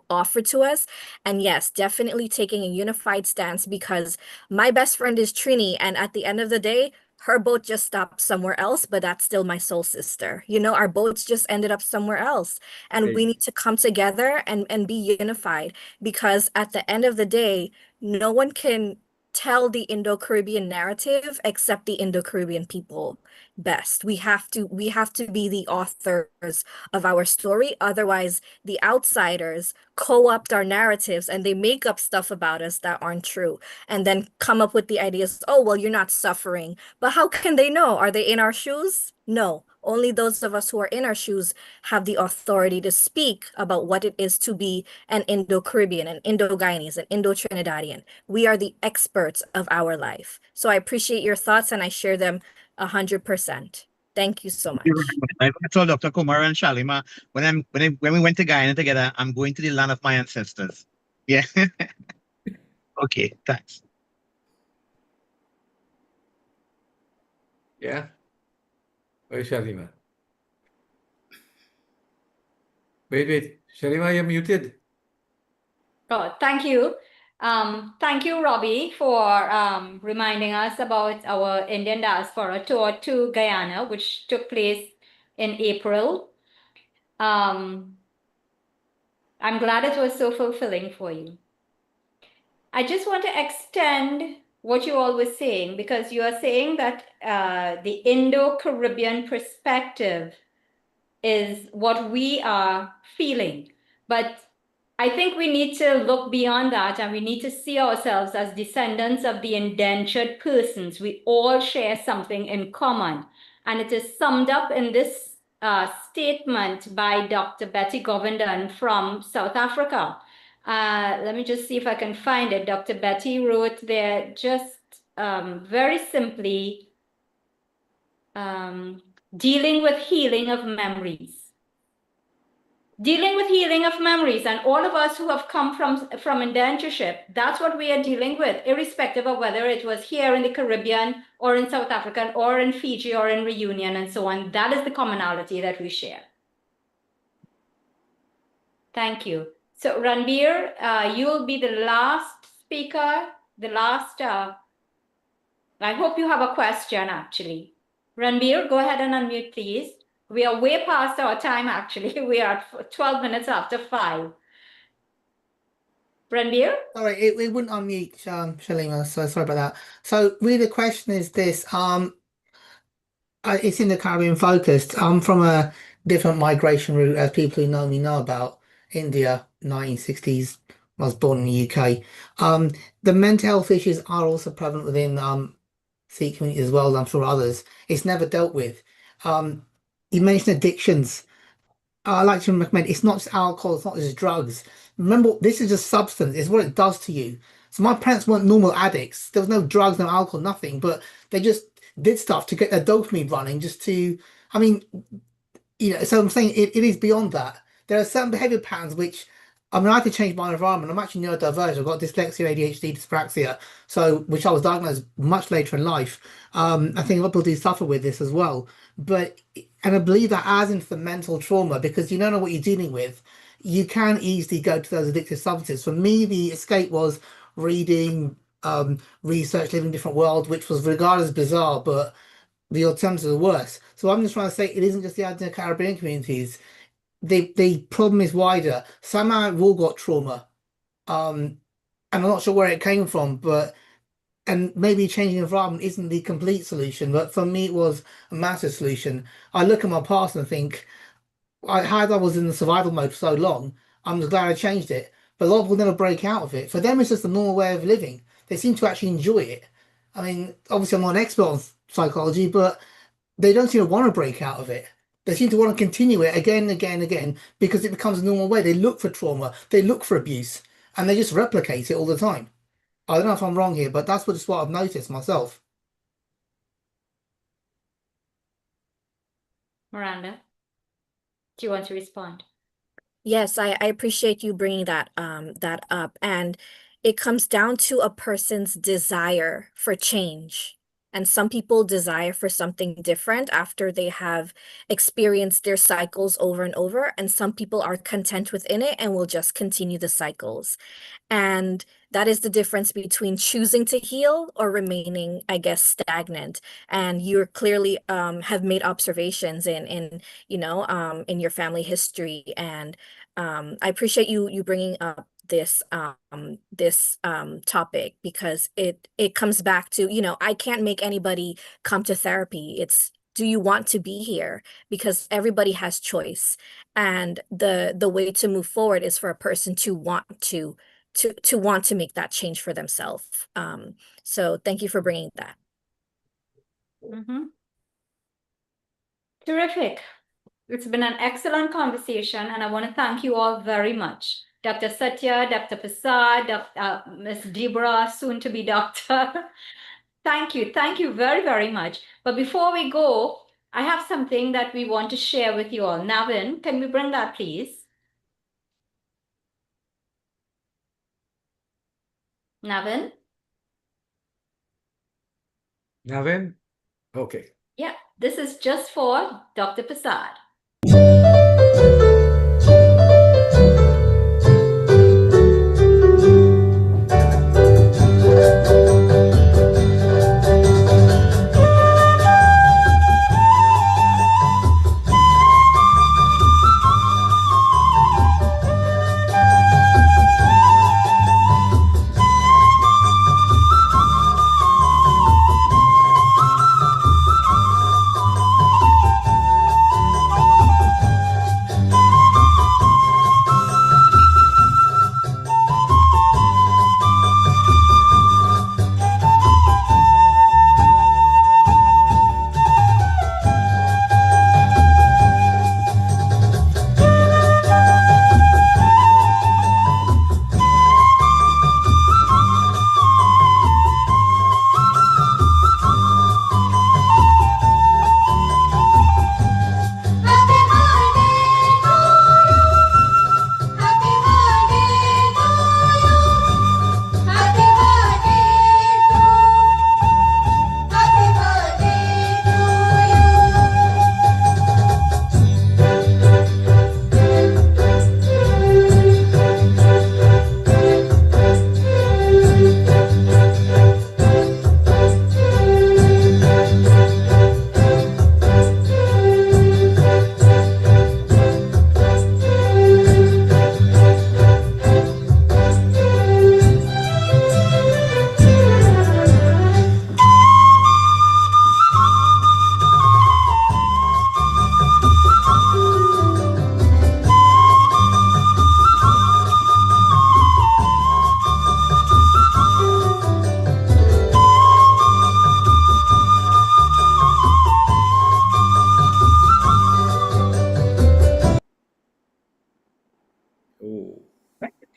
I: offer to us. And yes, definitely taking a unified stance, because my best friend is Trini, and at the end of the day, her boat just stopped somewhere else, but that's still my soul sister. Our boats just ended up somewhere else. And we need to come together and be unified, because at the end of the day, no one can tell the Indo-Caribbean narrative except the Indo-Caribbean people best. We have to be the authors of our story. Otherwise, the outsiders co-opt our narratives and they make up stuff about us that aren't true, and then come up with the ideas, oh, well, you're not suffering. But how can they know? Are they in our shoes? No. Only those of us who are in our shoes have the authority to speak about what it is to be an Indo-Caribbean, an Indo-Guyanese, an Indo-Trinidadian. We are the experts of our life. So I appreciate your thoughts, and I share them 100%. Thank you so much.
F: I told Dr. Kumar and Shalima when we went to Guyana together, I'm going to the land of my ancestors. Yeah. Okay, thanks.
A: Yeah. Where's Shalima? Wait. Shalima, you're muted.
C: Oh, thank you. Thank you, Robbie, for reminding us about our Indian diaspora tour to Guyana, which took place in April. I'm glad it was so fulfilling for you. I just want to extend what you all were saying, because you are saying that the Indo-Caribbean perspective is what we are feeling. But I think we need to look beyond that, and we need to see ourselves as descendants of the indentured persons. We all share something in common. And it is summed up in this statement by Dr. Betty Govenden from South Africa. Let me just see if I can find it. Dr. Betty wrote there just very simply, dealing with healing of memories. Dealing with healing of memories, and all of us who have come from indentureship, that's what we are dealing with, irrespective of whether it was here in the Caribbean or in South Africa or in Fiji or in Reunion and so on. That is the commonality that we share. Thank you. So Ranbir, you will be the last speaker, the last, I hope you have a question actually. Ranbir, go ahead and unmute, please. We are way past our time, actually. We are 12 minutes after 5. Ranbir?
J: Sorry, it wouldn't unmute, Shalima, so sorry about that. So really the question is this, it's in the Caribbean focused. I'm from a different migration route, as people who know me know about. India, 1960s, I was born in the UK. The mental health issues are also prevalent within Sikh community as well, I'm sure others. It's never dealt with. You mentioned addictions. I like to recommend it's not just alcohol, it's not just drugs. Remember, this is just substance, it's what it does to you. So my parents weren't normal addicts. There was no drugs, no alcohol, nothing, but they just did stuff to get their dopamine running just to, I mean, so I'm saying it is beyond that. There are certain behavior patterns which, I mean, I had to change my environment. I'm actually neurodivergent. I've got dyslexia, ADHD, dyspraxia, which I was diagnosed much later in life. I think a lot of people do suffer with this as well. And I believe that adds into the mental trauma because you don't know what you're dealing with. You can easily go to those addictive substances. For me, the escape was reading, research, living in a different world, which was regarded as bizarre, but the alternatives are worse. So I'm just trying to say it isn't just the Indo-Caribbean communities. The problem is wider. Somehow we've all got trauma. And I'm not sure where it came from, and maybe changing environment isn't the complete solution, but for me it was a massive solution. I look at my past and think, I was in the survival mode for so long, I'm just glad I changed it. But a lot of people never break out of it. For them, it's just a normal way of living. They seem to actually enjoy it. I mean, obviously I'm not an expert on psychology, but they don't seem to want to break out of it. They seem to want to continue it again and again and again because it becomes a normal way. They look for trauma, they look for abuse, and they just replicate it all the time. I don't know if I'm wrong here, but that's just what I've noticed myself.
C: Miranda, do you want to respond?
I: Yes, I appreciate you bringing that up, and it comes down to a person's desire for change. And some people desire for something different after they have experienced their cycles over and over, and some people are content within it and will just continue the cycles. And that is the difference between choosing to heal or remaining, I guess, stagnant. And you clearly have made observations in your family history. And I appreciate you bringing up this topic because it comes back to, I can't make anybody come to therapy. It's, do you want to be here? Because everybody has choice. And the way to move forward is for a person to want to make that change for themselves. So thank you for bringing that.
C: Terrific. It's been an excellent conversation, and I want to thank you all very much. Dr. Satya, Dr. Prasad, Ms. Deborah, soon to be doctor. Thank you very, very much. But before we go, I have something that we want to share with you all. Navin, can we bring that, please? Navin?
A: Navin? Okay.
C: Yeah, this is just for Dr. Prasad.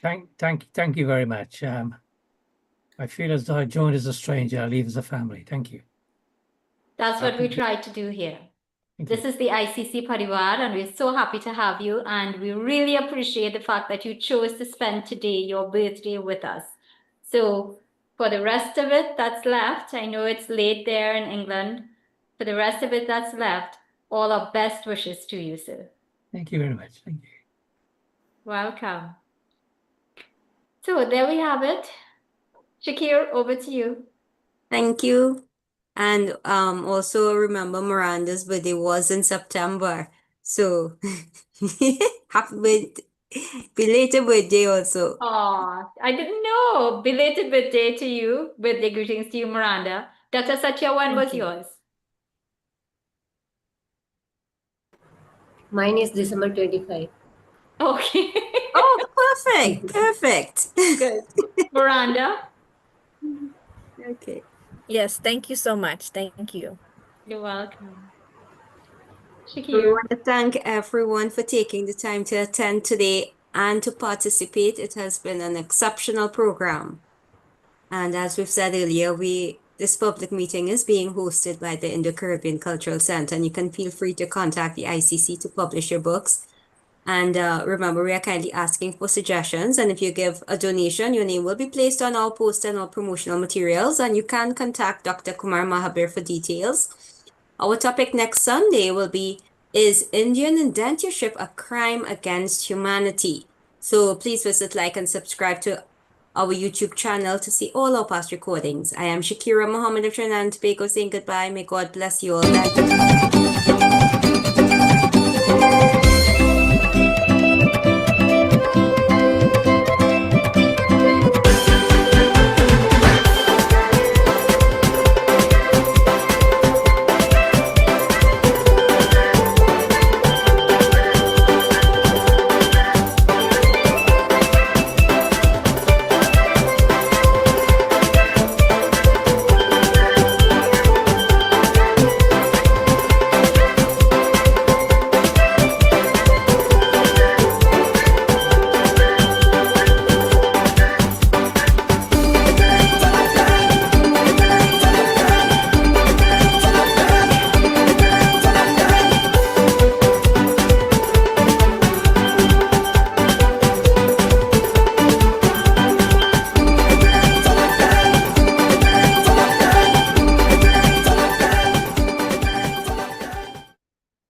H: Thank you very much. I feel as though I joined as a stranger, I leave as a family. Thank you.
C: That's what we try to do here. This is the ICC Parivar, and we're so happy to have you. And we really appreciate the fact that you chose to spend today, your birthday, with us. So for the rest of it that's left, I know it's late there in England. For the rest of it that's left, all our best wishes to you, sir.
H: Thank you very much. Thank you.
C: Welcome. So there we have it. Shakir, over to you.
B: Thank you. And also remember Miranda's birthday was in September. So happy belated birthday also.
C: Oh, I didn't know. Belated birthday to you. Birthday greetings to you, Miranda. Dr. Satya, when was yours?
D: Mine is December 25.
C: Okay.
B: Oh, perfect.
C: Good. Miranda?
B: Okay.
I: Yes, thank you so much. Thank you.
C: You're welcome.
B: We
C: Shakir.
B: want to thank everyone for taking the time to attend today and to participate. It has been an exceptional program. And as we've said earlier, this public meeting is being hosted by the Indo-Caribbean Cultural Center, and you can feel free to contact the ICC to publish your books. And remember, we are kindly asking for suggestions. And if you give a donation, your name will be placed on our poster and our promotional materials. And you can contact Dr. Kumar Mahabir for details. Our topic next Sunday will be, is Indian indentureship a crime against humanity? So please visit, like, and subscribe to our YouTube channel to see all our past recordings. I am Shakira Mohammed of Trinidad and Tobago saying goodbye. May God bless you all. Thank you.